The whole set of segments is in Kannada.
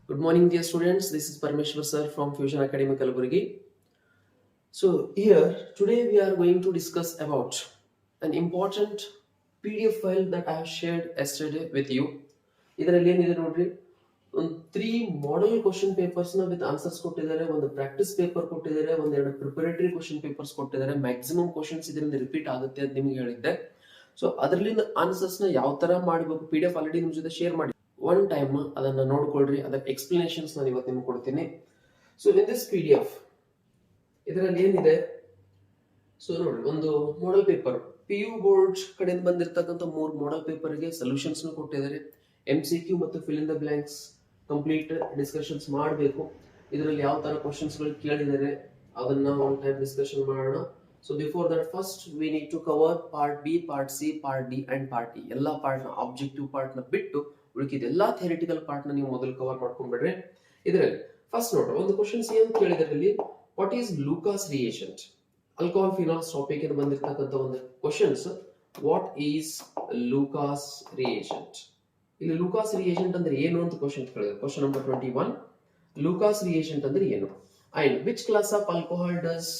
Good morning, dear students. This is Parmeshwar sir from Fusion Academy Kalaburgi. So here today we are going to discuss about an important PDF file that I have shared yesterday with you. ಇದರಲ್ಲಿ ಏನಿದೆ ನೋಡ್ರಿ, ಒಂದು 3 ಮಾಡೆಲ್ ಕ್ವಶನ್ ಪೇಪರ್ಸ್ ನ ವಿತ್ ಆನ್ಸರ್ಸ್ ಕೊಟ್ಟಿದ್ದಾರೆ, ಒಂದು ಪ್ರಾಕ್ಟೀಸ್ ಪೇಪರ್ ಕೊಟ್ಟಿದ್ದಾರೆ, ಒಂದೆರಡು ಪ್ರಿಪರೇಟರಿ ಕ್ವಶನ್ ಪೇಪರ್ಸ್ ಕೊಟ್ಟಿದ್ದಾರೆ. ಮ್ಯಾಕ್ಸಿಮಮ್ ಕ್ವಶನ್ಸ್ ಇದರಿಂದ ರಿಪೀಟ್ ಆಗುತ್ತೆ ಅಂತ ನಿಮಗೆ ಹೇಳಿದ್ದೆ. ಸೊ ಅದರಲ್ಲಿಂದ ಆನ್ಸರ್ಸ್ ನ ಯಾವ ತರ ಮಾಡಬೇಕು PDF ಆಲ್ರೆಡಿ ನಿಮ್ ಜೊತೆ ಶೇರ್ ಮಾಡಿ, ಒನ್ ಟೈಮ್ ಅದನ್ನ ನೋಡ್ಕೊಳ್ರಿ. ಅದರ ಎಕ್ಸ್ಪ್ಲನೇಷನ್ಸ್ ನಾನು ಇವತ್ತು ನಿಮ್ಗೆ ಕೊಡ್ತೀನಿ. ಸೊ ಇನ್ ದಿಸ್ PDF ಇದರಲ್ಲಿ ಏನಿದೆ, ಸೊ ನೋಡಿ, ಒಂದು ಮಾಡೆಲ್ ಪೇಪರ್ PU ಬೋರ್ಡ್ ಕಡೆಯಿಂದ ಬಂದಿರತಕ್ಕಂಥ 3 ಮಾಡೆಲ್ ಪೇಪರ್ಗೆ ಸೊಲ್ಯೂಷನ್ಸ್ ಕೊಟ್ಟಿದ್ದಾರೆ. MCQ ಮತ್ತು fill in the blanks complete discussions ಮಾಡಬೇಕು. ಇದರಲ್ಲಿ ಯಾವ ತರ ಕ್ವಶನ್ಸ್ ಗಳು ಕೇಳಿದ್ದಾರೆ ಅದನ್ನ ಒನ್ ಟೈಮ್ ಡಿಸ್ಕಷನ್ ಮಾಡೋಣ. So before that first we need to cover part B, part C, part D and part E. ಎಲ್ಲಾ ಪಾರ್ಟ್ ನ ಆಬ್ಜೆಕ್ಟಿವ್ ಪಾರ್ಟ್ ನ ಬಿಟ್ಟು ಉಳಿಕಿದ ಎಲ್ಲಾ ಥಿಯರಿಟಿಕಲ್ ಪಾರ್ಟ್ ನ ನೀವು ಮೊದಲು ಕವರ್ ಮಾಡ್ಕೊಂಡ್ಬಿಡ್ರಿ. ಇದರಲ್ಲಿ ಫಸ್ಟ್ ನೋಡ್ರಿ, ಒಂದು ಕ್ವಶನ್ಸ್ ಏನ್ ಕೇಳಿದ್ರಲ್ಲಿ, what is Lucas reagent? Alcohol phenols topic ಇಂದ ಬಂದಿರತಕ್ಕಂತ ಒಂದು questions, what is Lucas reagent? ಇಲ್ಲಿ ಲೂಕಾಸ್ ರಿಯೇಷಂಟ್ ಅಂದ್ರೆ ಏನು ಅಂತ ಕ್ವಶನ್ ಕೇಳಿದ್ರು. ಕ್ವಶನ್ ನಂಬರ್ 21, ಲೂಕಾಸ್ ರಿಯೇಷಂಟ್ ಅಂದ್ರೆ ಏನು? And which class of alcohol does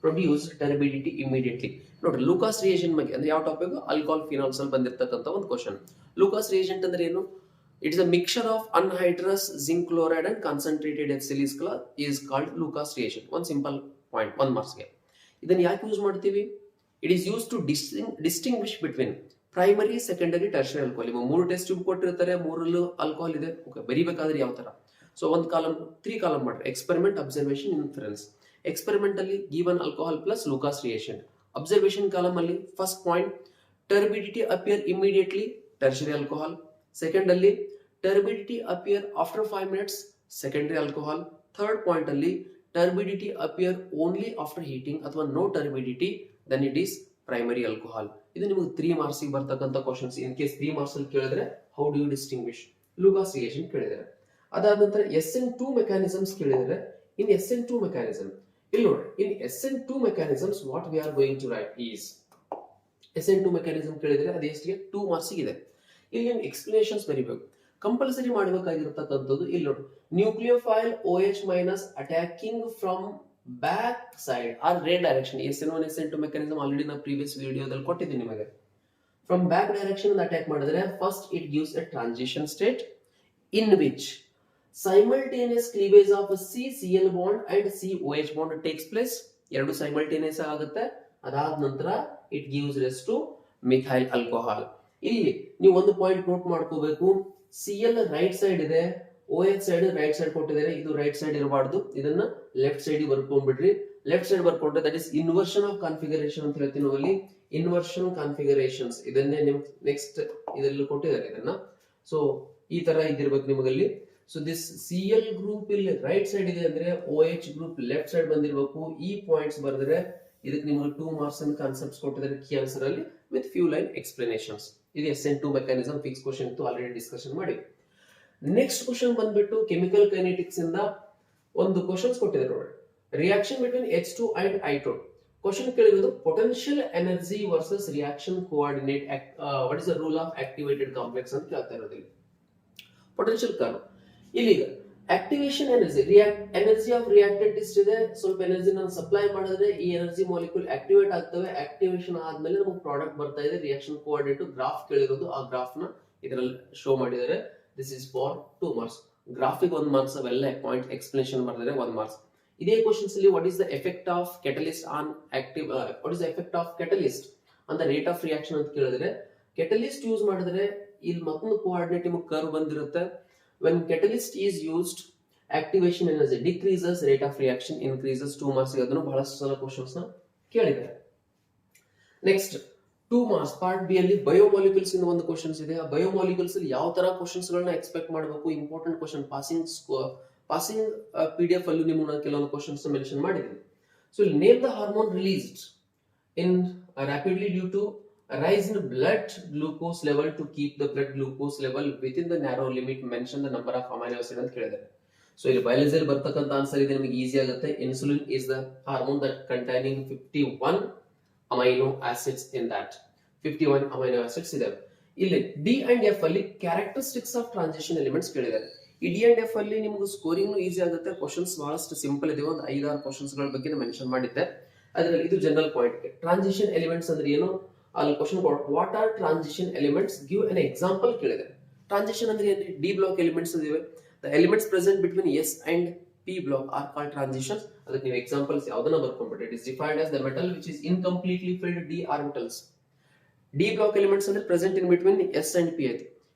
produce turbidity immediately? ನೋಡ್ರಿ, ಲೂಕಾಸ್ ರಿಯೇಷಂಟ್ ಬಗ್ಗೆ ಅಂದ್ರೆ ಯಾವ ಟಾಪಿಕ್? ಆಲ್ಕೋಹಾಲ್ ಫಿನಾಲ್ಸ್ ಅಲ್ಲಿ ಬಂದಿರತಕ್ಕಂತ ಒಂದು ಕ್ವಶನ್. ಲೂಕಾಸ್ ರಿಯೇಷಂಟ್ ಅಂದ್ರೆ ಏನು? It is a mixture of anhydrous zinc chloride and concentrated HCl is called Lucas reagent. ಒಂದು ಸಿಂಪಲ್ ಪಾಯಿಂಟ್, 1 ಮಾರ್ಕ್ಸ್ಗೆ. ಇದನ್ನ ಯಾಕೆ ಯೂಸ್ ಮಾಡ್ತೀವಿ? It is use to distinguish between primary, secondary, tertiary alcohol. ಇವಾಗ 3 ಟೆಸ್ಟ್ ಟ್ಯೂಬ್ ಕೊಟ್ಟಿರ್ತಾರೆ, 3ರಲ್ಲೂ ಆಲ್ಕೋಹಾಲ್ ಇದೆ. ಬರಿಬೇಕಾದ್ರೆ ಯಾವ ತರ? ಸೊ ಒಂದು ಕಾಲಮ್, 3 ಕಾಲಮ್ ಮಾಡ್ರಿ. Experiment, observation, inference. ಎಕ್ಸ್ಪೆರಿಮೆಂಟ್ ಅಲ್ಲಿ given alcohol plus Lucas reagent. Observation column ಅಲ್ಲಿ first point, turbidity appear immediately, tertiary alcohol. Second ಅಲ್ಲಿ turbidity appear after 5 minutes, secondary alcohol. Third point ಅಲ್ಲಿ turbidity appear only after heating ಅಥವಾ no turbidity, then it is primary alcohol. ಇದು ನಿಮಗೆ 3 ಮಾರ್ಕ್ಸ್ ಬರ್ತಕ್ಕಂಥ ಕ್ವಶನ್ಸ್. ಇನ್ ಕೇಸ್ 3 ಮಾರ್ಕ್ಸ್ ಅಲ್ಲಿ ಕೇಳಿದ್ರೆ how do you distinguish? Lucas reagent ಕೇಳಿದರೆ. ಅದಾದ ನಂತರ SN2 ಮೆಕ್ಯಾನಿಸಮ್ಸ್ ಕೇಳಿದರೆ. ಇನ್ SN2 ಮೆಕ್ಯಾನಿಸಮ್ ಇಲ್ಲಿ ನೋಡಿ, in SN2 mechanisms what we are going to write is, SN2 mechanism ಕೇಳಿದ್ರೆ ಅದು ಎಷ್ಟಿಗೆ 2 ಮಾರ್ಕ್ಸ್ ಇದೆ. ಇಲ್ಲಿ ನೀವು ಎಕ್ಸ್ಪ್ಲನೇಷನ್ಸ್ ಬರೀಬೇಕು. ಕಂಪಲ್ಸರಿ ಮಾಡಬೇಕಾಗಿರತಕ್ಕಂಥದ್ದು ಇಲ್ಲಿ ನೋಡಿ, nucleophile OH minus attacking from back side or rear direction. SN1 SN2 mechanism already ನಾನು ಪ್ರೀವಿಯಸ್ ವಿಡಿಯೋದಲ್ಲಿ ಕೊಟ್ಟಿದ್ದೀನಿ ನಿಮಗೆ. ಫ್ರಮ್ ಬ್ಯಾಕ್ ಡೈರೆಕ್ಷನ್ ಅಟ್ಯಾಕ್ ಮಾಡಿದ್ರೆ first it gives a transition state in which simultaneous cleavage of CCl bond and COH bond takes place. ಎರಡು ಸೈಮಲ್ಟೇನಿಯಸ್ ಆಗುತ್ತೆ. ಅದಾದ ನಂತರ it gives rise to methyl alcohol. ಇಲ್ಲಿ ನೀವು ಒಂದು ಪಾಯಿಂಟ್ ನೋಟ್ ಮಾಡ್ಕೋಬೇಕು, Cl ರೈಟ್ ಸೈಡ್ ಇದೆ, OH ಸೈಡ್ ರೈಟ್ ಸೈಡ್ ಕೊಟ್ಟಿದ್ದಾರೆ. ಇದು ರೈಟ್ ಸೈಡ್ ಇರಬಾರ್ದು, ಇದನ್ನ ಲೆಫ್ಟ್ ಸೈಡ್ ಬರ್ಕೊಂಡ್ಬಿಡ್ರಿ. ಲೆಫ್ಟ್ ಸೈಡ್ ಬರ್ಕೊಂಡ್ರೆ that is inversion of configuration ಅಂತ ಹೇಳ್ತೀವಿ ನಾವು. ಅಲ್ಲಿ ಇನ್ವರ್ಷನ್ ಕಾನ್ಫಿಗರೇಷನ್ಸ್ ಇದನ್ನೇ ನಿಮ್ ನೆಕ್ಸ್ಟ್ ಇದರಲ್ಲಿ ಕೊಟ್ಟಿದ್ದಾರೆ ಇದನ್ನ. ಸೊ ಈ ತರ ಇದಿರ್ಬೇಕು ನಿಮಗಲ್ಲಿ. ಸೊ ದಿಸ್ Cl ಗ್ರೂಪ್ ಇಲ್ಲಿ ರೈಟ್ ಸೈಡ್ ಇದೆ ಅಂದ್ರೆ OH ಗ್ರೂಪ್ ಲೆಫ್ಟ್ ಸೈಡ್ ಬಂದಿರಬೇಕು. ಈ ಪಾಯಿಂಟ್ಸ್ ಬರೆದ್ರೆ ಇದಕ್ಕೆ ನಿಮಗೆ 2 ಮಾರ್ಕ್ಸ್ ಅನ್ನು ಕಾನ್ಸೆಪ್ಟ್ಸ್ ಕೊಟ್ಟಿದ್ದಾರೆ ಕೀ ಆನ್ಸರ್ ಅಲ್ಲಿ ವಿತ್ ಫ್ಯೂ ಲೈನ್ ಎಕ್ಸ್ಪ್ಲನೇಷನ್ಸ್. ಇದು SN2 ಮೆಕ್ಯಾನಿಸಮ್ ಫಿಕ್ಸ್ ಕ್ವಶನ್ ಇತ್ತು, ಆಲ್ರೆಡಿ ಡಿಸ್ಕಷನ್ ಮಾಡಿ. ನೆಕ್ಸ್ಟ್ ಕ್ವಶನ್ ಬಂದ್ಬಿಟ್ಟು ಕೆಮಿಕಲ್ ಕೈನೆಟಿಕ್ಸ್ ಇಂದ ಒಂದು ಕ್ವಶನ್ಸ್ ಕೊಟ್ಟಿದ್ದಾರೆ ನೋಡಿ. Reaction between H2 and I2. Question ಕೇಳಿರೋದು potential energy versus reaction coordinate, what is the role of activated complex ಅಂತ ಕೇಳ್ತಾ ಇರೋದಿಲ್ಲ. ಪೊಟೆನ್ಶಿಯಲ್ ಕರ್ವ್ ಇಲ್ಲಿ activation energy, energy of reactant ಇಷ್ಟಿದೆ. ಸ್ವಲ್ಪ ಎನರ್ಜಿ ನಾನು ಸಪ್ಲೈ ಮಾಡಿದ್ರೆ ಈ ಎನರ್ಜಿ ಮಾಲಿಕ್ಯೂಲ್ ಆಕ್ಟಿವೇಟ್ ಆಗ್ತವೆ. ಆಕ್ಟಿವೇಶನ್ ಆದ್ಮೇಲೆ ನಮಗೆ ಪ್ರಾಡಕ್ಟ್ ಬರ್ತಾ ಇದೆ. ರಿಯಾಕ್ಷನ್ ಕೋಆರ್ಡಿನೇಟ್ ಗ್ರಾಫ್ ಕೇಳಿರೋದು, ಆ ಗ್ರಾಫ್ ನ ಇದರಲ್ಲಿ ಶೋ ಮಾಡಿದ್ದಾರೆ. This is for 2 marks. Graphic 1 marks, ಅವೆಲ್ಲ ಪಾಯಿಂಟ್ ಎಕ್ಸ್ಪ್ಲನೇಷನ್ ಮಾಡಿದ್ರೆ 1 ಮಾರ್ಕ್ಸ್. ಇದೇ ಕ್ವಶನ್ಸ್ ಅಲ್ಲಿ what is the effect of catalyst on active, what is the effect of catalyst on the rate of reaction ಅಂತ ಕೇಳಿದ್ರೆ, ಕೆಟಲಿಸ್ಟ್ ಯೂಸ್ ಮಾಡಿದ್ರೆ ಇಲ್ಲಿ ಮತ್ತೊಂದು ಕೋಆರ್ಡಿನೇಟ್ ನಿಮಗೆ ಕರ್ವ್ ಬಂದಿರುತ್ತೆ. when catalyst is used, activation energy decreases, rate of reaction increases. 2 marks ಅದನ್ನು ಬಹಳಷ್ಟು ಸಲ ಕ್ವಶನ್ಸ್ ನ ಕೇಳಿದ್ದಾರೆ. ನೆಕ್ಸ್ಟ್ 2 ಮಾರ್ಕ್ಸ್ ಪಾರ್ಟ್ ಬಿ ಅಲ್ಲಿ ಬಯೋಮಾಲಿಕ್ಯೂಲ್ಸ್ ಇಂದ ಒಂದು ಕ್ವಶನ್ಸ್ ಇದೆ. ಆ ಬಯೋಮಾಲಿಕ್ಯೂಲ್ಸ್ ಅಲ್ಲಿ ಯಾವ ತರ ಕ್ವಶನ್ಸ್ ಗಳನ್ನ ಎಕ್ಸ್ಪೆಕ್ಟ್ ಮಾಡಬೇಕು, ಇಂಪಾರ್ಟೆಂಟ್ ಕ್ವಶನ್, ಪಾಸಿಂಗ್ PDF ಅಲ್ಲಿ ನಿಮ್ಮನ್ನ ಕೆಲವೊಂದು ಕ್ವಶನ್ಸ್ ಮೆನ್ಷನ್ ಮಾಡಿದ್ದೀನಿ. ಸೊ ಇಲ್ಲಿ name the hormone released in rapidly due to rise in blood glucose level to keep the blood glucose level within the narrow limit. Mention the number of amino acid ಅಂತ ಕೇಳಿದ್ದಾರೆ. ಸೊ ಇಲ್ಲಿ ಬಯಾಲಜಿ ಅಲ್ಲಿ ಬರ್ತಕ್ಕಂತ ಆನ್ಸರ್ ಇದೆ, ನಿಮಗೆ ಈಸಿ ಆಗುತ್ತೆ. Insulin is the hormone that containing 51 amino acids in that. 51 amino acids ಇದೆ. ಇಲ್ಲಿ ಡಿ ಅಂಡ್ ಎಫ್ ಅಲ್ಲಿ ಕ್ಯಾರೆಕ್ಟರಿಸ್ಟಿಕ್ಸ್ ಆಫ್ ಟ್ರಾನ್ಸಿಷನ್ ಎಲಿಮೆಂಟ್ಸ್ ಕೇಳಿದ್ದಾರೆ. ಈ ಡಿ ಅಂಡ್ ಎಫ್ ಅಲ್ಲಿ ನಿಮ್ಗೆ ಸ್ಕೋರಿಂಗ್ ಈಸಿ ಆಗುತ್ತೆ. ಕ್ವಶನ್ಸ್ ಬಹಳಷ್ಟು ಸಿಂಪಲ್ ಇದೆ. ಒಂದು 5-6 ಕ್ವಶನ್ಸ್ ಗಳ ಬಗ್ಗೆ ಮೆನ್ಷನ್ ಮಾಡಿದ್ದೆ. ಅದರಲ್ಲಿ ಇದು ಜನರಲ್ ಪಾಯಿಂಟ್. ಟ್ರಾನ್ಸಿಷನ್ ಎಲಿಮೆಂಟ್ಸ್ ಅಂದ್ರೆ ಏನು, ಅಲ್ಲಿ question what are transition elements, give an example ಕೇಳಿದೆ. ಟ್ರಾನ್ಸಿಷನ್ ಅಂದ್ರೆ ಏನು, ಡಿ ಬ್ಲಾಕ್ ಎಲಿಮೆಂಟ್ಸ್ ಇದಾವೆ. The elements present between S and P block are called transitions. ಅದಕ್ಕೆ ನೀವು ಎಕ್ಸಾಂಪಲ್ಸ್ ಯಾವ್ದನ್ನ ಬರ್ಕೊಂಡ್ಬಿಟ್ರೆ, it is defined as the metal which is incompletely filled D orbitals. D block elements ಅಂದ್ರೆ present in between S and P ಐತಿ.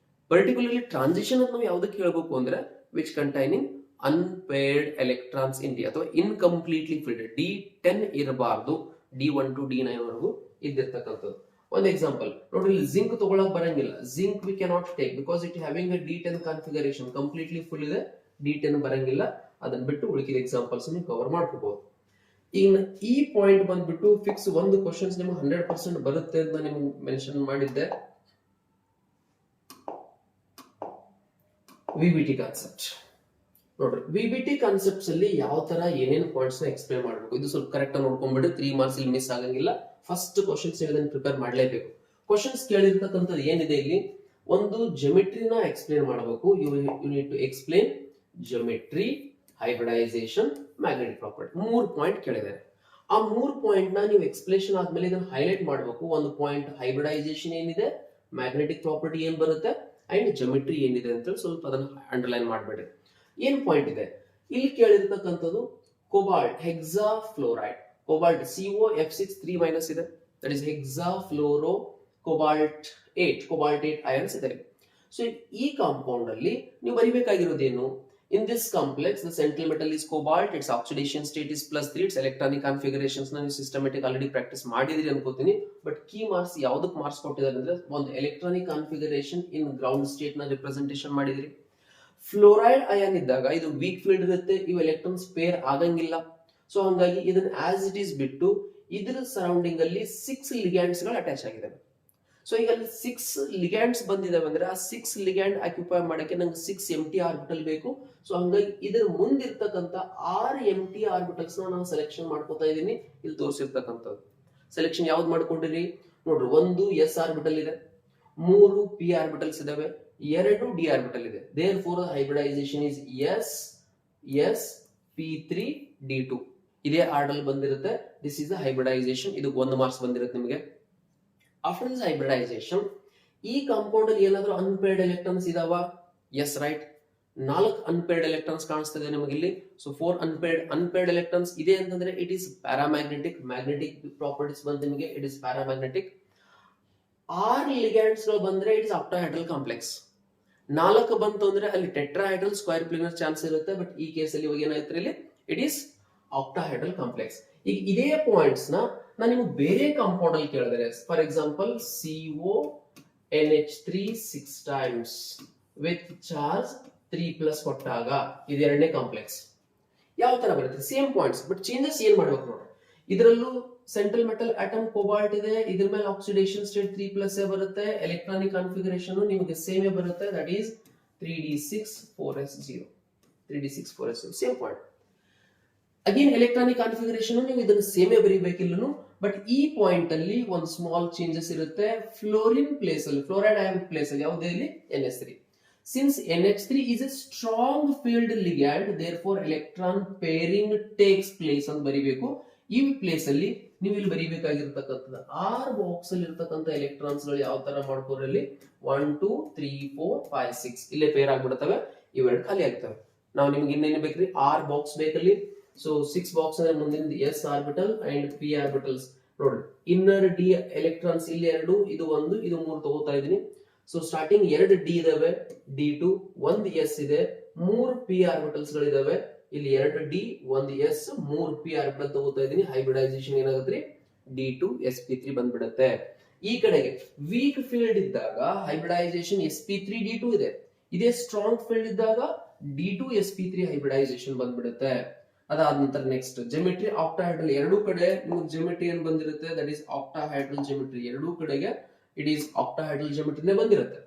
ಪರ್ಟಿಕ್ಯುಲರ್ಲಿ ಟ್ರಾನ್ಸಿಷನ್ ಅಂತ ನಾವು ಯಾವ್ದಕ್ಕೆ ಹೇಳ್ಬೇಕು ಅಂದ್ರೆ which containing unpaired electrons in D, ಅಥವಾ ಇನ್ಕಂಪ್ಲೀಟ್ಲಿ ಫಿಲ್ಡ್. D10 ಇರಬಾರ್ದು, D1 to D9 ವರೆಗೂ ಇದ್ದಿರ್ತಕ್ಕಂಥದ್ದು. ಒಂದು ಎಕ್ಸಾಂಪಲ್ ನೋಡ್ರಿ, ಇಲ್ಲಿ ಜಿಂಕ್ ತಗೊಳಕ್ ಬರಂಗಿಲ್ಲ. Zinc V cannot take because it having A D10 configuration, completely full ಇದೆ, D10 ಬರಂಗಿಲ್ಲ. ಅದನ್ನ ಬಿಟ್ಟು ಉಳಿಕಿದ ಎಕ್ಸಾಂಪಲ್ಸ್ ನೀವು ಕವರ್ ಮಾಡ್ಕೋಬಹುದು. ಈಗ ಈ ಪಾಯಿಂಟ್ ಬಂದ್ಬಿಟ್ಟು ಫಿಕ್ಸ್ ಒಂದು ಕ್ವಶನ್ಸ್ ನಿಮ್ಗೆ 100% ಬರುತ್ತೆ ಅಂತ ನಿಮ್ಗೆ ಮೆನ್ಷನ್ ಮಾಡಿದ್ದೆ. ವಿಬಿಟಿ ಕಾನ್ಸೆಪ್ಟ್ ನೋಡ್ರಿ, ವಿಬಿಟಿ ಕಾನ್ಸೆಪ್ಟ್ಸ್ ಅಲ್ಲಿ ಯಾವ ತರ ಏನೇನು ಪಾಯಿಂಟ್ಸ್ ನ ಎಕ್ಸ್ಪ್ಲೇನ್ ಮಾಡಬೇಕು, ಇದು ಸ್ವಲ್ಪ ಕರೆಕ್ಟ್ ಆಗಿ ನೋಡ್ಕೊಂಡ್ಬಿಟ್ಟು 3 ಮಾರ್ಕ್ಸ್ ಇಲ್ಲಿ ಮಿಸ್ ಆಗಂಗಿಲ್ಲ. ಫಸ್ಟ್ ಕ್ವಶನ್ಸ್ ಇದನ್ನ ಪ್ರಿಪೇರ್ ಮಾಡಲೇಬೇಕು. ಕ್ವಶನ್ಸ್ ಕೇಳಿರ್ತಕ್ಕಂಥದ್ದು ಏನಿದೆ ಇಲ್ಲಿ, ಒಂದು ಜೆಮೆಟ್ರಿನ ಎಕ್ಸ್ಪ್ಲೇನ್ ಮಾಡಬೇಕು. You need to explain geometry, hybridization, magnetic property. 3 point ಕೇಳಿದ್ದಾರೆ. ಆ 3 ಪಾಯಿಂಟ್ ನ ನೀವು ಎಕ್ಸ್ಪ್ಲೇಷನ್ ಆದ್ಮೇಲೆ ಇದನ್ನ ಹೈಲೈಟ್ ಮಾಡಬೇಕು. ಒಂದು ಪಾಯಿಂಟ್ ಹೈಬ್ರಿಡೈಸೇಷನ್ ಏನಿದೆ, ಮ್ಯಾಗ್ನೆಟಿಕ್ ಪ್ರಾಪರ್ಟಿ ಏನ್ ಬರುತ್ತೆ, ಅಂಡ್ ಜೆಮೆಟ್ರಿ ಏನಿದೆ ಅಂತ ಸ್ವಲ್ಪ ಅದನ್ನ ಅಂಡರ್ಲೈನ್ ಮಾಡಬೇಡಿ. ಏನ್ ಪಾಯಿಂಟ್ ಇದೆ ಇಲ್ಲಿ ಕೇಳಿರ್ತಕ್ಕಂಥದ್ದು, cobalt hexa fluoride, cobalt COF6 3- ಇದೆ, that is hexa fluoro cobalt 8 ions ಇದೆ. ಸೊ ಈ ಕಾಂಪೌಂಡ್ ಅಲ್ಲಿ ನೀವು ಬರಿಬೇಕಾಗಿರೋದೇನು, in this complex the central metal is cobalt, its oxidation state is +3, its electronic configurations ನ ನೀವು ಸಿಸ್ಟಮ್ಯಾಟಿಕ್ ಆಲ್ರೆಡಿ ಪ್ರಾಕ್ಟೀಸ್ ಮಾಡಿದಿರಿ ಅನ್ಕೋತೀನಿ. ಬಟ್ ಕೀ ಮಾರ್ಕ್ಸ್ ಯಾವ್ದಕ್ಕೆ ಮಾರ್ಕ್ಸ್ ಕೊಟ್ಟಿದ್ದಾರೆ ಅಂದ್ರೆ, ಒಂದು electronic configuration in ground state ನ ರಿಪ್ರೆಸೆಂಟೇಷನ್ ಮಾಡಿದಿರಿ. ಫ್ಲೋರೈಡ್ ಅಯಾನ್ ಇದ್ದಾಗ ಇದು ವೀಕ್ ಫೀಲ್ಡ್ ಇರುತ್ತೆ, ಇವು ಎಲೆಕ್ಟ್ರಾನ್ಸ್ ಪೇರ್ ಆಗಂಗಿಲ್ಲ. ಸೊ ಹಂಗಾಗಿ ಇದನ್ನ ಆಸ್ ಇಟ್ ಈಸ್ ಬಿಟ್ಟು ಇದರ ಸರೌಂಡಿಂಗ್ ಅಲ್ಲಿ 6 ಲಿಗ್ಯಾಂಡ್ಸ್ ಗಳು ಅಟ್ಯಾಚ್ ಆಗಿದ್ದಾವೆ. ಸೊ ಈಗ ಅಲ್ಲಿ 6 ಲಿಗ್ಯಾಂಡ್ಸ್ ಬಂದಿದಾವೆ ಅಂದ್ರೆ, ಆ 6 ಲಿಗ್ಯಾಂಡ್ ಆಕ್ಯುಪೈ ಮಾಡಕ್ಕೆ ನಂಗೆ 6 ಎಂಟಿ ಆರ್ಬಿಟಲ್ ಬೇಕು. ಸೊ ಹಂಗಾಗಿ ಇದರ ಮುಂದಿರ್ತಕ್ಕಂಥ 6 ಎಂಟಿ ಆರ್ಬಿಟಲ್ಸ್ ನಾನು ಸೆಲೆಕ್ಷನ್ ಮಾಡ್ಕೋತಾ ಇದ್ದೀನಿ. ಇಲ್ಲಿ ತೋರಿಸಿರ್ತಕ್ಕಂಥದ್ದು ಸೆಲೆಕ್ಷನ್ ಯಾವ್ದು ಮಾಡ್ಕೊಂಡಿರಿ ನೋಡ್ರಿ, ಒಂದು ಎಸ್ ಆರ್ಬಿಟಲ್ ಇದೆ, 3 ಪಿ ಆರ್ಬಿಟಲ್ಸ್ ಇದಾವೆ, 2 ಡಿ ಆರ್ಬಿಟಲ್ ಇದೆ. Therefore hybridisation is S P3 D2. ಇದೇ ಆರ್ಡರ್ ಬಂದಿರುತ್ತೆ. This is the hybridisation. ಇದಕ್ಕೆ 1 ಮಾರ್ಕ್ಸ್ ಬಂದಿರುತ್ತೆ ನಿಮಗೆ. ಆಫ್ಟರ್ ದಿಸ್ ಹೈಬ್ರಿಡೈಸೇಷನ್ ಈ ಕಾಂಪೌಂಡ್ ಅಲ್ಲಿ ಏನಾದ್ರೂ ಅನ್ಪೇರ್ಡ್ ಎಲೆಕ್ಟ್ರಾನ್ಸ್ ಇದಾವ? ಎಸ್ ರೈಟ್, 4 ಅನ್ಪೇರ್ಡ್ ಎಲೆಕ್ಟ್ರಾನ್ಸ್ ಕಾಣಿಸ್ತದೆ ನಿಮಗೆ ಇಲ್ಲಿ. ಸೊ 4 ಅನ್ಪೇರ್ಡ್ ಎಲೆಕ್ಟ್ರಾನ್ಸ್ ಇದೆ ಅಂತಂದ್ರೆ it is paramagnetic. Magnetic properties ಬಂದು ನಿಮಗೆ ಇಟ್ ಇಸ್ ಪ್ಯಾರಾಮ್ಯಾಗ್ನೆಟಿಕ್. 6 ಲಿಗ್ಯಾಂಡ್ಸ್ ಗಳು ಬಂದ್ರೆ ಇಟ್ ಇಸ್ ಆಕ್ಟಾಹೆಡ್ರಲ್ ಕಾಂಪ್ಲೆಕ್ಸ್. 4 ಬಂತು ಅಂದ್ರೆ ಅಲ್ಲಿ ಟೆಟ್ರಾಹೆಡ್ರಲ್ ಸ್ಕ್ವೇರ್ ಪ್ಲೇನರ್ ಚಾನ್ಸ್ ಇರುತ್ತೆ. ಬಟ್ ಈ ಕೇಸ್ ಅಲ್ಲಿ ಇವಾಗ ಏನಾಯ್ತು ಇಲ್ಲಿ, ಇಟ್ ಈಸ್ ಆಕ್ಟಾಹೆಡ್ರಲ್ ಕಾಂಪ್ಲೆಕ್ಸ್. ಈಗ ಇದೇ ಪಾಯಿಂಟ್ಸ್ ನ ನಾನು ನಿಮ್ಗೆ ಬೇರೆ ಕಾಂಪೌಂಡ್ ಅಲ್ಲಿ ಕೇಳಿದರೆ, for example CONH3 6 times with charge 3+ ಕೊಟ್ಟಾಗ ಇದು ಎರಡನೇ ಕಾಂಪ್ಲೆಕ್ಸ್ ಯಾವ ತರ ಬರುತ್ತೆ, ಸೇಮ್ ಪಾಯಿಂಟ್ಸ್. ಬಟ್ ಚೇಂಜಸ್ ಏನ್ ಮಾಡ್ಬೇಕು ನೋಡ್ರಿ, ಇದರಲ್ಲೂ ಸೆಂಟ್ರಲ್ ಮೆಟಲ್ ಆಟಮ್ ಕೋಬಾಲ್ಟ್ ಇದೆ, ಇದ್ರ ಮೇಲೆ ಆಕ್ಸಿಡೇಷನ್ ಸ್ಟೇಟ್ 3+ ಬರುತ್ತೆ, ಎಲೆಕ್ಟ್ರಾನಿಕ್ ಕಾನ್ಫಿಗರೇಷನ್ ನಿಮಗೆ ಸೇಮ್ ಬರುತ್ತೆ, that is 3d6 4s0 same point. Again electronic configuration ನೀವು ಇದನ್ನು ಸೇಮೇ ಬರೀಬೇಕಿಲ್ಲನು. ಬಟ್ ಈ ಪಾಯಿಂಟ್ ಅಲ್ಲಿ ಒಂದು ಸ್ಮಾಲ್ ಚೇಂಜಸ್ ಇರುತ್ತೆ. ಫ್ಲೋರಿನ್ ಪ್ಲೇಸ್ ಅಲ್ಲಿ, ಫ್ಲೋರೈಡ್ ಅಯಾನ್ ಪ್ಲೇಸ್ ಅಲ್ಲಿ ಯಾವುದೇ ಇಲ್ಲಿ NH3. Since NH3 is a strong field ligand, therefore electron pairing takes place ಅಂತ ಬರೀಬೇಕು. ಈ ಪ್ಲೇಸ್ ಅಲ್ಲಿ ನೀವು ಇಲ್ಲಿ ಬರೀಬೇಕಾಗಿರ್ತಕ್ಕಂಥದ್ದು R ಬಾಕ್ಸ್ ಅಲ್ಲಿ ಇರ್ತಕ್ಕಂಥ ಎಲೆಕ್ಟ್ರಾನ್ಸ್ ಗಳು ಯಾವ ತರ ಮಾಡ್ಕೋರಲ್ಲಿ 1 2 3 4 5 6 ಇಲ್ಲೇ ಪೇರ್ ಆಗ್ಬಿಡ್ತವೆ, ಇವೆರಡು ಖಾಲಿ ಆಗ್ತವೆ. ನಾವು ನಿಮ್ಗೆ ಇನ್ನೇನು ಬೇಕ್ರಿ, R ಬಾಕ್ಸ್ ಬೇಕಲ್ಲಿ. ಸೊ 6 ಬಾಕ್ಸ್ ಅಂದ್ರೆ ಮುಂದಿನ S orbital and P orbitals ನೋಡ್ರಿ. ಇನ್ನರ್ D ಎಲೆಕ್ಟ್ರಾನ್ಸ್ ಇಲ್ಲಿ 2, ಇದು 1, ಇದು 3 ತಗೋತಾ ಇದೀನಿ. ಸೊ ಸ್ಟಾರ್ಟಿಂಗ್ 2 D ಇದಾವೆ, D2, 1 S ಇದೆ, 3 P ಆರ್ಬಿಟಲ್ಸ್ ಗಳಿದಾವೆ. ಇಲ್ಲಿ 2 D 1 S 3 P ಆರ್ಬಿಟಲ್ ತಗೋತಾ ಇದೀನಿ. ಹೈಬ್ರಿಡೈಸೇಷನ್ ಏನಾಗುತ್ತೆ, D2 sp3 ಬಂದ್ಬಿಡುತ್ತೆ. ಈ ಕಡೆಗೆ ವೀಕ್ ಫೀಲ್ಡ್ ಇದ್ದಾಗ ಹೈಬ್ರಿಡೈಸೇಷನ್ sp3 D2 ಇದೆ. ಇದೇ ಸ್ಟ್ರಾಂಗ್ ಫೀಲ್ಡ್ ಇದ್ದಾಗ D2 sp3 ಹೈಬ್ರಿಡೈಸೇಷನ್ ಬಂದ್ಬಿಡುತ್ತೆ. ಅದಾದ ನಂತರ ನೆಕ್ಸ್ಟ್ ಜೆಮೆಟ್ರಿ ಆಕ್ಟಾಹೆಡ್ರಲ್, ಎರಡೂ ಕಡೆ ನಿಮಗೆ ಜೆಮೆಟ್ರಿ ಏನ್ ಬಂದಿರುತ್ತೆ, ದಟ್ ಈಸ್ ಆಕ್ಟಾಹೆಡ್ರಲ್ ಜೆಮೆಟ್ರಿ. ಎರಡೂ ಕಡೆಗೆ ಇಟ್ ಈಸ್ ಆಕ್ಟಾಹೆಡ್ರಲ್ ಜೆಮೆಟ್ರಿನೇ ಬಂದಿರುತ್ತೆ.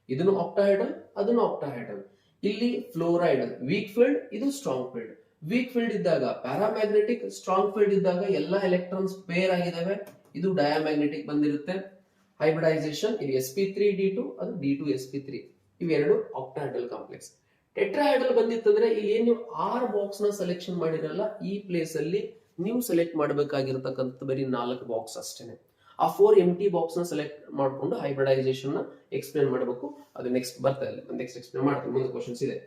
ಇದನ್ನು ಆಕ್ಟಾಹೆಡ್ರಲ್, ಅದನ್ನು ಆಕ್ಟಾಹೆಡ್ರಲ್. ಇಲ್ಲಿ ಫ್ಲೋರೈಡ್ ವೀಕ್ ಫೀಲ್ಡ್, ಇದು ಸ್ಟ್ರಾಂಗ್ ಫೀಲ್ಡ್. ವೀಕ್ ಫೀಲ್ಡ್ ಇದ್ದಾಗ ಪ್ಯಾರಾಮ್ಯಾಗ್ನೆಟಿಕ್, ಸ್ಟ್ರಾಂಗ್ ಫೀಲ್ಡ್ ಇದ್ದಾಗ ಎಲ್ಲಾ ಎಲೆಕ್ಟ್ರಾನ್ಸ್ ಪೇರ್ ಆಗಿದಾವೆ, ಇದು ಡಯಾಮ್ಯಾಗ್ನೆಟಿಕ್ ಬಂದಿರುತ್ತೆ. ಹೈಬ್ರಿಡೈಸೇಷನ್ ಇದು sp3 D2, ಅದು D2 sp3. ಇವೆರಡು ಆಕ್ಟಾಹೆಡ್ರಲ್ ಕಾಂಪ್ಲೆಕ್ಸ್. ಟೆಟ್ರಾಹೈಡ್ರಲ್ ಬಂದಿತ್ತಂದ್ರೆ ಇಲ್ಲಿ ಏನ್ ನೀವು 6 ಬಾಕ್ಸ್ ನ ಸೆಲೆಕ್ಷನ್ ಮಾಡಿರಲ್ಲ, ಈ ಪ್ಲೇಸ್ ಅಲ್ಲಿ ನೀವು ಸೆಲೆಕ್ಟ್ ಮಾಡಬೇಕಾಗಿರತಕ್ಕಂಥ ಬರೀ 4 ಬಾಕ್ಸ್ ಅಷ್ಟೇನೆ. ಆ 4 ಎಂಟಿ ಬಾಕ್ಸ್ ನ ಸೆಲೆಕ್ಟ್ ಮಾಡ್ಕೊಂಡು ಹೈಬ್ರಿಡೈಸೇಷನ್ ನ ಎಕ್ಸ್ಪ್ಲೇನ್ ಮಾಡಬೇಕು. ಅದು ನೆಕ್ಸ್ಟ್ ಬರ್ತಾ ಇದೆ, ನೆಕ್ಸ್ಟ್ ಎಕ್ಸ್ಪ್ಲೇನ್ ಮಾಡ್ತೀನಿ, ಮುಂದೆ ಕ್ವಶನ್ಸ್ ಇದೆ.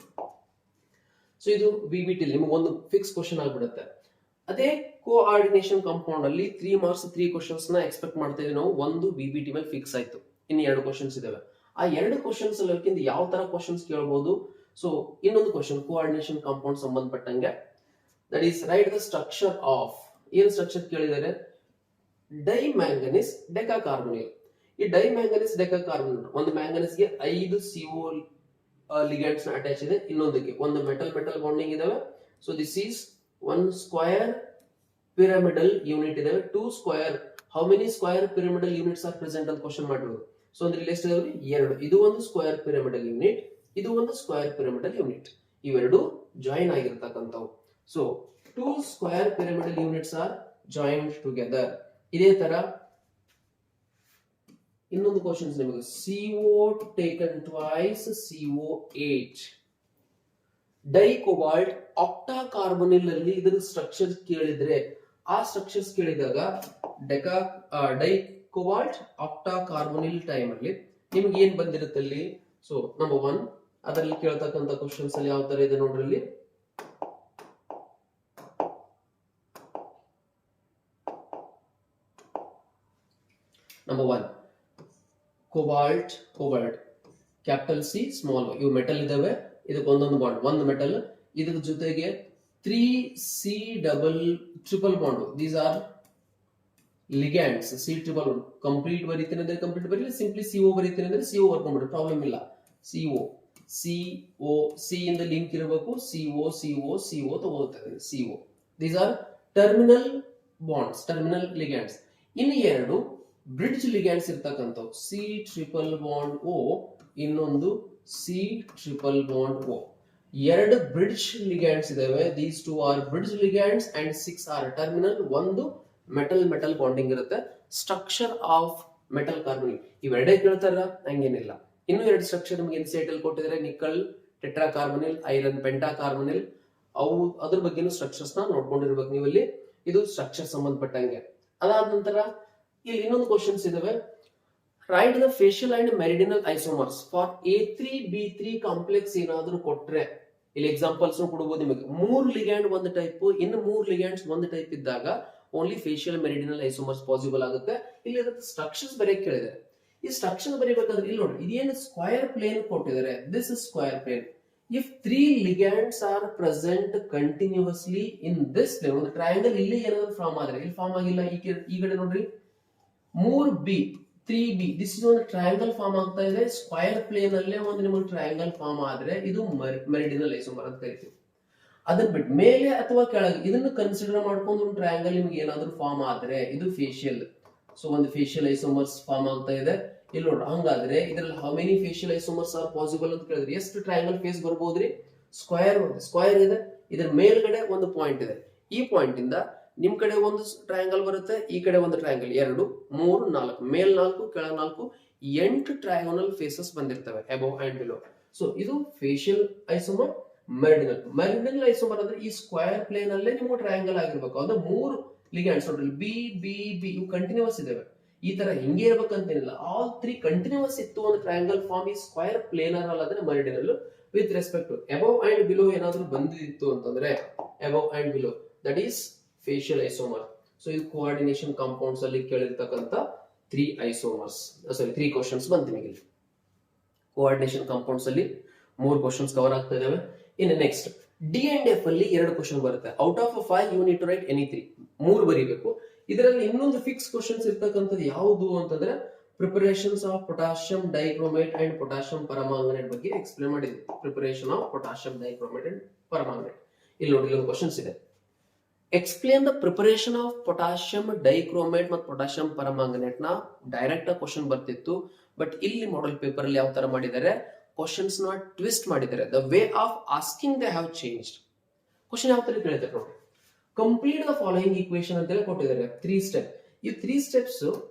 ಸೊ ಇದು ಬಿಬಿಟಿ ನಿಮಗೆ ಒಂದು ಫಿಕ್ಸ್ ಕ್ವಶನ್ ಆಗ್ಬಿಡುತ್ತೆ. ಅದೇ ಕೋಆರ್ಡಿನೇಷನ್ ಕಾಂಪೌಂಡ್ ಅಲ್ಲಿ 3 ಮಾರ್ಕ್ಸ್ 3 ಕ್ವಶನ್ಸ್ ನ ಎಕ್ಸ್ಪೆಕ್ಟ್ ಮಾಡ್ತಾ ಇದೀವಿ ನಾವು. ಒಂದು ಬಿಬಿಟಿ ಮೇಲೆ ಫಿಕ್ಸ್ ಆಯ್ತು, ಇನ್ನು 2 ಕ್ವಶನ್ಸ್ ಇದಾವೆ. ಆ 2 ಕ್ವಶನ್ಸ್ ಅಲ್ಲಿ ಯಾವ ತರ ಕ್ವಶನ್ಸ್ ಕೇಳಬಹುದು. ಸೊ ಇನ್ನೊಂದು ಕ್ವಶನ್ ಕೋಆರ್ಡಿನೇಷನ್ ಕಾಂಪೌಂಡ್ ಸಂಬಂಧಪಟ್ಟಂಗೆ, that is right the structure of, ಏನ್ ಸ್ಟ್ರಕ್ಚರ್ ಕೇಳಿದರೆ ಡೈ ಮ್ಯಾಂಗನೀಸ್ ಡೆಕಾಕಾರ್ಬನಿಲ್. ಈ ಡೈ ಮ್ಯಾಂಗನೀಸ್ ಡೆಕಾಕಾರ್ಬನಿಲ್, ಒಂದು ಮ್ಯಾಂಗನೀಸ್ ಗೆ 5 CO ಲಿಗಂಡ್ಸ್ ನ ಅಟ್ಯಾಚ್ ಇದೆ, ಇನ್ನೊಂದಕ್ಕೆ ಒಂದು ಮೆಟಲ್ ಬಾಂಡಿಂಗ್ ಇದಾವೆ. So this is 1 square pyramidal unit ಇದಾವೆ. 2 square, how many square pyramidal units are present ಅಂತ ಕ್ವಶನ್ ಮಾಡಿರೋದು. ಸೊ ಅಂದ್ರೆ ಇಲ್ಲಿ ಎಷ್ಟು ಇದಾವೆ? 2. ಇದು ಒಂದು ಸ್ಕ್ವೇರ್ ಪಿರಮಿಡಲ್ ಯೂನಿಟ್, ಇದು ಒಂದು ಸ್ಕ್ವೇರ್ ಪಿರಮಿಡಲ್ ಯೂನಿಟ್. ಇವೆರಡು ಜಾಯಿನ್ ಆಗಿರತಕ್ಕಂಥವು. So 2 square pyramidal units are joined together. ಇದೇ ತರ ಇನ್ನೊಂದು ಕ್ವಶನ್ಸ್ ನಿಮಗೆ, CO taken twice CO8 di cobalt octa carbonyl ಅಲ್ಲಿ ಇದರ ಸ್ಟ್ರಕ್ಚರ್ ಕೇಳಿದ್ರೆ, ಆ ಸ್ಟ್ರಕ್ಚರ್ಸ್ ಕೇಳಿದಾಗ di cobalt octa carbonyl time ಅಲ್ಲಿ ನಿಮ್ಗೆ ಏನ್ ಬಂದಿರುತ್ತೆ ಅಲ್ಲಿ. ಸೊ ನಂಬರ್ 1 ಅದರಲ್ಲಿ ಕೇಳ್ತಕ್ಕಂಥ ಕ್ವಶನ್ಸ್ ಅಲ್ಲಿ ಯಾವ ತರ ಇದೆ ನೋಡ್ರಿ. ಇಲ್ಲಿ number 1 cobalt capital C small, ಇವು ಮೆಟಲ್ ಇದಾವೆ. ಇದಕ್ಕೆ ಒಂದೊಂದು ಬಾಂಡ್, ಒಂದು ಮೆಟಲ್, ಇದ್ರ ಜೊತೆಗೆ 3C triple bond. These are ligands. C triple bond complete ಬರೀತೀನಿ ಅಂದ್ರೆ ಕಂಪ್ಲೀಟ್ ಬರೀಲಿ, ಸಿಂಪ್ಲಿ CO ಬರೀತೀನಿ ಅಂದ್ರೆ CO ಬರ್ಕೊಂಡ್ಬಿಡ್ರಿ, ಪ್ರಾಬ್ಲಮ್ ಇಲ್ಲ. CO C ಇಂದ ಲಿಂಕ್ ಇರಬೇಕು, CO ತಗೋತಾರೆ CO. These are terminal bonds, terminal ligands. ಇನ್ನು 2 ಬ್ರಿಡ್ಜ್ ಲಿಗ್ಯಾಂಡ್ಸ್ ಇರ್ತಕ್ಕಂಥವು, C ಟ್ರಿಪಲ್ ಬಾಂಡ್ O, ಇನ್ನೊಂದು C triple bond O. 2 bridge ligands ಇದಾವೆ. These 2 are bridge ligands and 6 are terminal. ಒಂದು ಮೆಟಲ್ ಬಾಂಡಿಂಗ್ ಇರುತ್ತೆ. ಸ್ಟ್ರಕ್ಚರ್ ಆಫ್ ಮೆಟಲ್ ಕಾರ್ಬನಿಲ್ ಇವೆರಡೇ ಕೇಳ್ತಾರ, ಹಂಗೇನಿಲ್ಲ. ಇನ್ನು 2 ಸ್ಟ್ರಕ್ಚರ್ ನಿಮಗೆ ಇನ್ಸೈಟ್ ಅಲ್ಲಿ ಕೊಟ್ಟಿದ್ದಾರೆ, ನಿಕಲ್ ಟೆಟ್ರಾ ಕಾರ್ಬನಿಲ್, ಐರನ್ ಪೆಂಟಾ ಕಾರ್ಬನಿಲ್. ಅವು ಅದ್ರ ಬಗ್ಗೆನೂ ಸ್ಟ್ರಕ್ಚರ್ಸ್ ನ ನೋಡ್ಕೊಂಡಿರ್ಬೇಕು ನೀವು ಇಲ್ಲಿ. ಇದು ಸ್ಟ್ರಕ್ಚರ್ ಸಂಬಂಧಪಟ್ಟಂಗೆ. ಅದಾದ ನಂತರ ಇಲ್ಲಿ ಇನ್ನೊಂದು ಕ್ವಶನ್ಸ್ ಇದಾವೆ. Write the facial and meridional isomers for A3B3 complex ಏನಾದ್ರೂ ಕೊಟ್ರೆ, ಇಲ್ಲಿ ಎಕ್ಸಾಂಪಲ್ಸ್ ಕೊಡಬಹುದು ನಿಮಗೆ. 3 ಲಿಗ್ಯಾಂಡ್ ಒಂದು ಟೈಪ್, ಇನ್ನು 3 ಲಿಗ್ಯಾಂಡ್ಸ್ ಒಂದು ಟೈಪ್ ಇದ್ದಾಗ ಓನ್ಲಿ ಫೇಶಿಯಲ್ ಮೆರಿಡಿನಲ್ ಐಸೋಮರ್ಸ್ ಪಾಸಿಬಲ್ ಆಗುತ್ತೆ. ಇಲ್ಲಿ ಸ್ಟ್ರಕ್ಚರ್ಸ್ ಬರೆಯಕ್ ಕೇಳಿದ್ದಾರೆ. ಈ ಸ್ಟ್ರಕ್ಚರ್ ಬರೀಬೇಕಾದ್ರೆ ಇಲ್ಲಿ ನೋಡಿ, ಇದೇನು ಸ್ಕ್ವೇರ್ ಪ್ಲೇನ್ ಕೊಟ್ಟಿದ್ದಾರೆ. This is square plane. If 3 ligands are present continuously in this plane, ಒಂದು ಟ್ರಯಾಂಗಲ್ ಇಲ್ಲಿ ಏನಾದ್ರು ಫಾರ್ಮ್ ಆದ್ರೆ, ಇಲ್ಲಿ ಫಾರ್ಮ್ ಆಗಿಲ್ಲ. ಈ ಕಡೆ ನೋಡ್ರಿ 3B 3B, ದಿಸ್ ಇಸ್ ಒಂದು ಟ್ರಯಾಂಗಲ್ ಫಾರ್ಮ್ ಆಗ್ತಾ ಇದೆ. ಸ್ಕ್ವೇರ್ ಪ್ಲೇನ್ ಅಲ್ಲೇ ಒಂದು ನಿಮಗೆ ಟ್ರಯಾಂಗಲ್ ಫಾರ್ಮ್ ಆದ್ರೆ ಇದು ಮೆರಿಡಿನಲ್ ಐಸೋಮರ್ ಅಂತ ಕರಿತೀವಿ. ಅದನ್ನ ಬಿಟ್ಟು ಮೇಲೆ ಅಥವಾ ಕೆಳಗೆ ಇದನ್ನು ಕನ್ಸಿಡರ್ ಮಾಡ್ಕೊಂಡು ಒಂದು ಟ್ರಯಾಂಗಲ್ ನಿಮ್ಗೆ ಏನಾದ್ರು ಫಾರ್ಮ್ ಆದ್ರೆ ಇದು ಫೇಶಿಯಲ್. ಸೊ ಒಂದು ಫೇಶಿಯಲ್ ಐಸೋಮರ್ಸ್ ಫಾರ್ಮ್ ಆಗ್ತಾ ಇದೆ ಇಲ್ಲಿ ನೋಡ್ರಿ. ಹಂಗಾದ್ರೆ ಇದ್ರಲ್ಲಿ how many facial isomers R possible ಅಂತ ಕೇಳಿದ್ರೆ ಎಷ್ಟು ಟ್ರಯಾಂಗಲ್ ಫೇಸ್ ಬರ್ಬೋದ್ರಿ? ಸ್ಕ್ವೇರ್ ಇದೆ, ಇದ್ರ ಮೇಲ್ಗಡೆ ಒಂದು ಪಾಯಿಂಟ್ ಇದೆ. ಈ ಪಾಯಿಂಟ್ ಇಂದ ನಿಮ್ ಕಡೆ ಒಂದು ಟ್ರಯಾಂಗಲ್ ಬರುತ್ತೆ, ಈ ಕಡೆ ಒಂದು ಟ್ರಯಾಂಗಲ್, 2 3 4, ಮೇಲ್ 4 ಕೆಳ 4, 8 ಟ್ರಯಾಂಗಲ್ ಫೇಸಸ್ ಬಂದಿರ್ತವೆ ಅಬೌವ್ ಅಂಡ್ ಬಿಲೋ. ಸೊ ಇದು ಫೇಶಿಯಲ್ ಐಸೋಮರ್. ಮೆರಿಡಿನಲ್ ಐಸೋಮರ್ ಅಂದ್ರೆ ಈ ಸ್ಕ್ವೇರ್ ಪ್ಲೇನ್ ಅಲ್ಲೇ ನಿಮ್ಗೆ ಟ್ರಯಾಂಗಲ್ ಆಗಿರ್ಬೇಕು. ಅಂದ್ರೆ 3 ಲಿಗ್ಯಾಂಡ್ಸ್ ನೋಡ್ರಿ, ಬಿ ಇವು ಕಂಟಿನ್ಯೂಸ್ ಇದಾವೆ. ಈ ತರ ಹಿಂಗೆ ಇರ್ಬೇಕಂತೇನಿಲ್ಲ, ಆಲ್ 3 ಕಂಟಿನ್ಯೂಸ್ ಇತ್ತು ಒಂದು ಟ್ರಯಾಂಗಲ್ ಫಾರ್ಮ್. ಈ ಸ್ಕ್ವೇರ್ ಪ್ಲೇನರ್ ಅಲ್ಲಾದ್ರೆ meridional. With respect to above and below ಏನಾದ್ರು ಬಂದಿತ್ತು ಅಂತಂದ್ರೆ above and below, that is facial isomer. So ಇದು ಕೋಆರ್ಡಿನೇಷನ್ ಕಾಂಪೌಂಡ್ಸ್ ಅಲ್ಲಿ ಕೇಳಿರ್ತಕ್ಕಂಥ 3 ಕ್ವಶನ್ಸ್ ಬಂತು ನಿಮಗೆ. ಕೋಆರ್ಡಿನೇಷನ್ ಕಾಂಪೌಂಡ್ಸ್ ಅಲ್ಲಿ 3 ಕ್ವಶನ್ಸ್ ಕವರ್ ಆಗ್ತಾ ಇದಾವೆ. ಇನ್ನು ನೆಕ್ಸ್ಟ್ D&F ಅಲ್ಲಿ 2 ಕ್ವಶನ್ ಬರುತ್ತೆ. Out of 5 you need to write any 3 ಬರೀಬೇಕು. ಇದರಲ್ಲಿ ಇನ್ನೊಂದು ಫಿಕ್ಸ್ ಕ್ವಶನ್ಸ್ ಇರ್ತಕ್ಕಂಥದ್ದು ಯಾವುದು ಅಂತಂದ್ರೆ preparations of potassium dichromate and potassium permanganate ಬಗ್ಗೆ ಎಕ್ಸ್ಪ್ಲೇನ್ ಮಾಡಿದ್ವಿ. Preparation of potassium dichromate and permanganate. ಇಲ್ಲಿ ನೋಡಿ, ಇಲ್ಲೊಂದು ಕ್ವಶನ್ಸ್ ಇದೆ. Explain the preparation of potassium dichromate ಮತ್ತು ಪೊಟ್ಯಾಷಿಯಂ ಪರಮಾಂಗನೇಟ್ ನ ಡೈರೆಕ್ಟ್ ಆಗಿ ಕ್ವಶನ್ ಬರ್ತಿತ್ತು. ಬಟ್ ಇಲ್ಲಿ ಮಾಡೆಲ್ ಪೇಪರ್ ಅಲ್ಲಿ ಯಾವ ತರ ಮಾಡಿದ್ದಾರೆ, ಕ್ವಶನ್ಸ್ ನ ಟ್ವಿಸ್ಟ್ ಮಾಡಿದ್ದಾರೆ. The way of asking they have changed. Question ಯಾವ ತರ ಕೇಳಿದ್ದಾರೆ ನೋಡಿ, ಕಂಪ್ಲೀಟ್ ದ ಫಾಲೋಯಿಂಗ್ ಈಕ್ವೇಶನ್ ಅಂತ ಹೇಳಿ ಕೊಟ್ಟಿದ್ದಾರೆ. 3 ಸ್ಟೆಪ್. ಈ 3 ಸ್ಟೆಪ್ಸ್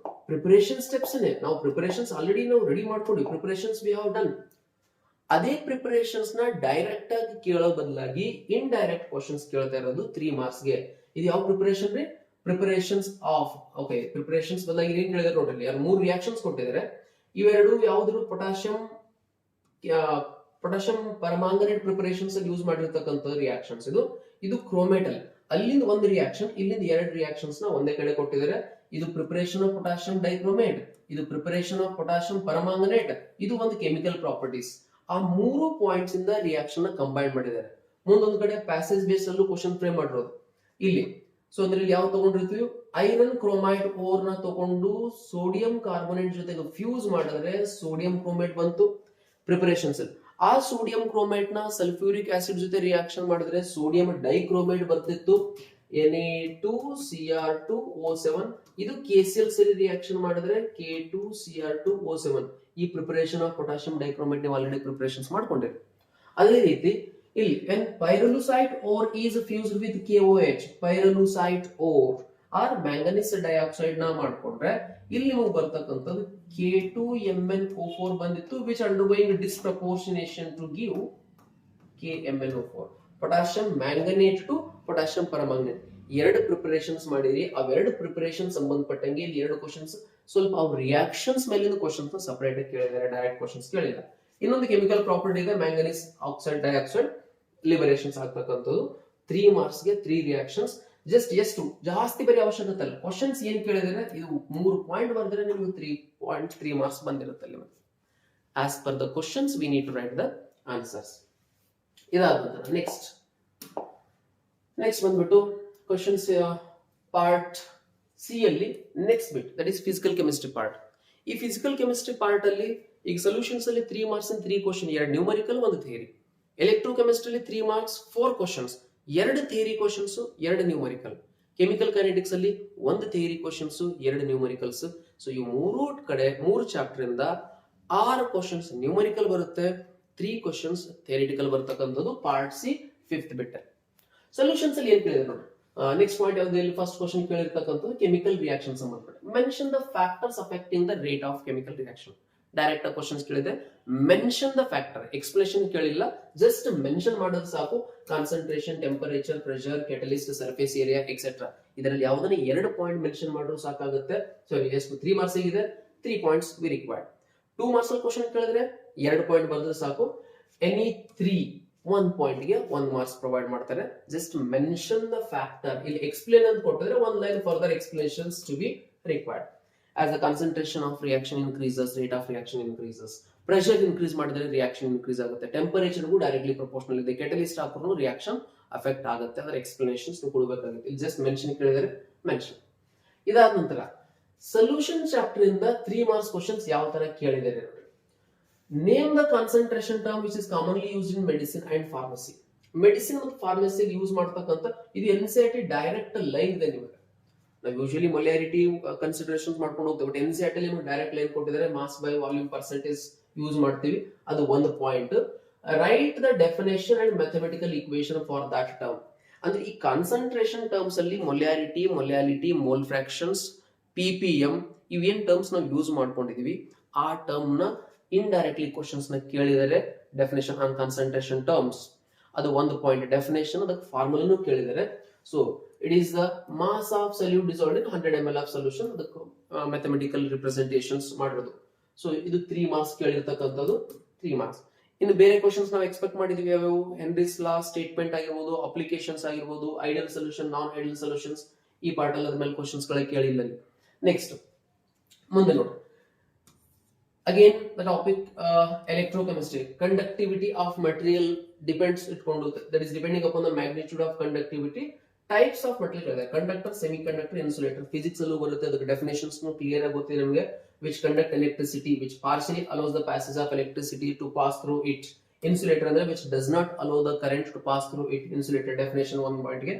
ಪ್ರಿಪರೇಷನ್ ಸ್ಟೆಪ್ಸ್. ನಾವು ಪ್ರಿಪರೇಷನ್ಸ್ ಆಲ್ರೆಡಿ ನಾವು ರೆಡಿ ಮಾಡ್ಕೊಂಡ್ವಿ. Preparations we have done. ಅದೇ ಪ್ರಿಪರೇಷನ್ಸ್ ನ ಡೈರೆಕ್ಟ್ ಆಗಿ ಕೇಳೋ ಬದಲಾಗಿ ಇನ್ ಡೈರೆಕ್ಟ್ ಕ್ವಶನ್ಸ್ ಕೇಳ್ತಾ ಇರೋದು 3 ಮಾರ್ಕ್ಸ್ ಗೆ. ಇದು ಯಾವ ಪ್ರಿಪರೇಷನ್ ರೀ? Preparations of. ಓಕೆ, ಪ್ರಿಪರೇಷನ್ಸ್ ಬದಲಾಗಿ ಏನ್ ಕೇಳಿದಾರೆ ನೋಡ್ರಿ, ಯಾರು 3 ರಿಯಾಕ್ಷನ್ಸ್ ಕೊಟ್ಟಿದ್ದಾರೆ. ಇವೆರಡು ಯಾವ್ದು? ಪೊಟ್ಯಾಷಿಯಂ ಪರಮಾಂಗನೇಟ್ ಪ್ರಿಪರೇಷನ್ಸ್ ಅಲ್ಲಿ ಯೂಸ್ ಮಾಡಿರ್ತಕ್ಕಂಥ ರಿಯಾಕ್ಷನ್ಸ್. ಇದು ಕ್ರೋಮೇಟಲ್. ಅಲ್ಲಿಂದ ಒಂದು ರಿಯಾಕ್ಷನ್, ಇಲ್ಲಿಂದ 2 ರಿಯಾಕ್ಷನ್ಸ್ ನ ಒಂದೇ ಕಡೆ ಕೊಟ್ಟಿದ್ದಾರೆ. ಇದು ಪ್ರಿಪರೇಷನ್ ಆಫ್ ಪೊಟ್ಯಾಷಿಯಂ ಡೈಕ್ರೋಮೇಟ್, ಇದು ಪ್ರಿಪರೇಷನ್ ಆಫ್ ಪೊಟ್ಯಾಷಿಯಂ ಪರಮಾಂಗನೇಟ್. ಇದು ಒಂದು ಕೆಮಿಕಲ್ ಪ್ರಾಪರ್ಟೀಸ್. ಆ 3 ಪಾಯಿಂಟ್ಸ್ ಇಂದ ರಿಯಾಕ್ಷನ್ ನ ಕಂಬೈನ್ ಮಾಡಿದ್ದಾರೆ. ಮುಂದೊಂದು ಕಡೆ ಪ್ಯಾಸೇಜ್ ಬೇಸ್ ಅಲ್ಲೂ ಕ್ವಶನ್ ಫ್ರೇಮ್ ಮಾಡಿರೋದು ಇಲ್ಲಿ. ಸೊ ಅಂದ್ರೆ ಇಲ್ಲಿ ಯಾವ ತಗೊಂಡಿರ್ತೀವಿ? ಐರನ್ ಕ್ರೋಮೈಡ್ ಓರ್ ನ ತಗೊಂಡು ಸೋಡಿಯಂ ಕಾರ್ಬೋನೇಟ್ ಜೊತೆಗೆ ಫ್ಯೂಸ್ ಮಾಡಿದ್ರೆ ಸೋಡಿಯಂ ಕ್ರೋಮೇಟ್ ಬಂತು ಪ್ರಿಪರೇಷನ್ಸ್ ಅಲ್ಲಿ. ಆ ಸೋಡಿಯಂ ಕ್ರೋಮೇಟ್ ನ ಸಲ್ಫ್ಯೂರಿಕ್ ಆಸಿಡ್ ಜೊತೆ ರಿಯಾಕ್ಷನ್ ಮಾಡಿದ್ರೆ ಸೋಡಿಯಂ ಡೈಕ್ರೋಮೇಟ್ ಬರ್ತಿತ್ತು, Na2Cr2O7. ಇದು KCl ಸರಿ ರಿಯಾಕ್ಷನ್ ಮಾಡಿದ್ರೆ K2Cr2O7. ಈ ಪ್ರಿಪರೇಷನ್ ಆಫ್ ಪೊಟ್ಯಾಷಿಯಂ ಡೈಕ್ರೋಮೇಟ್ ನೀವು ಆಲ್ರೆಡಿ ಪ್ರಿಪರೇಷನ್ಸ್ ಮಾಡ್ಕೊಂಡಿರಿ. ಅದೇ ರೀತಿ ಇಲ್ಲಿ when pyrolusite ore is fused with KOH, pyrolusite ore or manganese dioxide ನ ಮಾಡ್ಕೊಂಡ್ರೆ ಇಲ್ಲಿ ನಿಮಗೆ ಬರ್ತಕ್ಕಂಥದ್ದು K2MnO4 ಬಂದಿತ್ತು, which undergoing disproportionation to give KMnO4. Potassium manganate to potassium permanganate ಎರಡು ಪ್ರಿಪರೇಷನ್ಸ್ ಮಾಡಿರಿ. ಅವೆರಡು ಪ್ರಿಪರೇಷನ್ ಸಂಬಂಧಪಟ್ಟಂಗೆ ಇಲ್ಲಿ 2 ಕ್ವಶನ್ಸ್ ಸ್ವಲ್ಪ ಅವ್ರ ರಿಯಾಕ್ಷನ್ಸ್ ಮೇಲಿನ ಕ್ವಶನ್ಸ್ ಸಪರೇಟ್ ಆಗಿ ಕೇಳಿದ್ದಾರೆ, ಡೈರೆಕ್ಟ್ ಕ್ವಶನ್ಸ್ ಕೇಳಿಲ್ಲ. ಇನ್ನೊಂದು ಕೆಮಿಕಲ್ ಪ್ರಾಪರ್ಟಿ ಇದೆ, ಮ್ಯಾಂಗನೀಸ್ ಆಕ್ಸೈಡ್ ಡೈಆಕ್ಸೈಡ್ ಲಿಬರೇಷನ್ಸ್ ಆಗ್ತಕ್ಕಂಥದ್ದು. 3 ಮಾರ್ಕ್ಸ್ ಗೆ 3 ರಿಯಾಕ್ಷನ್ಸ್. ಜಸ್ಟ್ ಎಷ್ಟು ಜಾಸ್ತಿ ಬರೀ ಅವಶ್ಯಕತೆ ಅಲ್ಲ, ಕ್ವಶನ್ಸ್ ಏನ್ ಕೇಳಿದ್ರೆ ಇದು 3 ಪಾಯಿಂಟ್ ಬರೆದ್ರೆ ನಿಮ್ಗೆ 3 ಮಾರ್ಕ್ಸ್ ಬಂದಿರುತ್ತೆ ಅಲ್ಲಿ. As per the questions we need to write the answers. ಇದಾದ ನಂತರ ನೆಕ್ಸ್ಟ್ ಬಂದ್ಬಿಟ್ಟು ಕ್ವಶನ್ಸ್ ಪಾರ್ಟ್ ಸಿ ಅಲ್ಲಿ next bit, that is physical chemistry part. ಈ ಫಿಸಿಕಲ್ ಕೆಮಿಸ್ಟ್ರಿ ಪಾರ್ಟ್ ಅಲ್ಲಿ ಈಗ ಸೊಲ್ಯೂಷನ್ಸ್ ಅಲ್ಲಿ 3 marks 3 question, 2 numerical 1 theory. Electrochemistry 3 marks 4 questions, 2 theory questions 2 numerical. Chemical kinetics ಅಲ್ಲಿ 1 ಥಿಯರಿ ಕ್ವಶನ್ಸ್ 2 ನ್ಯೂಮರಿಕಲ್ಸ್. ಸೊ ಈ 3 ಚಾಪ್ಟರ್ ಇಂದ 6 ಕ್ವಶನ್ಸ್ ನ್ಯೂಮರಿಕಲ್ ಬರುತ್ತೆ, 3 ಕ್ವಶನ್ಸ್ ಥಿಯರಿಟಿಕಲ್ ಬರ್ತಕ್ಕಂಥದ್ದು ಪಾರ್ಟ್ ಸಿ 5th ಬಿಟ್. ಸೊಲ್ಯೂಷನ್ಸ್ ಅಲ್ಲಿ ಏನ್ ಕೇಳಿದ್ರೆ ನೋಡಿ, ನೆಕ್ಸ್ಟ್ ಪಾಯಿಂಟ್ ಯಾವ್ದು? ಇಲ್ಲಿ ಫಸ್ಟ್ ಕ್ವಶನ್ ಕೇಳಿರ್ತಕ್ಕಂಥದ್ದು ಕೆಮಿಕಲ್ ರಿಯಾಕ್ಷನ್ ಸಂಬಂಧಪಟ್ಟ. Mention the factors affecting the rate of chemical reaction. Direct questions ಕೇಳಿದೆ, ಮೆನ್ಷನ್ ದ ಫ್ಯಾಕ್ಟರ್, ಎಕ್ಸ್ಪ್ಲೇಷನ್ ಕೇಳಿಲ್ಲ, ಜಸ್ಟ್ ಮೆನ್ಷನ್ ಮಾಡೋದು ಸಾಕು. Concentration, temperature, pressure, catalyst, surface area etcetera. ಇದರಲ್ಲಿ ಯಾವ್ದನ್ನ 2 ಪಾಯಿಂಟ್ ಮೆನ್ಷನ್ ಮಾಡಿದ್ರು ಸಾಕಾಗುತ್ತೆ. ಸೊ ಎಷ್ಟು 3 ಮಾರ್ಕ್ಸ್ ಇದೆ, 3 points we required. 2 marks question ಕೇಳಿದ್ರೆ 2 ಪಾಯಿಂಟ್ ಬರೆದ್ರೆ ಸಾಕು. ಎನಿ 1 ಪಾಯಿಂಟ್ ಗೆ 1 ಮಾರ್ಕ್ಸ್ ಪ್ರೊವೈಡ್ ಮಾಡ್ತಾರೆ. Just mention the factor. ಇಲ್ಲಿ ಎಕ್ಸ್ಪ್ಲೇನ್ ಅಂತ ಕೊಟ್ಟಿದ್ರೆ 1 line further explanations to be required. As the concentration of reaction increases, rate of reaction increases. Pressure increase ಮಾಡಿದ್ರೆ ರಿಯಾಕ್ಷನ್ ಇನ್ಕ್ರೀಸ್ ಆಗುತ್ತೆ. ಟೆಂಪರೇಚರ್ ಗೂ ಡೈರೆಕ್ಟ್ಲಿ ಪ್ರಪೋರ್ಷನಲ್ ಇದೆ. ಕೆಟಲಿಸ್ಟ್ ಹಾಕಿದ್ರು ರಿಯಾಕ್ಷನ್ ಅಫೆಕ್ಟ್ ಆಗುತ್ತೆ. ಅದರ ಎಕ್ಸ್ಪ್ಲನೇಷನ್ಸ್ ನೀವು ಕೊಡಬೇಕಾಗುತ್ತೆ. ಇಲ್ಲಿ ಜಸ್ಟ್ ಮೆನ್ಷನ್ ಕೇಳಿದರೆ ಮೆನ್ಷನ್. ಇದಾದ ನಂತರ ಸೊಲ್ಯೂಷನ್ ಚಾಪ್ಟರ್ ಇಂದ 3 ಮಾರ್ಕ್ಸ್ ಕ್ವಶನ್ಸ್ ಯಾವ ತರ ಕೇಳಿದ್ದಾರೆ ನೋಡಿ. Name the concentration term which is commonly used in medicine and pharmacy. Medicine ಮತ್ತು ಫಾರ್ಮಸಿ ಯೂಸ್ ಮಾಡ್ತಕ್ಕಂಥ ಇದು NCERT ಡೈರೆಕ್ಟ್ ಲೈನ್ ಇದೆ ನಿಮಗೆ. ನಾವು ಯೂಶಲಿ ಮೊಲ್ಯಾರಿಟಿ ಕನ್ಸಿಡರೇಷನ್ಸ್ ಮಾಡ್ಕೊಂಡು ಹೋಗ್ತೇವೆ, ಬಟ್ NCERT ಅಲ್ಲಿ ನಿಮಗೆ ಡೈರೆಕ್ಟ್ ಲೈನ್ ಕೊಟ್ಟಿದ್ದಾರೆ, mass by volume percentage use ಮಾಡ್ತೀವಿ. ಅದು ಒಂದು point. Write the definition and mathematical equation for that term. ಅಂದ್ರೆ ಈ ಕಾನ್ಸಂಟ್ರೇಷನ್ ಟರ್ಮ್ಸ್ ಅಲ್ಲಿ ಮೊಲ್ಯಾಲಿಟಿ, ಮೋಲ್ ಫ್ರಾಕ್ಷನ್ಸ್, PPM ಇವೇನ್ ಟರ್ಮ್ಸ್ ನಾವು ಯೂಸ್ ಮಾಡ್ಕೊಂಡಿದೀವಿ, ಆ ಟರ್ಮ್ ನ ಇಂಡೈರೆಕ್ಟ್ಲಿ ಕ್ವಶನ್ಸ್ ನ ಕೇಳಿದರೆ ಡೆಫಿನೇಷನ್ ಆನ್ ಕಾನ್ಸಂಟ್ರೇಷನ್ ಟರ್ಮ್ಸ್. ಅದು ಒಂದು ಪಾಯಿಂಟ್ ಡೆಫಿನೇಷನ್, ಅದಕ್ಕೆ ಫಾರ್ಮುಲಾನು ಕೇಳಿದರೆ. So it is the mass of solute dissolved in 100 ml of solution. The mathematical representations ಮಾಡಿರೋದು. ಸೊ ಇದು 3 ಮಾರ್ಕ್ಸ್ ಕೇಳಿರ್ತಕ್ಕಂಥದ್ದು 3 ಮಾರ್ಕ್ಸ್. ಇನ್ನು ಬೇರೆ ಕ್ವಶನ್ಸ್ ನಾವು ಎಕ್ಸ್ಪೆಕ್ಟ್ ಮಾಡಿದೀವಿ ಯಾವ್ಯಾವು? ಹೆನ್ರಿಸ್ ಲಾ ಸ್ಟೇಟ್ಮೆಂಟ್ ಆಗಿರ್ಬೋದು, ಅಪ್ಲಿಕೇಶನ್ಸ್ ಆಗಿರ್ಬೋದು, ideal solution, non ideal solutions, ಈ ಪಾರ್ಟ್ ಅಲ್ಲಿ ಅದ್ಮೇಲೆ ಕ್ವಶನ್ಸ್ ಗಳೇ ಕೇಳಿಲ್ಲ. ನೆಕ್ಸ್ಟ್ ಮುಂದೆ ನೋಡಿ, again the topic electrochemistry. Conductivity of material depends ಇಟ್ಕೊಂಡು, that is depending upon the magnitude of conductivity. Types of material ಇದೆ, conductor, semi conductor, insulator. Physics ಅಲ್ಲೂ ಬರುತ್ತೆ, ಅದಕ್ಕೆ ಡೆಫಿನೇಷನ್ಸ್ ಕ್ಲಿಯರ್ ಆಗಿ ಗೊತ್ತಿದೆ ನಮಗೆ. Which conduct electricity, which partially allows the passage of electricity to pass through it. Insulator ಅಂದ್ರೆ which does not allow the current to pass through it. Insulator definition 1 point ಗೆ.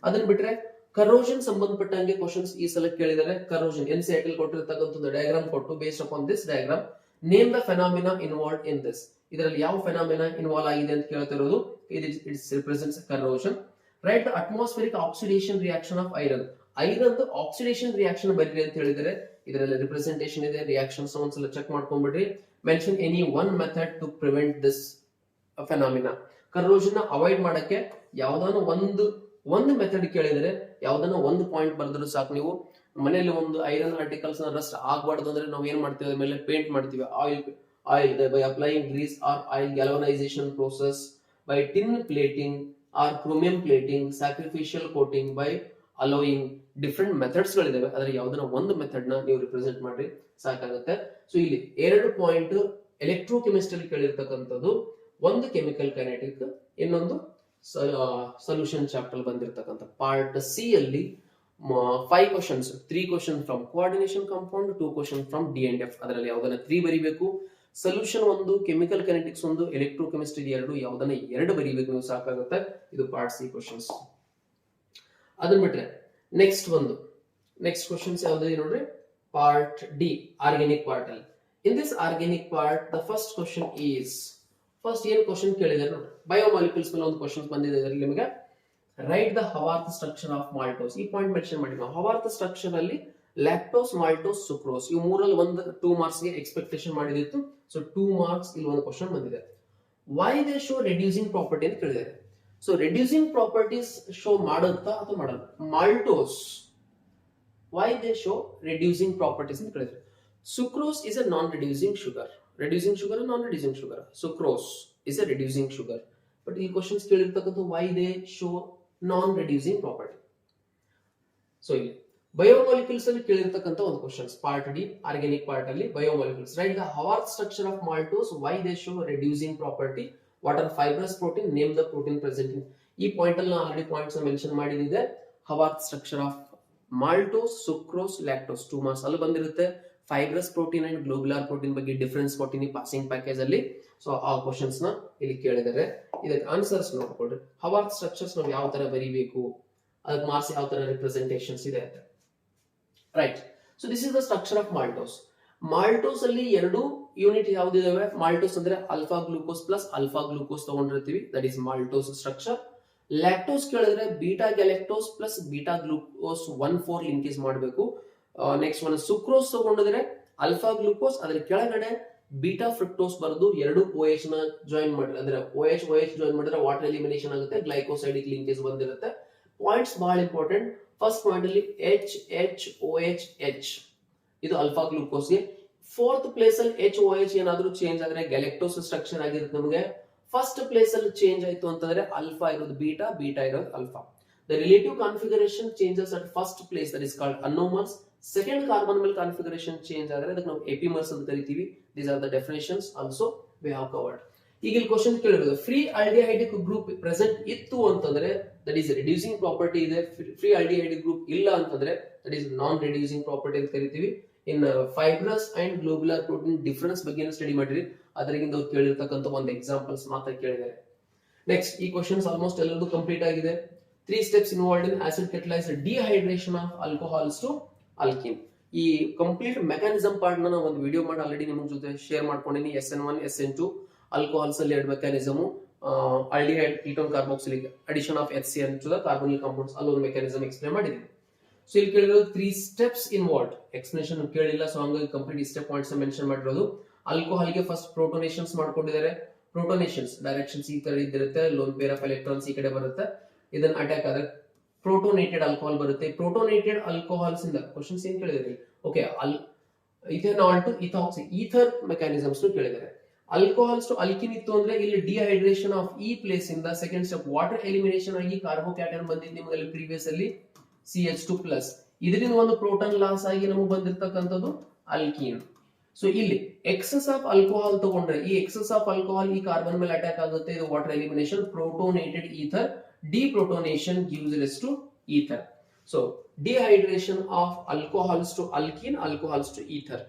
ಅದನ್ನ ಬಿಟ್ರೆ ಕರೋಷನ್ ಸಂಬಂಧಪಟ್ಟಂಗೆ ಕ್ವಶನ್ಸ್ ಈ ಸಲ ಕೇಳಿದರೆ. ಕರೋಷನ್ NCERT ಕೊಟ್ಟಿರ್ತಕ್ಕಂಥ ಡಯಾಗ್ರಾಮ್ ಕೊಟ್ಟು, based upon this diagram name the phenomena involved in this. ಇದರಲ್ಲಿ ಯಾವ ಫೆನಾಮಿನಾ ಇನ್ವಾಲ್ವ್ ಆಗಿದೆ ಅಂತ ಕೇಳ್ತಿರೋದು. Its represents corrosion. Write the atmospheric oxidation reaction of iron. Iron oxidation reaction ಬರೀರಿ ಅಂತ ಹೇಳಿದರೆ ಇದರಲ್ಲಿ ರಿಪ್ರೆಸೆಂಟೇಷನ್ ಇದೆ, ರಿಯಾಕ್ಷನ್ಸ್ ಒಂದ್ಸಲ ಚೆಕ್ ಮಾಡ್ಕೊಂಡ್ಬಿಡ್ರಿ. Mention any one method to prevent this phenomena. Corrosion avoid ಮಾಡಕ್ಕೆ ಯಾವ್ದಾನ ಒಂದು ಮೆಥಡ್ ಕೇಳಿದರೆ ಯಾವ್ದಾನ ಒಂದು ಪಾಯಿಂಟ್ ಬರೆದ್ರು ಸಾಕು. ನೀವು ಮನೆಯಲ್ಲಿ ಒಂದು ಐರನ್ ಆರ್ಟಿಕಲ್ಸ್ ನ ರಸ್ಟ್ ಆಗಬಾರ್ದು ಅಂದ್ರೆ ನಾವು ಏನ್ ಮಾಡ್ತೀವಿ, ಅದ್ರ ಮೇಲೆ ಪೇಂಟ್ ಮಾಡ್ತೀವಿ. Oil by applying grease or oil galvanisation process, by tin plating or chromium plating, sacrificial coating, by alloying. Different methods ಗಳಿದಾವೆ, ಅದ್ರ ಯಾವ್ದನ್ನ ಒಂದು ಮೆಥಡ್ ನ ನೀವು ರಿಪ್ರೆಸೆಂಟ್ ಮಾಡ್ರಿ ಸಾಕಾಗುತ್ತೆ. ಸೊ ಇಲ್ಲಿ 2 ಪಾಯಿಂಟ್ ಎಲೆಕ್ಟ್ರೋಕೆಮಿಸ್ಟ್ರಿ ಕೇಳಿರ್ತಕ್ಕಂಥದ್ದು, ಒಂದು ಕೆಮಿಕಲ್ ಕೈನೆಟಿಕ್, ಇನ್ನೊಂದು ಸೊಲ್ಯೂಷನ್ ಚಾಪ್ಟರ್ ಬಂದಿರತಕ್ಕಂಥ ಪಾರ್ಟ್ ಸಿ ಅಲ್ಲಿ 5 questions, 3 question from coordination compound, 2 question from D and F. ಅದರಲ್ಲಿ ಯಾವ್ದನ್ನ 3 ಬರೀಬೇಕು, ಸೊಲ್ಯೂಷನ್ 1, ಕೆಮಿಕಲ್ ಕೈನೆಟಿಕ್ಸ್ 1, ಎಲೆಕ್ಟ್ರೋಕೆಮಿಸ್ಟ್ರಿ 2, ಯಾವ್ದನ್ನ 2 ಬರೀಬೇಕು ನೀವು ಸಾಕಾಗುತ್ತೆ. ಇದು ಪಾರ್ಟ್ ಸಿ ಕ್ವಶನ್ಸ್. ಅದನ್ನ ಬಿಟ್ರೆ ನೆಕ್ಸ್ಟ್ ಕ್ವಶನ್ಸ್ ಯಾವ್ದು ನೋಡ್ರಿ, ಪಾರ್ಟ್ ಡಿ ಆರ್ಗ್ಯಾನಿಕ್ ಪಾರ್ಟ್ ಅಲ್ಲಿ. In this organic part the first question is, first ಏನ್ ಕ್ವಶನ್ ಕೇಳಿದಾರೆ ನೋಡಿ, ಬಯೋಮಾಲಿಕ್ಯೂಲ್ಸ್ ಮೇಲೆ ಒಂದು ಕ್ವಶನ್ ಬಂದಿದೆ. ಇದರಲ್ಲಿ ನಿಮಗೆ write the Haworth structure of maltose, ಈ ಪಾಯಿಂಟ್ ಮೆನ್ಷನ್ ಮಾಡಿ. ನಾವು ಹವಾರ್ತ್ ಸ್ಟ್ರಕ್ಚರ್ ಅಲ್ಲಿ ಲ್ಯಾಕ್ಟೋಸ್, ಮಾಲ್ಟೋಸ್, ಸುಕ್ರೋಸ್ ಇವು ಮೂರಲ್ಲಿ ಒಂದು 2 ಮಾರ್ಕ್ಸ್ ಗೆ ಎಕ್ಸ್ಪೆಕ್ಟೇಷನ್ ಮಾಡಿದಿತ್ತು. ಸೊ 2 ಮಾರ್ಕ್ಸ್ ಇಲ್ಲಿ ಒಂದು ಕ್ವಶನ್ ಬಂದಿದೆ. Why they show reducing property ಅಂತ ಕೇಳಿದ್ದಾರೆ. ಸೊ ರೆಡ್ಯೂಸಿಂಗ್ ಪ್ರಾಪರ್ಟೀಸ್ ಶೋ ಮಾಡುತ್ತಾ ಅಥವಾ ಮಾಡಲ್ಲ? Maltose why they show reducing properties ಅಂತ ಕೇಳಿದ್ರೆ, sucrose is a non reducing sugar. Reducing sugar, non reducing sugar. Sucrose is a reducing sugar. But ಈ ಕ್ವಶನ್ಸ್ ಕೇಳಿರ್ತಕ್ಕಂಥ why they show non reducing property. So ಇಲ್ಲಿ ಬಯೋಮಾಲಿಕ್ಯೂಲ್ಸ್ ಅಲ್ಲಿ ಕೇಳಿರ್ತಕ್ಕಂಥ ಒಂದು questions, part D organic part ಅಲ್ಲಿ biomolecules. Write the Haworth structure of maltose, why they show reducing property, what are fibrous protein, name the protein present. ಈ ಪಾಯಿಂಟ್ ಅಲ್ಲಿ ಆಲ್ರೆಡಿ ಪಾಯಿಂಟ್ಸ್ ಮೆನ್ಷನ್ ಮಾಡಿದಿದೆ. Haworth structure of maltose, sucrose, lactose 2 marks ಅಲ್ಲಿ ಬಂದಿರುತ್ತೆ. Fibrous protein and globular protein ಬಗ್ಗೆ ಡಿಫರೆನ್ಸ್ ಕೊಟ್ಟಿನಿ ಪಾಸಿಂಗ್ ಪ್ಯಾಕೇಜ್ ಅಲ್ಲಿ. ಸೊ ಆ ಕ್ವಶನ್ಸ್ ನ ಇಲ್ಲಿ ಕೇಳಿದ್ದಾರೆ. ಇದಕ್ಕೆ ಆನ್ಸರ್ಸ್ ನೋಡ್ಕೊಡ್ರಿ. ಹವಾರ್ತ್ ಸ್ಟ್ರಕ್ಚರ್ಸ್ ನಾವು ಯಾವ ತರ ಬರೀಬೇಕು, ಅದಕ್ಕೆ ಮಾರ್ಕ್ಸ್ ಯಾವ ತರ ರಿಪ್ರೆಸೆಂಟೇಷನ್ಸ್ ಇದೆ ಅಂತ. Right. So this is the structure of maltose. Maltose ಅಲ್ಲಿ 2 ಯೂನಿಟ್ ಯಾವ್ದಿದಾವೆ? ಮಾಲ್ಟೋಸ್ ಅಂದ್ರೆ alpha glucose plus alpha glucose ತಗೊಂಡಿರ್ತೀವಿ, that is maltose structure. Lactose ಕೇಳಿದ್ರೆ beta galactose plus beta glucose 1,4 linkage ಮಾಡಬೇಕು. ನೆಕ್ಸ್ಟ್ ಒಂದು ಸುಕ್ರೋಸ್ ತಗೊಂಡಿದ್ರೆ ಅಲ್ಫಾ ಗ್ಲೂಕೋಸ್, ಅದ್ರ ಕೆಳಗಡೆ ಬೀಟಾ ಫ್ರಕ್ಟೋಸ್ ಬರೆದು 2 OH ನ ಜಾಯಿನ್ ಮಾಡಿದ್ರೆ, ಅಂದ್ರೆ OH ಜಾಯಿನ್ ಮಾಡಿದ್ರೆ ವಾಟರ್ ಎಲಿಮಿನೇಷನ್ ಆಗುತ್ತೆ, ಗ್ಲೈಕೋಸೈಡಿಕ್ ಲಿಂಕೇಜ್ ಬಂದಿರುತ್ತೆ. ಪಾಯಿಂಟ್ಸ್ ಬಹಳ ಇಂಪಾರ್ಟೆಂಟ್. ಫಸ್ಟ್ ಪಾಯಿಂಟ್ ಅಲ್ಲಿ HHOH ಇದು ಅಲ್ಫಾ ಗ್ಲೂಕೋಸ್ ಗೆ. 4th ಪ್ಲೇಸ್ ಅಲ್ಲಿ HOH ಏನಾದ್ರೂ ಚೇಂಜ್ ಆದ್ರೆ ಗ್ಯಾಲೆಕ್ಟೋಸ್ ಸ್ಟ್ರಕ್ಚರ್ ಆಗಿರುತ್ತೆ ನಮಗೆ. ಫಸ್ಟ್ ಪ್ಲೇಸ್ ಅಲ್ಲಿ ಚೇಂಜ್ ಆಯ್ತು ಅಂತಂದ್ರೆ ಅಲ್ಫಾ ಇರೋದು ಬೀಟಾ, ಬೀಟಾ ಇರೋದು alpha. The relative configuration changes at first place, that is called anomers. Second carbon ಮೇಲೆ ಕಾನ್ಫಿಗರೇಷನ್ ಚೇಂಜ್ ಆದ್ರೆ ಅದಕ್ಕೆ ನಾವು ಎಪಿಮರ್ಸ್ ಅಂತ ಕರಿತೀವಿ. These are the definitions also we have covered. ಈಗ ಇಲ್ಲಿ ಕ್ವಶನ್ ಕೇಳಿರೋದು, ಫ್ರೀ ಆಲ್ಡಿಹೈಡಿಕ್ ಗ್ರೂಪ್ ಪ್ರೆಸೆಂಟ್ ಇತ್ತು ಅಂತಂದ್ರೆ ದಟ್ ಈಸ್ ರೆಡ್ಯೂಸಿಂಗ್ ಪ್ರಾಪರ್ಟಿ ಇದೆ. ಫ್ರೀ ಆಲ್ಡಿಹೈಡಿಕ್ ಗ್ರೂಪ್ ಇಲ್ಲ ಅಂತಂದ್ರೆ that is non reducing property ಅಂತ ಕರಿತೀವಿ. In fibrous and globular protein difference ಬಗ್ಗೆ ಸ್ಟಡಿ ಮಾಡಿರಿ, ಅದರಿಂದ ಅವ್ರು ಕೇಳಿರ್ತಕ್ಕಂಥ ಒಂದು ಎಕ್ಸಾಂಪಲ್ಸ್ ಮಾತ್ರ ಕೇಳಿದ್ದಾರೆ. ನೆಕ್ಸ್ಟ್ ಈ ಕ್ವಶನ್ಸ್ ಆಲ್ಮೋಸ್ಟ್ ಎಲ್ಲರದು ಕಂಪ್ಲೀಟ್ ಆಗಿದೆ. 3 steps involved in acid catalyzed dehydration of alcohols to alkene. ಈ ಕಂಪ್ಲೀಟ್ ಮೆಕ್ಯಾನಿಸಮ್ ಪಾರ್ಟ್ ನಾನು ಒಂದು ವಿಡಿಯೋ ಮಾಡಿ ಆಲ್ರೆಡಿ ನಿಮ್ಮ ಜೊತೆ ಶೇರ್ ಮಾಡ್ಕೊಂಡಿನಿ. SN1 SN2 ಆಲ್ಕೋಹಾಲ್ಸ್ ಅಲ್ಲಿ 2 mechanism, aldehyde ketone carboxylic addition of HCN to the carbonic compounds, ಅಲ್ಲೊಂದು ಮೆಕ್ಯಾನಿಸಮ್ ಎಕ್ಸ್ಪ್ಲೇನ್ ಮಾಡಿದ್ದೀನಿ. ಸೊ ಇಲ್ಲಿ ಕೇಳಿರೋದು 3 steps ಇನ್ವಾಲ್ವ್ಡ್. ಎಕ್ಸ್ಪ್ಲನೇಷನ್ ಕೇಳಿಲ್ಲ, ಸೊ ಹಂಗಾಗಿ ಕಂಪ್ಲೀಟ್ ಸ್ಟೆಪ್ ಪಾಯಿಂಟ್ಸ್ ಮೆನ್ಷನ್ ಮಾಡಿರೋದು. ಆಲ್ಕೋಹಾಲ್ ಗೆ ಫಸ್ಟ್ ಪ್ರೋಟೋನೇಷನ್ಸ್ ಮಾಡ್ಕೊಂಡಿದ್ದಾರೆ. ಪ್ರೋಟೋನೇಷನ್ಸ್ ಡೈರೆಕ್ಷನ್ಸ್ ಈ ತರ ಇದ್ದಿರುತ್ತೆ, ಲೋನ್ ಪೇರ್ ಆಫ್ ಎಲೆಕ್ಟ್ರಾನ್ಸ್ ಈ ಕಡೆ ಬರುತ್ತೆ. ಇದನ್ನ ಅಟ್ಯಾಕ್ ಆದ್ರೆ ಪ್ರೋಟೋನೇಟೆಡ್ ಆಲ್ಕೋಹಾಲ್ ಬರುತ್ತೆ. ಪ್ರೋಟೋನೇಟೆಡ್ ಆಲ್ಕೋಹಾಲ್ಸ್ ಇಂದ ಕ್ವಶನ್ಸ್ ಏನ್ ಕೇಳಿದಾರೆ? Okay, ethanol to ethoxy ether mechanisms ಕೇಳಿದ್ದಾರೆ. ಆಲ್ಕೋಹಾಲ್ಸ್ ಟು ಅಲ್ಕಿನ್ ಇತ್ತು ಅಂದ್ರೆ ಇಲ್ಲಿ ಡಿಹೈಡ್ರೇಷನ್ ಆಫ್ ಈ ಪ್ಲೇಸ್ ಇಂದ ಸೆಕೆಂಡ್ ಸ್ಟೆಪ್ ವಾಟರ್ ಎಲಿಮಿನೇಷನ್ ಆಗಿ ಕಾರ್ಬೋಕ್ಯಾಟನ್ ಬಂದಿದ್ದು ನಿಮಗೆ ಪ್ರೀವಿಯಸ್ ಅಲ್ಲಿ CH2+. ಇದರಿಂದ ಒಂದು ಪ್ರೋಟಾನ್ ಲಾಸ್ ಆಗಿ ನಮಗೆ ಬಂದಿರತಕ್ಕಂಥದ್ದು ಅಲ್ಕೀನ್. ಸೊ ಇಲ್ಲಿ ಎಕ್ಸೆಸ್ ಆಫ್ ಆಲ್ಕೋಹಾಲ್ ತಗೊಂಡ್ರೆ ಈ ಎಕ್ಸೆಸ್ ಆಫ್ ಆಲ್ಕೋಹಾಲ್ ಈ ಕಾರ್ಬನ್ ಮೇಲೆ ಅಟ್ಯಾಕ್ ಆಗುತ್ತೆ, ಇದು water elimination, protonated ether. Deprotonation gives rise to ether. So dehydration of alcohols to alkene, alcohols to ether.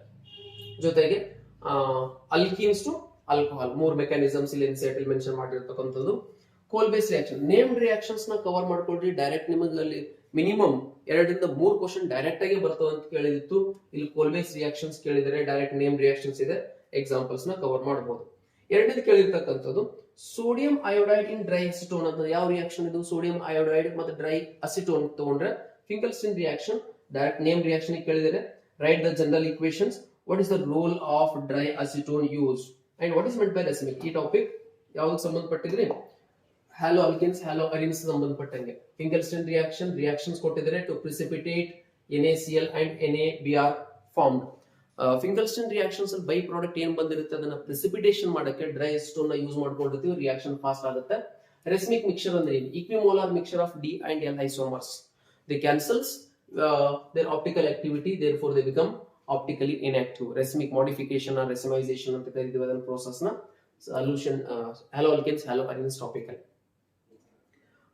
ಜೊತೆಗೆ alkenes to alcohol, 3 ಮೆಕ್ಯಾನಿಸಮ್ಸ್ ಇಲ್ಲಿ ಇನ್ಸೈಟ್ ಮೆನ್ಷನ್ ಮಾಡಿರ್ತಕ್ಕಂಥದ್ದು. ಕೋಲ್ ಬೇಸ್ ರಿಯಾಕ್ಷನ್, ನೇಮ್ಡ್ ರಿಯಾಕ್ಷನ್ಸ್ ನ ಕವರ್ ಮಾಡ್ಕೊಳ್ರಿ. ಡೈರೆಕ್ಟ್ ನಿಮಗೆ ಅಲ್ಲಿ ಮಿನಿಮಮ್ 2 ರಿಂದ 3 ಕ್ವಶನ್ ಡೈರೆಕ್ಟ್ ಆಗಿ ಬರ್ತವೆ ಅಂತ ಕೇಳಿದಿತ್ತು. ಇಲ್ಲಿ ಕೋಲ್ ಬೇಸ್ ರಿಯಾಕ್ಷನ್ಸ್ ಕೇಳಿದರೆ ಡೈರೆಕ್ಟ್ ನೇಮ್ ರಿಯಾಕ್ಷನ್ಸ್ ಇದೆ, ಎಕ್ಸಾಂಪಲ್ಸ್ ನ ಕವರ್ ಮಾಡಬಹುದು. ಎರಡನೇದು ಕೇಳಿರ್ತಕ್ಕಂಥದ್ದು sodium iodide in dry acetone ಅಂತ. ಯಾವ ರಿಯಾಕ್ಷನ್ ಇದು? ಸೋಡಿಯಂ ಅಯೋಡೈಡ್ ಮತ್ತೆ ಡ್ರೈ ಅಸಿಟೋನ್ ತಗೊಂಡ್ರೆ Finkelstein reaction. Direct name reaction ಕೇಳಿದರೆ Write the general equations. What is the role of dry acetone used and what is meant by racemic? ಈ ಟಾಪಿಕ್ ಯಾವ್ದಕ್ಕೆ ಸಂಬಂಧಪಟ್ಟಿದ್ರೆ ಹ್ಯಾಲೋ ಅಲ್ಕಿನ್ಸ್ ಹ್ಯಾಲೋ ಅರಿನ್ಸ್ ಸಂಬಂಧಪಟ್ಟಂಗೆ. ಫಿಂಗಲ್ಸ್ಟನ್ ರಿಯಾಕ್ಷನ್ಸ್ ಕೊಟ್ಟಿದ್ದಾರೆ to precipitate NaCl and NaBr formed. Finkelstein reactions ಅಲ್ಲಿ ಬೈ ಪ್ರಾಡಕ್ಟ್ ಏನ್ ಬಂದಿರುತ್ತೆ ಅದನ್ನ ಪ್ರಿಸಿಪಿಟೇಷನ್ ಮಾಡಕ್ಕೆ ಡ್ರೈ ಅಸಿಟೋನ್ ನ ಯೂಸ್ ಮಾಡ್ಕೊಂಡಿರ್ತೀವಿ, ರಿಯಾಕ್ಷನ್ ಫಾಸ್ಟ್ ಆಗುತ್ತೆ. ರೆಸ್ಮಿಕ್ ಮಿಕ್ಸ್ಚರ್ ಅಂದ್ರೆ ಏನು? Equimolar mixture of D and L isomers. They cancels their optical activity, therefore they become optically inactive. Racemic modification or racemization ಅಂತ ಕರೀತೀವಿ ಅದನ್ನ ಪ್ರೋಸೆಸ್ ನ. Solution halo alkanes halo arenes topic ಅಲ್ಲಿ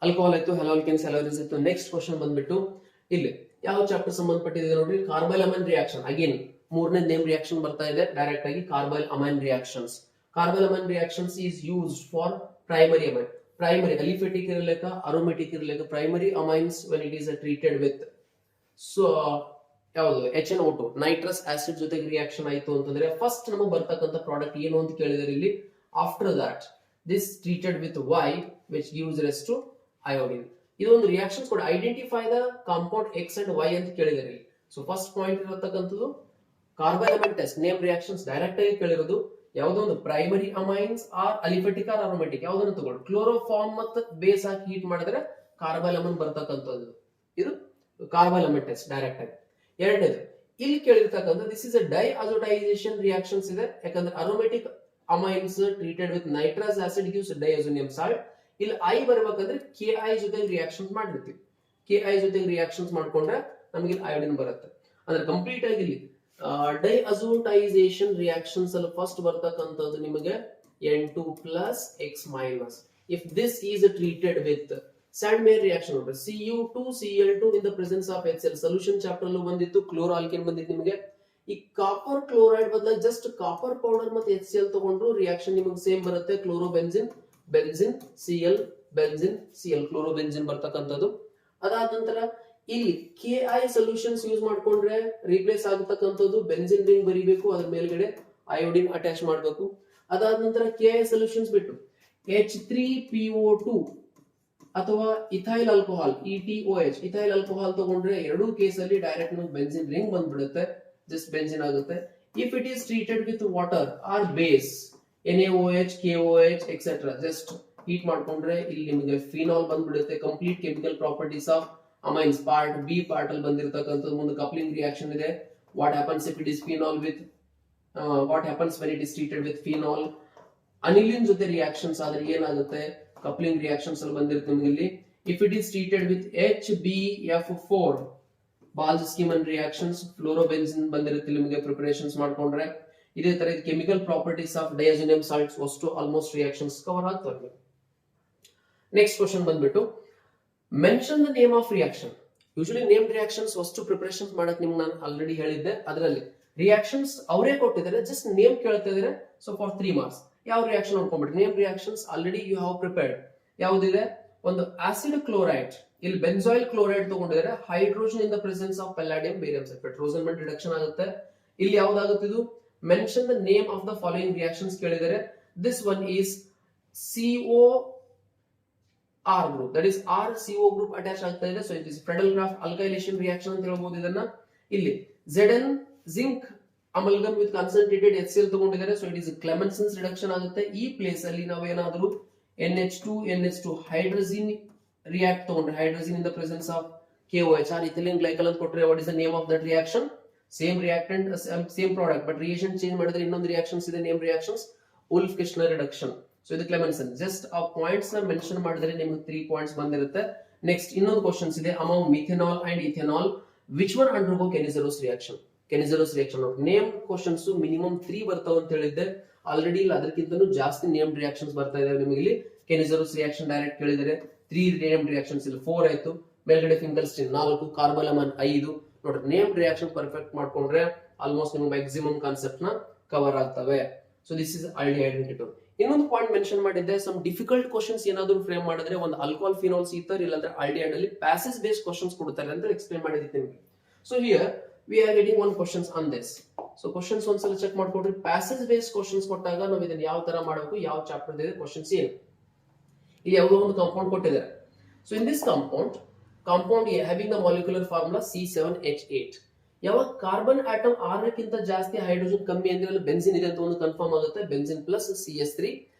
ಆಲ್ಕೋಹಾಲ್ ಆಯ್ತು, ಹ್ಯಾಲೋ ಅಲ್ಕಿನ್ಸ್ ಹ್ಯಾಲೋ ಅರಿನ್ಸ್ ಆಯ್ತು. ನೆಕ್ಸ್ಟ್ ಕ್ವಶನ್ ಬಂದ್ಬಿಟ್ಟು ಇಲ್ಲಿ ಯಾವ ಚಾಪ್ಟರ್ ಸಂಬಂಧಪಟ್ಟಿದೆ ನೋಡ್ರಿ, ಕಾರ್ಬೈಲ್ ಅಮೈನ್ ರಿಯಾಕ್ಷನ್. ಅಗೇನ್ ಮೂರನೇ ನೇಮ್ ರಿಯಾಕ್ಷನ್ ಬರ್ತಾ ಇದೆ ಡೈರೆಕ್ಟ್ ಆಗಿ, carbylamine reactions. Carbylamine reactions is used for primary amine. Primary aliphatic ಇರಲಿಕ್ಕೆ ಅರೋಮೆಟಿಕ್ ಇರಲಿಕ್ಕೆ primary amines when it is treated with so ಯಾವುದು HNO2 ನೈಟ್ರಸ್ ಆಸಿಡ್ ಜೊತೆಗೆ ರಿಯಾಕ್ಷನ್ ಆಯ್ತು ಅಂತಂದ್ರೆ ಫಸ್ಟ್ ನಮಗೆ ಬರ್ತಕ್ಕಂಥ ಪ್ರಾಡಕ್ಟ್ ಏನು ಅಂತ ಕೇಳಿದರೆ ಇಲ್ಲಿ, after that this treated with Y which gives rise to iodine. ಇದೊಂದು ರಿಯಾಕ್ಷನ್ಸ್ ಕೂಡ identify the compound X and Y ಅಂತ ಕೇಳಿದರೆ ಇಲ್ಲಿ. ಸೊ ಫಸ್ಟ್ ಪಾಯಿಂಟ್ ಇರತಕ್ಕಂಥದ್ದು carbylamine test name reactions direct ಆಗಿ ಕೇಳಿರೋದು ಯಾವುದೋ ಒಂದು primary amines or aliphatic or aromatic ಯಾವುದನ್ನು ತಗೊಳ್ಳಿ, ಕ್ಲೋರೋಫಾರ್ಮ್ ಮತ್ತು ಬೇಸ್ ಹಾಕಿ ಹೀಟ್ ಮಾಡಿದ್ರೆ ಕಾರ್ಬೈಲ್ ಅಮೈನ್ ಬರ್ತಕ್ಕಂಥದ್ದು. ಇದು ಕಾರ್ಬೈಲ್ ಅಮೈನ್ ಟೆಸ್ಟ್ ಡೈರೆಕ್ಟ್ ಆಗಿ. ಎರಡನೇದು ಇಲ್ಲಿ ಕೇಳಿರ್ತಕ್ಕಂಥ this is a dye ಅಜೋಟೈಸೇಷನ್ reactions ಇದೆ, ಯಾಕಂದ್ರೆ aromatic amines treated with nitrous acid gives diazonium salt. ಇಲ್ಲಿ ಐ ಬರ್ಬೇಕಂದ್ರೆ KI ಜೊತೆಗೆ ರಿಯಾಕ್ಷನ್ಸ್ ಮಾಡಿರ್ತೀವಿ, KI ಜೊತೆಗೆ ರಿಯಾಕ್ಷನ್ಸ್ ಮಾಡ್ಕೊಂಡ್ರೆ ನಮಗೆ ಅಯೋಡಿನ್ ಬರುತ್ತೆ. ಅಂದ್ರೆ ಕಂಪ್ಲೀಟ್ ಆಗಿ ಇಲ್ಲಿ ಡೈ ಅಜೋಟೈಸೇಷನ್ ರಿಯಾಕ್ಷನ್ಸ್ ಅಲ್ಲಿ ಫಸ್ಟ್ ಬರ್ತಕ್ಕಂಥದ್ದು ನಿಮಗೆ N2+ X-. If this is treated with Sandmeyer reaction ನೋಡ್ರಿ, Cu2Cl2 in the presence of HCl. Solution chapter ಅಲ್ಲೂ ಬಂದಿತ್ತು, ಕ್ಲೋರೋ ಆಲ್ಕಿನ್ ಬಂದಿತ್ತು ನಿಮಗೆ. ಈ ಕಾಪರ್ ಕ್ಲೋರೈಡ್ ಬದಲಾಗಿ ಜಸ್ಟ್ ಕಾಪರ್ ಪೌಡರ್ ಮತ್ತೆ HCl ತಗೊಂಡ್ರು ರಿಯಾಕ್ಷನ್ ನಿಮಗೆ ಸೇಮ್ ಬರುತ್ತೆ. Chloro benzene benzene Cl benzene Cl chloro benzene ಬರ್ತಕ್ಕಂಥದ್ದು. ಅದಾದ ನಂತರ ಇಲ್ಲಿ KI ಸೊಲ್ಯೂಷನ್ಸ್ ಯೂಸ್ ಮಾಡ್ಕೊಂಡ್ರೆ ರೀಪ್ಲೇಸ್ ಆಗತಕ್ಕಂಥದ್ದು ಬೆಂಜಿನ್ ರಿಂಗ್ ಬರಿಬೇಕು, ಅದ್ರ ಮೇಲ್ಗಡೆ ಅಯೋಡಿನ್ ಅಟ್ಯಾಚ್ ಮಾಡಬೇಕು. ಅದಾದ ನಂತರ KI ಸೊಲ್ಯೂಷನ್ಸ್ ಬಿಟ್ಟು H3PO2 ಅಥವಾ ethyl alcohol ETOH ethyl alcohol ತಗೊಂಡ್ರೆ ಎರಡೂ ಕೇಸಲ್ಲಿ ಡೈರೆಕ್ಟ್ ಬೆಂಜಿನ್ ರಿಂಗ್ ಬಂದ್ಬಿಡುತ್ತೆ, ಜಸ್ಟ್ ಬೆಂಜಿನ್ ಆಗುತ್ತೆ. If it is treated with water or base NaOH KOH etcetera just heat ಮಾಡ್ಕೊಂಡ್ರೆ ಇಲ್ಲಿ ನಿಮಗೆ ಫಿನಾಲ್ ಬಂದ್ಬಿಡುತ್ತೆ. Complete chemical properties of amines part B part ಅಲ್ಲಿ ಬಂದಿರತಕ್ಕಂಥದ್ದು. ಮುಂದೆ ಕಪ್ಲಿಂಗ್ ರಿಯಾಕ್ಷನ್ ಇದೆ. What happens if it is phenol with what happens when it is treated with phenol. Aniline ಜೊತೆ ರಿಯಾಕ್ಷನ್ಸ್ ಆದ್ರೆ ಏನಾಗುತ್ತೆ, ಕಪ್ಲಿಂಗ್ ರಿಯಾಕ್ಷನ್ಸ್ ಅಲ್ಲಿ ಬಂದಿರುತ್ತೆ ನಿಮಗೆ ಇಲ್ಲಿ. If it is treated with HbF4 Balz Schiemann reactions fluorobenzene ಬಂದಿರುತ್ತೆ ನಿಮಗೆ ಪ್ರಿಪರೇಷನ್ಸ್ ಮಾಡ್ಕೊಂಡ್ರೆ. ಇದೇ ತರ chemical properties of diazonium salts ಅಷ್ಟು ಆಲ್ಮೋಸ್ಟ್ ರಿಯಾಕ್ಷನ್ಸ್ ಕವರ್ ಆಗ್ತವೆ. ನೆಕ್ಸ್ಟ್ ಕ್ವಶನ್ ಬಂದ್ಬಿಟ್ಟು mention the name of reaction. Usually name reactions ಅಷ್ಟು ಪ್ರಿಪರೇಷನ್ಸ್ ಮಾಡಕ್ ನಿಮ್ಗೆ ನಾನು ಆಲ್ರೆಡಿ ಹೇಳಿದ್ದೆ. ಅದರಲ್ಲಿ ರಿಯಾಕ್ಷನ್ಸ್ ಅವರೇ ಕೊಟ್ಟಿದ್ದಾರೆ, ಜಸ್ಟ್ ನೇಮ್ ಕೇಳ್ತಾ ಇದಾರೆ. ಸೊ ಫಾರ್ 3 ಮಾರ್ಕ್ಸ್ ಯಾವ ರಿಯಾಕ್ಷನ್ ನೋಡ್ಕೊಂಡ್ಬಿಟ್ರಿ. Name reactions already you have prepared. ಯಾವುದಿದೆ, ಒಂದು ಆಸಿಡ್ ಕ್ಲೋರೈಡ್, ಇಲ್ಲಿ ಬೆನ್ಸಾಯಿಲ್ ಕ್ಲೋರೈಡ್ ತಗೊಂಡಿದ್ದಾರೆ, hydrogen in the presence of palladium barium sulphate, Rosenmund reduction ಆಗುತ್ತೆ. ಇಲ್ಲಿ ಯಾವ್ದಾಗುತ್ತೆ ಇದು, mention the name of the following reactions ಕೇಳಿದರೆ. This one is COR group, that is RCO group attach ಆಗ್ತಾ ಇದೆ. So it is Friedel Crafts alkylation reaction ಅಂತ ಹೇಳ್ಬೋದು ಇದನ್ನ. ಇಲ್ಲಿ Zn zinc amalgam with concentrated HCl ತಗೊಂಡಿದ್ದಾರೆ. So it is Clemmensen's reduction ಆಗುತ್ತೆ. ಈ ಪ್ಲೇಸ್ ಅಲ್ಲಿ ನಾವು ಏನಾದರೂ NH2 ಹೈಡ್ರೋಜಿನ್ ರಿಯಾಕ್ಟ್ ತಗೊಂಡ್ರೆ, hydrogen in the presence of KOH or ethylene glycol ಅಂತ ಕೊಟ್ರೆ, what is the name of that reaction? Same reactant same product but reaction change ಮಾಡಿದ್ರೆ ಇನ್ನೊಂದು ರಿಯಾಕ್ಷನ್ಸ್ ಇದೆ, name reactions Wolff Kishner reduction. So ಇದು ಕ್ಲೆಮೆನ್ಸನ್. ಜಸ್ಟ್ ಆ ಪಾಯಿಂಟ್ಸ್ ನ ಮೆನ್ಷನ್ ಮಾಡಿದ್ರೆ ನಿಮಗೆ 3 ಪಾಯಿಂಟ್ಸ್ ಬಂದಿರುತ್ತೆ. ನೆಕ್ಸ್ಟ್ ಇನ್ನೊಂದು ಕ್ವಶನ್ಸ್ ಇದೆ, among methanol and ethanol which one undergo Cannizzaro reaction. Cannizzaro reaction name questions minimum 3 ಬರ್ತಾವ ಅಂತ ಹೇಳಿದ್ದೆ ಆಲ್ರೆಡಿ. ಇಲ್ಲ ಅದಕ್ಕಿಂತನೂ ಜಾಸ್ತಿ ನೇಮ್ ರಿಯಾಕ್ಷನ್ಸ್ ಬರ್ತಾ ಇದಾವೆ ನಿಮಗೆ ಇಲ್ಲಿ. ಕೆನಿಸರೋಸ್ ರಿಯಾಕ್ಷನ್ ಡೈರೆಕ್ಟ್ ಕೇಳಿದರೆ 3 ನೇಮ್ ರಿಯಾಕ್ಷನ್ಸ್, ಇಲ್ಲಿ 4 ಆಯ್ತು. ಮೇಲ್ಗಡೆ ಫಿಂಗಲ್ಸ್ಟಿನ್ 4, ಕಾರ್ಬಲ್ ಅಮೈನ್ 5. ನೋಡ್ರಿ ನೇಮ್ ರಿಯಾಕ್ಷನ್ ಪರ್ಫೆಕ್ಟ್ ಮಾಡ್ಕೊಂಡ್ರೆ ಆಲ್ಮೋಸ್ಟ್ ನಿಮ್ಗೆ ಮ್ಯಾಕ್ಸಿಮಮ್ ಕಾನ್ಸೆಪ್ಟ್ ನ ಕವರ್ ಆಗ್ತವೆ. So this is aldehyde indicator. ಇನ್ನೊಂದು ಪಾಯಿಂಟ್ ಮೆನ್ಷನ್ ಮಾಡಿದ್ದೆ, ಸಮ್ ಡಿಫಿಕಲ್ಟ್ ಕ್ವಶನ್ಸ್ ಏನಾದ್ರು ಫ್ರೇಮ್ ಮಾಡಿದ್ರೆ ಒಂದು ಆಲ್ಕೋಹಾಲ್ ಫಿನಾಲ್ಸ್ ಈಥರ್ ಇಲ್ಲಾಂದ್ರೆ ಆಲ್ಡಿಹೈಡ್ ಅಲ್ಲಿ ಪ್ಯಾಸೇಜ್ ಬೇಸ್ಡ್ ಕ್ವಶನ್ಸ್ ಕೊಡ್ತಾರೆ ಅಂತ ಎಕ್ಸ್ಪ್ಲೇನ್ ಮಾಡಿದ್ದೆ ನಿಮಗೆ. So here we are getting one questions on this. So questions ಒಂದ್ಸಲ ಚೆಕ್ ಮಾಡ್ಕೊಡ್ರಿ. ಪ್ಯಾಸೇಜ್ ಬೇಸ್ಡ್ ಕ್ವಶನ್ಸ್ ಕೊಟ್ಟಾಗ ನಾವು ಇದನ್ನ ಯಾವ ತರ ಮಾಡಬೇಕು, ಯಾವ ಚಾಪ್ಟರ್ ಇದೆ ಕ್ವಶನ್ಸ್ ಏನು. ಇಲ್ಲಿ ಯಾವುದೋ ಒಂದು ಕಾಂಪೌಂಡ್ ಕೊಟ್ಟಿದ್ದಾರೆ. So in this compound A having the molecular formula C7H8. ಯಾವಾಗ ಕಾರ್ಬನ್ ಆಟಮ್ 6ಕ್ಕಿಂತ ಜಾಸ್ತಿ ಹೈಡ್ರೋಜನ್ ಕಮ್ಮಿ ಅಂದ್ರೆ ಅಲ್ಲಿ ಬೆನ್ಸಿನ್ ಇದೆ ಅಂತ ಒಂದು ಕನ್ಫರ್ಮ್ ಆಗುತ್ತೆ. Benzene plus CH3.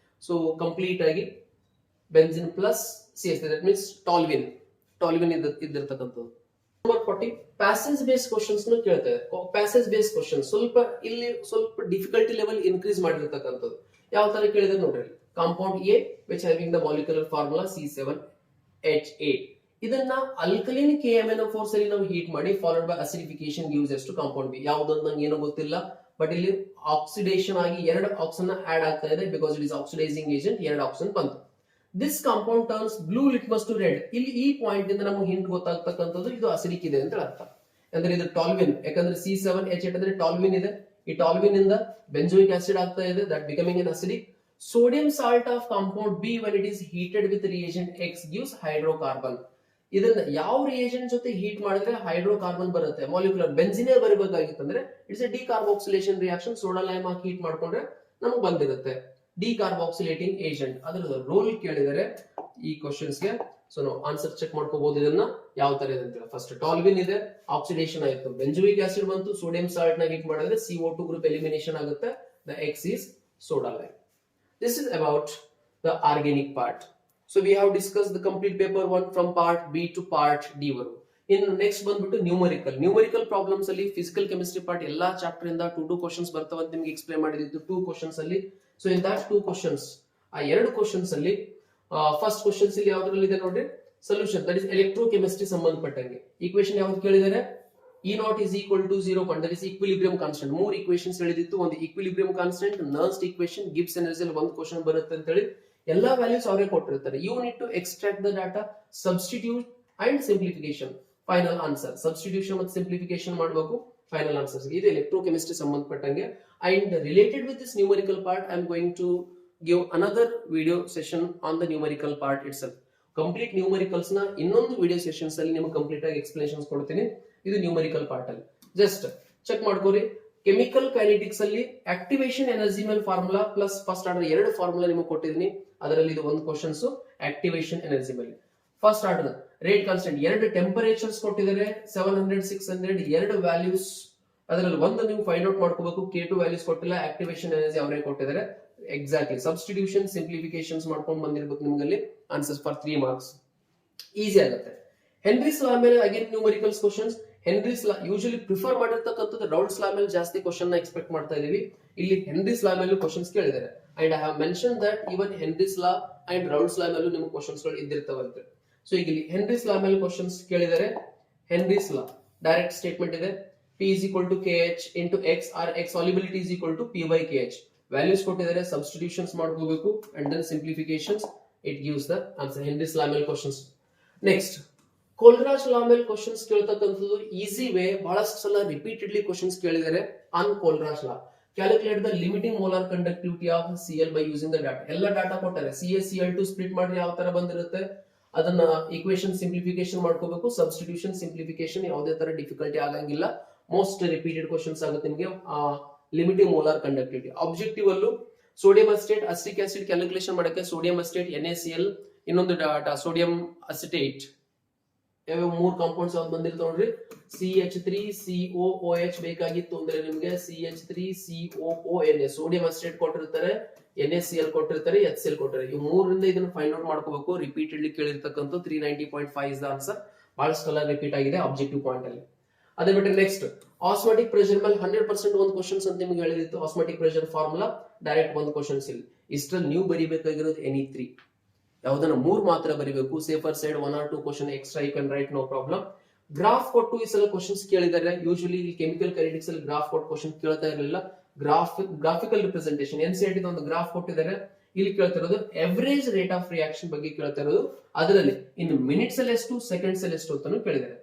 So complete ಆಗಿ benzene plus CH3, that means toluene ಇದ್ದಿರ್ತಕ್ಕಂಥದ್ದು. ನಂಬರ್ 40 ಪ್ಯಾಸೇಜ್ ಬೇಸ್ಡ್ ಕ್ವಶನ್ಸ್ ಕೇಳ್ತಾರೆ. ಪ್ಯಾಸೇಜ್ ಬೇಸ್ಡ್ ಕ್ವಶನ್ ಸ್ವಲ್ಪ ಡಿಫಿಕಲ್ಟಿ ಲೆವೆಲ್ ಇನ್ಕ್ರೀಸ್ ಮಾಡಿರ್ತಕ್ಕಂಥದ್ದು. ಯಾವ ತರ ಕೇಳಿದ್ರೆ ನೋಡ್ರಿ, compound A which having the molecular formula C7H8, ಇದನ್ನ ಅಲ್ಕಲಿನ್ KMnO4 ಅಲ್ಲಿ ನಾವು ಹೀಟ್ ಮಾಡಿ ಫಾಲೋಡ್ ಬೈ ಅಸಿಡಿಫಿಕೇಶನ್ ಗಿವ್ಸ್ ಎಷ್ಟು ಕಾಂಪೌಂಡ್ B. ಯಾವ್ದು ನಂಗೆ ಏನೋ ಗೊತ್ತಿಲ್ಲ, ಬಟ್ ಇಲ್ಲಿ ಆಕ್ಸಿಡೇಷನ್ ಆಗಿ 2 ಆಕ್ಸಿಜನ್ ಆಡ್ ಆಗ್ತಾ ಇದೆ because it is oxidising agent. 2 oxygen ಬಂತು. This compound turns blue litmus to red. ಇಲ್ಲಿ ಈ ಪಾಯಿಂಟ್ ಇಂದ ನಮಗೆ ಹಿಂಟ್ ಗೊತ್ತಾಗ್ತಕ್ಕಂಥದ್ದು ಇದು ಅಸಿಡಿಕ್ ಇದೆ ಅಂತ ಅರ್ಥ. ಅಂದ್ರೆ ಇದು ಟಾಲ್ವಿನ್, ಯಾಕಂದ್ರೆ C7H8 ಅಂದ್ರೆ ಟಾಲ್ವಿನ್ ಇದೆ. ಈ ಟಾಲ್ವಿನ್ ಇಂದ ಬೆಂಜೋಯಿಕ್ ಆಸಿಡ್ ಆಗ್ತಾ ಇದೆ, that becoming N acidic. Sodium salt of compound B when it is heated with reagent X gives hydrocarbon. ಇದನ್ನ ಯಾವ ರಿಯೇಜೆಂಟ್ ಜೊತೆ ಹೀಟ್ ಮಾಡಿದ್ರೆ ಹೈಡ್ರೋಕಾರ್ಬನ್ ಬರುತ್ತೆ. ಮಾಲಿಕ್ಯುಲರ್ ಬೆನ್ಸಿನೇ ಬರಬೇಕಾಗಿತ್ತಂದ್ರೆ it's a decarboxylation reaction. Soda lime ಹಾಕಿ ಹೀಟ್ ಮಾಡ್ಕೊಂಡ್ರೆ ನಮಗೆ ಬಂದಿರುತ್ತೆ ಡಿಕಾರ್ಬಾಕ್ಸಿಲೇಟಿಂಗ್ ಏಜೆಂಟ್. ಅದರ ರೋಲ್ ಕೇಳಿದರೆ ಈ ಕ್ವಶನ್ಸ್ ಗೆ. ಸೊ ನಾವು ಆನ್ಸರ್ ಚೆಕ್ ಮಾಡ್ಕೋಬಹುದು ಇದನ್ನ ಯಾವ ತರ ಇದೆ ಅಂತ. ಫಸ್ಟ್ ಟಾಲ್ವಿನ್ ಇದೆ, ಆಕ್ಸಿಡೇಷನ್ ಆಯ್ತು, ಬೆಂಜೋಯಿಕ್ ಆಸಿಡ್ ಬಂತು, ಸೋಡಿಯಂ ಸಾಲ್ಟ್ ನ ಹೀಟ್ ಮಾಡಿದ್ರೆ CO2 ಗ್ರೂಪ್ ಎಲಿಮಿನೇಷನ್ ಆಗುತ್ತೆ. The X is soda lime. This is about the organic part. So we have discussed the complete paper 1 from part B to part D ವರೆಗೂ. ಇನ್ನು ನೆಕ್ಸ್ಟ್ ಬಂದ್ಬಿಟ್ಟು ನ್ಯೂಮರಿಕಲ್ ಪ್ರಾಬ್ಲಮ್ಸ್ ಅಲ್ಲಿ ಫಿಸಿಕಲ್ ಕೆಮಿಸ್ಟ್ರಿ ಪಾರ್ಟ್ ಎಲ್ಲಾ ಚಾಪ್ಟರ್ ಇಂದ 2 ಕ್ವಶನ್ಸ್ ಬರ್ತಾವ ಅಂತ ನಿಮಗೆ ಎಕ್ಸ್ಪ್ಲೈನ್ ಮಾಡಿದ್ದು 2 ಕ್ವಶನ್ಸ್ ಅಲ್ಲಿ. ಸೊ ಇನ್ ದಟ್ 2 ಕ್ವಶನ್ಸ್, ಆ 2 ಕ್ವಶನ್ಸ್ ಅಲ್ಲಿ ಫಸ್ಟ್ ಕ್ವಶನ್ಸ್ ಇಲ್ಲಿ ಯಾವ್ದ್ರಲ್ಲಿ ಇದೆ ನೋಡ್ರಿ, ಸೊಲ್ಯೂಷನ್, ದಟ್ ಇಸ್ ಎಲೆಕ್ಟ್ರೋಕೆಮಿಸ್ಟ್ರಿ ಸಂಬಂಧಪಟ್ಟಂಗೆ. ಈಕ್ವೇಶನ್ ಯಾವ್ದು ಕೇಳಿದರೆ E0 is equal to 0, that is equilibrium constant. 3 equations ಹೇಳಿದಿತ್ತು, ಒಂದು equilibrium constant, Nernst equation, Gibbs energy ಅಲ್ಲಿ ಒಂದು ಕ್ವಶನ್ ಬರುತ್ತೆ ಅಂತ ಹೇಳಿ ಎಲ್ಲಾ ವ್ಯಾಲ್ಯೂಸ್ ಅವರೇ ಕೊಟ್ಟಿರ್ತಾರೆ. You need to extract the data, substitute and simplification, final answer. Substitution ಮತ್ತು ಸಿಂಪ್ಲಿಫಿಕೇಶನ್ ಮಾಡಬೇಕು, ಫೈನಲ್ ಆನ್ಸರ್ಸ್. ಇದು ಎಲೆಕ್ಟ್ರೋಕೆಮಿಸ್ಟ್ರಿ ಸಂಬಂಧಪಟ್ಟಂಗೆ. And related with this numerical part I am going to give another video session on the numerical part itself. Complete numericals ನ ಇನ್ನೊಂದು ವಿಡಿಯೋ ಸೆಷನ್ಸ್ ಅಲ್ಲಿ ನಿಮಗೆ ಕಂಪ್ಲೀಟ್ ಆಗಿ ಎಕ್ಸ್ಪ್ಲನೇಷನ್ಸ್ ಕೊಡ್ತೀನಿ. ಇದು ನ್ಯೂಮರಿಕಲ್ ಪಾರ್ಟ್ ಅಲ್ಲಿ ಜಸ್ಟ್ ಚೆಕ್ ಮಾಡ್ಕೋರಿ. ಕೆಮಿಕಲ್ ಕೈನೆಟಿಕ್ಸ್ ಅಲ್ಲಿ ಆಕ್ಟಿವೇಶನ್ ಎನರ್ಜಿ ಮೇಲೆ formula plus first order 2 formula ನಿಮಗೆ ಕೊಟ್ಟಿದ್ದೀನಿ. ಅದರಲ್ಲಿ ಇದು ಒಂದು ಕ್ವಶನ್ಸ್ ಆಕ್ಟಿವೇಶನ್ ಎನರ್ಜಿ ಮೇಲೆ. First order rate constant, 2 temperatures ಕೊಟ್ಟಿದ್ದಾರೆ, 700 600, 2 ವ್ಯಾಲ್ಯೂಸ್. ಅದರಲ್ಲಿ ಒಂದು ನೀವು ಫೈಂಡ್ ಔಟ್ ಮಾಡ್ಕೋಬೇಕು. K2 ವ್ಯಾಲ್ಯೂಸ್ ಕೊಟ್ಟಿಲ್ಲ, ಆಕ್ಟಿವೇಶನ್ ಎನರ್ಜಿ ಅವರೇ ಕೊಟ್ಟಿದ್ದಾರೆ. ಎಕ್ಸಾಕ್ಟ್ಲಿ ಸಬ್ಸ್ಟಿಟ್ಯೂಷನ್ ಸಿಂಪ್ಲಿಫಿಕೇಶನ್ಸ್ ಮಾಡ್ಕೊಂಡು ಬಂದಿರಬೇಕು ನಿಮಗೆ ಆನ್ಸರ್ಸ್ ಫಾರ್ 3 ಮಾರ್ಕ್ಸ್. ಈಸಿ ಆಗುತ್ತೆ. ಹೆನ್ರೀಸ್ ಲಾ ಮೇಲೆ ಅಗೇನ್ ನ್ಯೂಮರಿಕಲ್ಸ್ ಕ್ವಶನ್ಸ್. ಹೆನ್ರೀಸ್ ಲಾ ಯೂಶಲಿ ಪ್ರಿಫರ್ ಮಾಡಿರ್ತಕ್ಕಂಥದ್ದು ರೌಲ್ಟ್ಸ್ ಲಾ ಮೇಲೆ ಜಾಸ್ತಿ ಕ್ವಶನ್ ನ ಎಕ್ಸ್ಪೆಕ್ಟ್ ಮಾಡ್ತಾ ಇದೀವಿ. ಇಲ್ಲಿ ಹೆನ್ರೀಸ್ ಲಾ ಮೇಲೂ ಕ್ವಶನ್ಸ್ ಕೇಳಿದ್ದಾರೆ. And I have mention that even Henry's law and Raoult's law ಮೇಲೂ ನಿಮಗೆ ಕ್ವಶನ್ಸ್ ಗಳು ಇದ್ದಿರ್ತವಂತೆ. ಸೊ ಈಗ ಇಲ್ಲಿ ಹೆನ್ರೀಸ್ ಲಾ ಮೇಲೆ ಕ್ವಶನ್ಸ್ ಕೇಳಿದರೆ, ಹೆನ್ರೀಸ್ ಲಾ ಡೈರೆಕ್ಟ್ ಸ್ಟೇಟ್ಮೆಂಟ್ ಇದೆ, P is equal to KH into X or X solubility is equal to P by KH. Values ಕೊಟ್ಟಿದ್ದಾರೆ, ಸಬ್ಸ್ಟಿಟ್ಯೂಷನ್ಸ್ ಮಾಡ್ಕೋಬೇಕು and then simplifications, it gives the answer. Henry's law ಮೇಲೆ ಕ್ವಶನ್ಸ್. ನೆಕ್ಸ್ಟ್ ಕೋಲ್ರಾಜ್ ಲಾ ಮೇಲೆ ಕ್ವಶನ್ಸ್ ಕೇಳ್ತಕ್ಕಂಥದ್ದು ಈಸಿ ವೇ. ಬಹಳಷ್ಟು ಸಲ ರಿಪೀಟೆಡ್ಲಿ ಕ್ವಶನ್ಸ್ ಕೇಳಿದ್ದಾರೆ on Kohlrausch law. Calculate the limiting molar conductivity of Cl by using the data. ಎಲ್ಲ ಡಾಟಾ ಕೊಟ್ಟಾರೆ. CaCl2 ಸ್ಪ್ಲಿಟ್ ಮಾಡಿ ಯಾವ ತರ ಬಂದಿರುತ್ತೆ ಅದನ್ನ ಈಕ್ವೇಶನ್ ಸಿಂಪ್ಲಿಫಿಕೇಶನ್ ಮಾಡ್ಕೋಬೇಕು. ಸಬ್ಸ್ಟಿಟ್ಯೂಷನ್ ಸಿಂಪ್ಲಿಫಿಕೇಶನ್ ಯಾವುದೇ ತರ ಡಿಫಿಕಲ್ಟಿ ಆಗಂಗಿಲ್ಲ. ಮೋಸ್ಟ್ ರಿಪೀಟೆಡ್ ಕ್ವಶನ್ಸ್ ಆಗುತ್ತೆ ನಿಮಗೆ. ಲಿಮಿಟಿಂಗ್ ಮೋಲಾರ್ ಕಂಡಕ್ಟಿವಿಟಿ ಆಬ್ಜೆಕ್ಟಿವ್ ಅಲ್ಲೂ sodium acetate acetic acid calculation ಮಾಡಕ್ಕೆ ಸೋಡಿಯಂ ಅಸಿಟೇಟ್ NaCl, ಇನ್ನೊಂದು ಡಾಟಾ ಸೋಡಿಯಂ ಅಸಿಟೇಟ್, ಯಾವ 3 ಕಾಂಪೌಂಡ್ಸ್ ಯಾವ್ದು ಬಂದಿರ್ತಾವ ನೋಡ್ರಿ, CH3COOH ಬೇಕಾಗಿತ್ತು ಅಂದ್ರೆ ನಿಮ್ಗೆ CH3COONA. ಸೋಡಿಯಂ ಅಸಿಟೇಟ್ ಕೊಟ್ಟಿರ್ತಾರೆ, NaCl ಕೊಟ್ಟಿರ್ತಾರೆ, HCl ಕೊಟ್ಟಿರ್ತಾರೆ. ಈ 3ರಿಂದ ಇದನ್ನ ಫೈಂಡ್ ಔಟ್ ಮಾಡ್ಕೋಬೇಕು. ರಿಪೀಟೆಡ್ಲಿ ಕೇಳಿರ್ತಕ್ಕಂಥ 390.5 ಇಸ್ ದ ಆನ್ಸರ್. ಬಹಳಷ್ಟು ಸಲ ರಿಪೀಟ್ ಆಗಿದೆ ಆಬ್ಜೆಕ್ಟಿವ್ ಪಾಯಿಂಟ್ ಅಲ್ಲಿ. ಅದೇ ಬಿಟ್ಟರೆ ನೆಕ್ಸ್ಟ್ ಆಸ್ಮಾಟಿಕ್ ಪ್ರೆಷರ್ ಮೇಲೆ 100% ಒಂದು ಕ್ವಶನ್ಸ್ ಅಂತ ನಿಮಗೆ ಹೇಳಿದಿತ್ತು. ಆಸ್ಮಾಟಿಕ್ ಪ್ರೆಷರ್ ಫಾರ್ಮುಲಾ ಡೈರೆಕ್ಟ್ ಒಂದು ಕ್ವಶನ್ಸ್ ಇಲ್ಲಿ. ಇಷ್ಟರಲ್ಲಿ ನೀವು ಬರಿಬೇಕಾಗಿರೋದು NE3 ಯಾವ್ದನ್ನ 3 ಮಾತ್ರ ಬರಿಬೇಕು. Safer side 1 or 2 question extra you can write, no problem. Graph ಕೊಟ್ಟು ಈ ಸಲ ಕ್ವಶನ್ಸ್ ಕೇಳಿದ್ದಾರೆ. ಯೂಶಲಿ ಕೆಮಿಕಲ್ ಕೈನೆಟಿಕ್ಸ್ ಅಲ್ಲಿ ಗ್ರಾಫ್ ಕೊಟ್ಟು ಕ್ವಶನ್ ಕೇಳ್ತಾ ಇರಲಿಲ್ಲ. ಗ್ರಾಫಿಕಲ್ ರಿಪ್ರೆಸೆಂಟೇಷನ್ NCERT ಒಂದು ಗ್ರಾಫ್ ಕೊಟ್ಟಿದ್ದಾರೆ. ಇಲ್ಲಿ ಕೇಳ್ತಿರೋದು ಎವರೇಜ್ ರೇಟ್ ಆಫ್ ರಿಯಾಕ್ಷನ್ ಬಗ್ಗೆ ಕೇಳ್ತಾ ಇರೋದು. ಅದರಲ್ಲಿ ಇನ್ನು ಮಿನಿಟ್ಸ್ ಅಲ್ಲಿ ಎಷ್ಟು, ಸೆಕೆಂಡ್ಸ್ ಅಲ್ಲಿ ಎಷ್ಟು ಅಂತಾನು ಕೇಳಿದ್ದಾರೆ.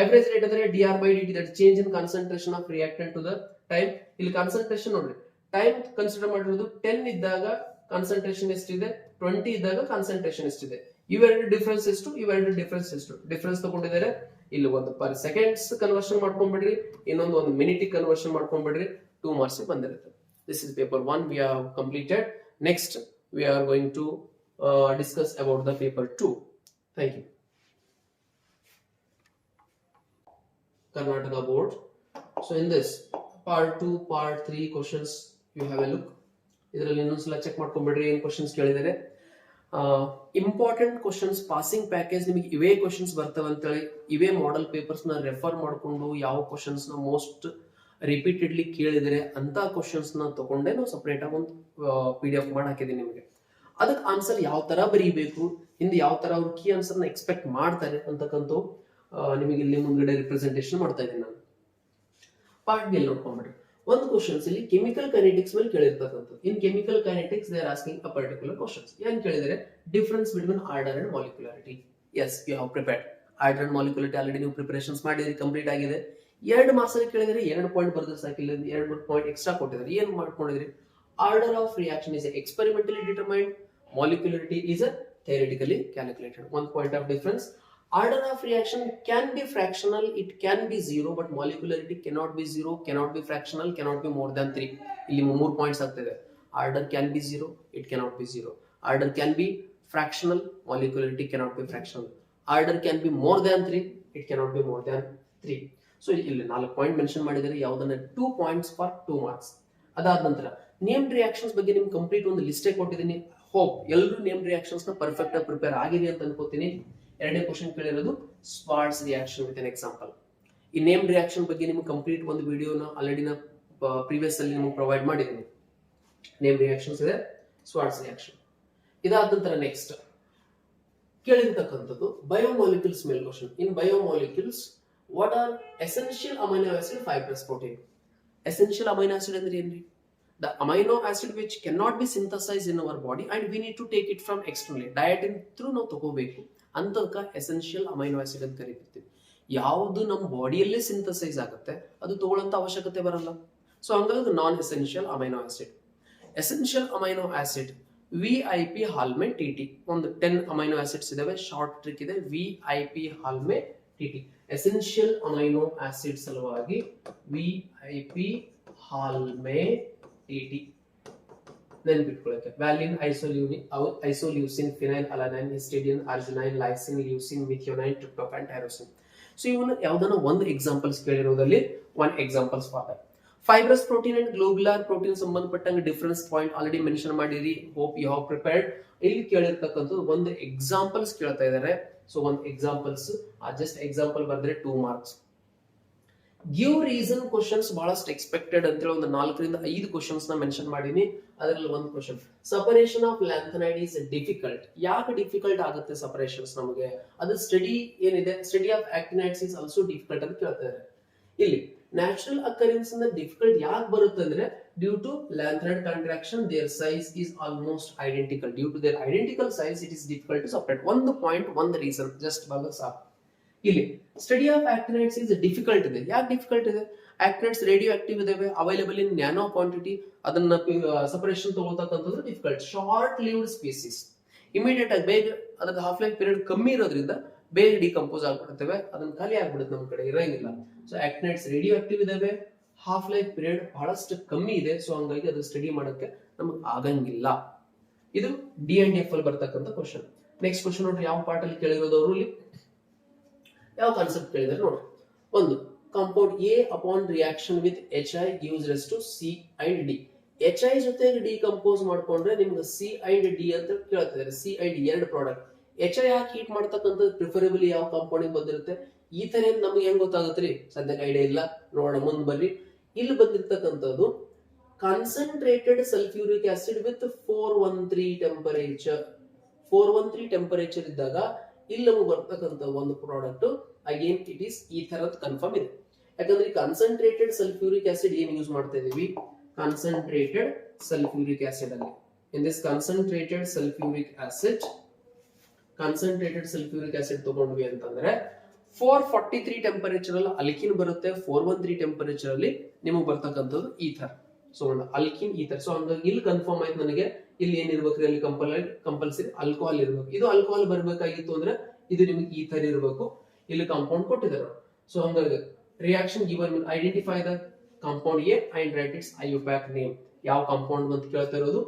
ಎವರೇಜ್ ರೇಟ್ ಅಂದ್ರೆ dr/dt, that change in concentration of reactant to the time. ಇಲ್ಲಿ ಕಾನ್ಸಂಟ್ರೇಷನ್ ನೋಡ್ರಿ, ಟೈಮ್ ಕನ್ಸಿಡರ್ ಮಾಡಿರೋದು 10 ಇದ್ದಾಗ ಕಾನ್ಸಂಟ್ರೇಷನ್ ಎಷ್ಟಿದೆ, 20 ಇದ್ದಾಗ ಕಾನ್ಸಂಟ್ರೇಷನ್ ಎಷ್ಟಿದೆ. ಇವೆರಡು ಡಿಫರೆನ್ಸ್ ಎಷ್ಟು, ಇವೆರಡು ಡಿಫರೆನ್ಸ್ ಎಷ್ಟು, ಡಿಫರೆನ್ಸ್ ತಗೊಂಡಿದ್ದಾರೆ. ಇಲ್ಲಿ ಒಂದು ಪರ್ ಸೆಕೆಂಡ್ಸ್ ಕನ್ವರ್ಷನ್ ಮಾಡ್ಕೊಂಡ್ಬಿಡ್ರಿ, ಇನ್ನೊಂದು ಒಂದು ಮಿನಿಟ್ ಕನ್ವರ್ಷನ್ ಮಾಡ್ಕೊಂಡ್ಬಿಡ್ರಿ. 2 ಮಾರ್ಕ್ಸ್ ಬಂದಿರುತ್ತೆ. This is paper 1 we have completed. Next we are going to discuss about the paper 2. Thank you. Karnataka board So in this part 2 part 3 questions you have a look. ಇದರಲ್ಲಿ ಇನ್ನೊಂದ್ಸಲ ಚೆಕ್ ಮಾಡ್ಕೊಂಡ್ಬಿಡ್ರಿ ಏನ್ ಕ್ವಶನ್ಸ್ ಕೇಳಿದರೆ. ಇಂಪಾರ್ಟೆಂಟ್ ಕ್ವಶನ್ಸ್ ಪಾಸಿಂಗ್ ಪ್ಯಾಕೇಜ್ ನಿಮಗೆ ಇವೇ ಕ್ವಶನ್ಸ್ ಬರ್ತವೆ ಅಂತೇಳಿ ಇವೇ ಮಾಡೆಲ್ ಪೇಪರ್ಸ್ ನ ರೆಫರ್ ಮಾಡ್ಕೊಂಡು ಯಾವ ಕ್ವಶನ್ಸ್ ನ ಮೋಸ್ಟ್ ರಿಪೀಟೆಡ್ಲಿ ಕೇಳಿದರೆ ಅಂತ ಕ್ವಶನ್ಸ್ ನ ತಗೊಂಡೆ ನಾವು ಸಪರೇಟ್ ಆಗಿ ಒಂದು PDF ಮಾಡಿ ಹಾಕಿದೀನಿ ನಿಮಗೆ. ಅದಕ್ಕೆ ಆನ್ಸರ್ ಯಾವ ತರ ಬರೀಬೇಕು, ಹಿಂದೆ ಯಾವ ತರ ಅವ್ರು ಕೀ ಆನ್ಸರ್ ನ ಎಕ್ಸ್ಪೆಕ್ಟ್ ಮಾಡ್ತಾರೆ ಅಂತಕ್ಕಂಥ ನಿಮಗೆ ಇಲ್ಲಿ ಮುಂದ್ಗಡೆ ರಿಪ್ರೆಸೆಂಟೇಷನ್ ಮಾಡ್ತಾ ಇದ್ದೀನಿ ನಾನು. ಪಾರ್ಟ್ ಬಿ ನೋಡ್ಕೊಂಡ್ಬಿಡ್ರಿ. ಒಂದು ಕ್ವಶನ್ಸ್ ಇಲ್ಲಿ ಕೆಮಿಕಲ್ ಕೈನೆಟಿಕ್ಸ್ ಮೇಲೆ ಕೇಳಿರ್ತಕ್ಕಂಥದ್ದು. In chemical kinetics they are asking a particular questions. ಏನ್ ಕೇಳಿದರೆ difference between order and molecularity. As you have prepared order and molecularity already ನೀವು ಪ್ರಿಪರೇಷನ್ಸ್ ಮಾಡಿದ್ರಿ, ಕಂಪ್ಲೀಟ್ ಆಗಿದೆ. 2 ಮಾರ್ಕ್ಸ್ ಅಲ್ಲಿ ಕೇಳಿದರೆ 2 ಪಾಯಿಂಟ್ ಬರೆದ್ರೆ ಸಾಕಿಲ್ಲ, 2 ಪಾಯಿಂಟ್ ಎಕ್ಸ್ಟ್ರಾ ಕೊಟ್ಟಿದ್ದಾರೆ. ಏನ್ ಮಾಡ್ಕೊಂಡಿದ್ರಿ? Order of reaction is experimentally determined, molecularity is theoretically calculated. 1 point of difference. Order of reaction can be fractional, it can be 0, but molecularity cannot be 0, cannot be fractional, cannot be more than 3. ಇಲ್ಲಿ 3 ಪಾಯಿಂಟ್ಸ್ ಆಗ್ತಿದೆ. Order can be 0, it cannot be 0. Order can be fractional, molecularity cannot be fractional. Order can be more than 3, it cannot be more than 3. So ಇಲ್ಲಿ 4 ಪಾಯಿಂಟ್ ಮೆನ್ಷನ್ ಮಾಡಿದರೆ ಯಾವುದನ್ನ 2 ಪಾಯಿಂಟ್ಸ್ ಫಾರ್ 2 ಮಾರ್ಕ್ಸ್. ಅದಾದ ನಂತರ ನೇಮ್ಡ್ ರಿಯಾಕ್ಷನ್ಸ್ ಬಗ್ಗೆ ನಿಮ್ಗೆ ಕಂಪ್ಲೀಟ್ ಒಂದು ಲಿಸ್ಟೇ ಕೊಟ್ಟಿದ್ದೀನಿ. ಹೋಪ್ ಎಲ್ಲರೂ ನೇಮ್ಡ್ ರಿಯಾಕ್ಷನ್ಸ್ ನ ಪರ್ಫೆಕ್ಟ್ ಆಗಿ ಪ್ರಿಪೇರ್ ಆಗಿದೆ ಅಂತ ಅನ್ಕೋತೀನಿ. ಎರಡನೇ ಕ್ವಶನ್ ಕೇಳಿರೋದು Swarts reaction with an example. ಈ ನೇಮ್ ರಿಯಾಕ್ಷನ್ ಬಗ್ಗೆ ನಿಮ್ಗೆ ಕಂಪ್ಲೀಟ್ ಒಂದು ವಿಡಿಯೋನ ಆಲ್ರೆಡಿ ನಾ ಪ್ರೀವಿಯಸ್ ಅಲ್ಲಿ ನಿಮ್ಗೆ ಪ್ರೊವೈಡ್ ಮಾಡಿದ್ದೀನಿ. ನೇಮ್ ರಿಯಾಕ್ಷನ್ಸ್ ಇದೆ, ಸ್ಪಾರ್ಟ್ಸ್ ರಿಯಾಕ್ಷನ್. ಇದಾದ ನಂತರ ನೆಕ್ಸ್ಟ್ ಕೇಳಿರ್ತಕ್ಕಂಥದ್ದು ಬಯೋಮಾಲಿಕ್ಯೂಲ್ಸ್ ಮೇಲೆ question. In biomolecules what are essential amino acid 5' protein. Essential amino acid ಅಂದ್ರೆ ಏನ್ರಿ? The amino acid which cannot be synthesized in our body and we need to take it from externally. Diet through ನಾವು ತಗೋಬೇಕು ಅಂತಕ ಎಸೆನ್ಷಿಯಲ್ ಅಮೈನೋ ಆಸಿಡ್ ಅಂತ ಕರೀತೀವಿ. ಯಾವುದು ನಮ್ಮ ಬಾಡಿಯಲ್ಲೇ ಸಿಂಥಸೈಸ್ ಆಗುತ್ತೆ ಅದು ತಗೊಳ್ಳೋಂತ ಅವಶ್ಯಕತೆ ಬರಲ್ಲ. ಸೊ ಹಂಗಾಗಿ non essential amino acid. Essential amino acid VIP ಹಾಲ್ಮೆ TT. ಒಂದು 10 ಅಮೈನೋ ಆಸಿಡ್ಸ್ ಇದಾವೆ. ಶಾರ್ಟ್ ಟ್ರಿಕ್ ಇದೆ, VIP ಹಾಲ್ಮೆ TT. ಎಸೆನ್ಷಿಯಲ್ ಅಮೈನೋ ಆಸಿಡ್ ಸಲುವಾಗಿ VIP ಹಾಲ್ಮೆ TT ನೆನ್ಪಿಟ್ಕೊಳ್ಳಕ್ಕೆ. Valine, isoleucine, phenyl alanine, histidine, arginine, lysine, leucine, methionine, tryptophan, tyrosine. So ಇವನ್ನ ಯಾವ್ದಾನ ಒಂದು ಎಕ್ಸಾಂಪಲ್ಸ್ ಕೇಳಿರೋದಲ್ಲಿ 1 examples for fibrous protein and globular protein ಸಂಬಂಧಪಟ್ಟಂಗೆ ಡಿಫರೆನ್ಸ್ ಪಾಯಿಂಟ್ ಆಲ್ರೆಡಿ ಮೆನ್ಷನ್ ಮಾಡಿರಿ. Hope you have prepared. ಇಲ್ಲಿ ಕೇಳಿರ್ತಕ್ಕಂಥದ್ದು ಒಂದು ಎಕ್ಸಾಂಪಲ್ಸ್ ಕೇಳ್ತಾ ಇದ್ದಾರೆ. ಸೊ ಒಂದು ಎಕ್ಸಾಂಪಲ್ಸ್, ಜಸ್ಟ್ ಎಕ್ಸಾಂಪಲ್ ಬರೆದ್ರೆ 2 ಮಾರ್ಕ್ಸ್. ಗಿವ್ ರೀಸನ್ ಕ್ವಶನ್ಸ್ ಬಹಳಷ್ಟು ಎಕ್ಸ್ಪೆಕ್ಟೆಡ್ ಅಂತ ಹೇಳಿ ಒಂದು 4 ರಿಂದ 5 ಕ್ವಶನ್ಸ್ ನ ಮೆನ್ಷನ್ ಮಾಡೀನಿ. ಅದರಲ್ಲಿ ಒಂದು question, separation of lanthanide is difficult. ಯಾಕೆ ಡಿಫಿಕಲ್ಟ್ ಆಗುತ್ತೆ ಸಪರೇಷನ್ಸ್ ನಮಗೆ? ಅದು ಸ್ಟಡಿ ಏನಿದೆ, study of actinides is also difficult ಅಂತ ಕೇಳ್ತಾರೆ. ಇಲ್ಲಿ ನ್ಯಾಚುರಲ್ ಅಕರೆನ್ಸ್ ಇಂದ ಡಿಫಿಕಲ್ಟ್ ಯಾಕೆ ಬರುತ್ತೆ ಅಂದ್ರೆ due to lanthanide contraction their size is almost identical. Due to their identical size it is difficult to separate. ಒಂದು ಪಾಯಿಂಟ್, ಒಂದು ರೀಸನ್ ಜಸ್ಟ್ ಬಂದ್ರೆ ಸಾಕು. ಇಲ್ಲಿ study of actinides is difficult ಇದೆ. ಯಾಕೆ ಡಿಫಿಕಲ್ಟ್ ಇದೆ? ಆಕ್ಟಿನೈಡ್ಸ್ ರೇಡಿಯೋ ಆಕ್ಟಿವ್ ಇದಾವೆ, ಅವೈಲೇಬಲ್ ಇನ್ ನ್ಯಾನೋ ಕ್ವಾಂಟಿಟಿ. ಅದನ್ನ ಸಪರೇಷನ್ ತಗೊಳ್ತಕ್ಕಂಥದ್ದು difficult. Short lived species immediate ಆಗಿ ಬೇಗ ಅದರ ಹಾಫ್ ಲೈಫ್ ಪೀರಿಯಡ್ ಕಮ್ಮಿ ಇರೋದ್ರಿಂದ ಬೇಗ ಡಿಕಂಪೋಸ್ ಆಗ್ಬಿಡ್ತವೆ, ಅದನ್ನ ಖಾಲಿ ಆಗ್ಬಿಡುತ್ತೆ, ನಮ್ಮ ಕಡೆ ಇರಂಗಿಲ್ಲ. ಸೊ ಆಕ್ಟಿನೈಡ್ಸ್ ರೇಡಿಯೋ ಆಕ್ಟಿವ್ ಇದಾವೆ, ಹಾಫ್ ಲೈಫ್ ಪೀರಿಯಡ್ ಬಹಳಷ್ಟು ಕಮ್ಮಿ ಇದೆ. ಸೊ ಹಂಗಾಗಿ ಅದು ಸ್ಟಡಿ ಮಾಡಕ್ಕೆ ನಮಗೆ ಆಗಂಗಿಲ್ಲ. ಇದು D&F ಅಲ್ಲಿ ಬರ್ತಕ್ಕಂಥ ಕ್ವಶನ್. ನೆಕ್ಸ್ಟ್ ಕ್ವಶನ್ ನೋಡ್ರಿ, ಯಾವ ಪಾರ್ಟ್ ಅಲ್ಲಿ ಕೇಳಿರೋದವ್ರು ಇಲ್ಲಿ ಯಾವ ಕಾನ್ಸೆಪ್ಟ್ ಕೇಳಿದಾರೆ ನೋಡ್ರಿ. ಒಂದು, compound A upon reaction with HI gives rise to C and D. HI ಜೊತೆಗೆ ಡಿಕಂಪೋಸ್ ಮಾಡ್ಕೊಂಡ್ರೆ ನಿಮ್ಗೆ C and D ಅಂತ ಕೇಳ್ತಿದ್ದಾರೆ. C and D ಎರಡು ಪ್ರಾಡಕ್ಟ್. HI ಹಾಕಿ ಹೀಟ್ ಮಾಡ್ತಕ್ಕಂಥದ್ದು ಪ್ರಿಫರಬಲಿ ಯಾವ ಕಾಂಪೌಂಡಿಂಗ್ ಬಂದಿರುತ್ತೆ? ಈ ತರ ನಮ್ಗೆ ಹೆಂಗ್ ಗೊತ್ತಾಗತ್ರಿ? ಸದ್ಯಕ್ಕೆ ಐಡಿಯಾ ಇಲ್ಲ, ನೋಡೋಣ ಮುಂದ್ ಬರ್ರಿ. ಇಲ್ಲಿ ಬಂದಿರ್ತಕ್ಕಂಥದ್ದು concentrated sulphuric acid with 413 temperature. 413 temperature ಇದ್ದಾಗ ಇಲ್ಲಿ ನಮಗೆ ಬರ್ತಕ್ಕಂಥ ಒಂದು ಪ್ರಾಡಕ್ಟ್ ಅಗೇನ್ ಇಟ್ ಈಸ್ ಈ ತರದ್ ಕನ್ಫರ್ಮ್ ಇದೆ. ಯಾಕಂದ್ರೆ ಕಾನ್ಸಂಟ್ರೇಟೆಡ್ ಸಲ್ಫ್ಯೂರಿಕ್ ಆಸಿಡ್ ಏನ್ ಯೂಸ್ ಮಾಡ್ತಾ ಇದೀವಿ? ಕಾನ್ಸಂಟ್ರೇಟೆಡ್ ಸಲ್ಫ್ಯೂರಿಕ್ ಆಸಿಡ್ ಅಲ್ಲಿ in this concentrated sulphuric acid ತಗೊಂಡ್ವಿ ಅಂತಂದ್ರೆ 443 ಟೆಂಪರೇಚರ್ ಅಲ್ಲಿ ಅಲ್ಕಿನ್ ಬರುತ್ತೆ, 413 ಟೆಂಪರೇಚರ್ ಅಲ್ಲಿ ನಿಮಗೆ ಬರ್ತಕ್ಕಂಥದ್ದು ether. So alkene ether. So ಹಂಗಾಗಿ ಇಲ್ಲಿ ಕನ್ಫರ್ಮ್ ಆಯ್ತು ನನಗೆ. ಇಲ್ಲಿ ಏನಿರ್ಬೇಕ್ರಿ? ಅಲ್ಲಿ ಕಂಪಲ್ಸರಿ ಆಲ್ಕೋಹಾಲ್ ಇರ್ಬೇಕು. ಇದು ಆಲ್ಕೋಹಾಲ್ ಬರ್ಬೇಕಾಗಿತ್ತು ಅಂದ್ರೆ ಇದು ನಿಮಗೆ ಈಥರ್ ಇರಬೇಕು. ಇಲ್ಲಿ ಕಾಂಪೌಂಡ್ ಕೊಟ್ಟಿದ್ದಾರೆ. ಸೊ ಹಂಗಾಗಿ reaction given identify the compound A and write it's IUPAC name. ಯಾವ ಕಾಂಪೌಂಡ್ ಅಂತ ಕೇಳ್ತಾ ಇರೋದು?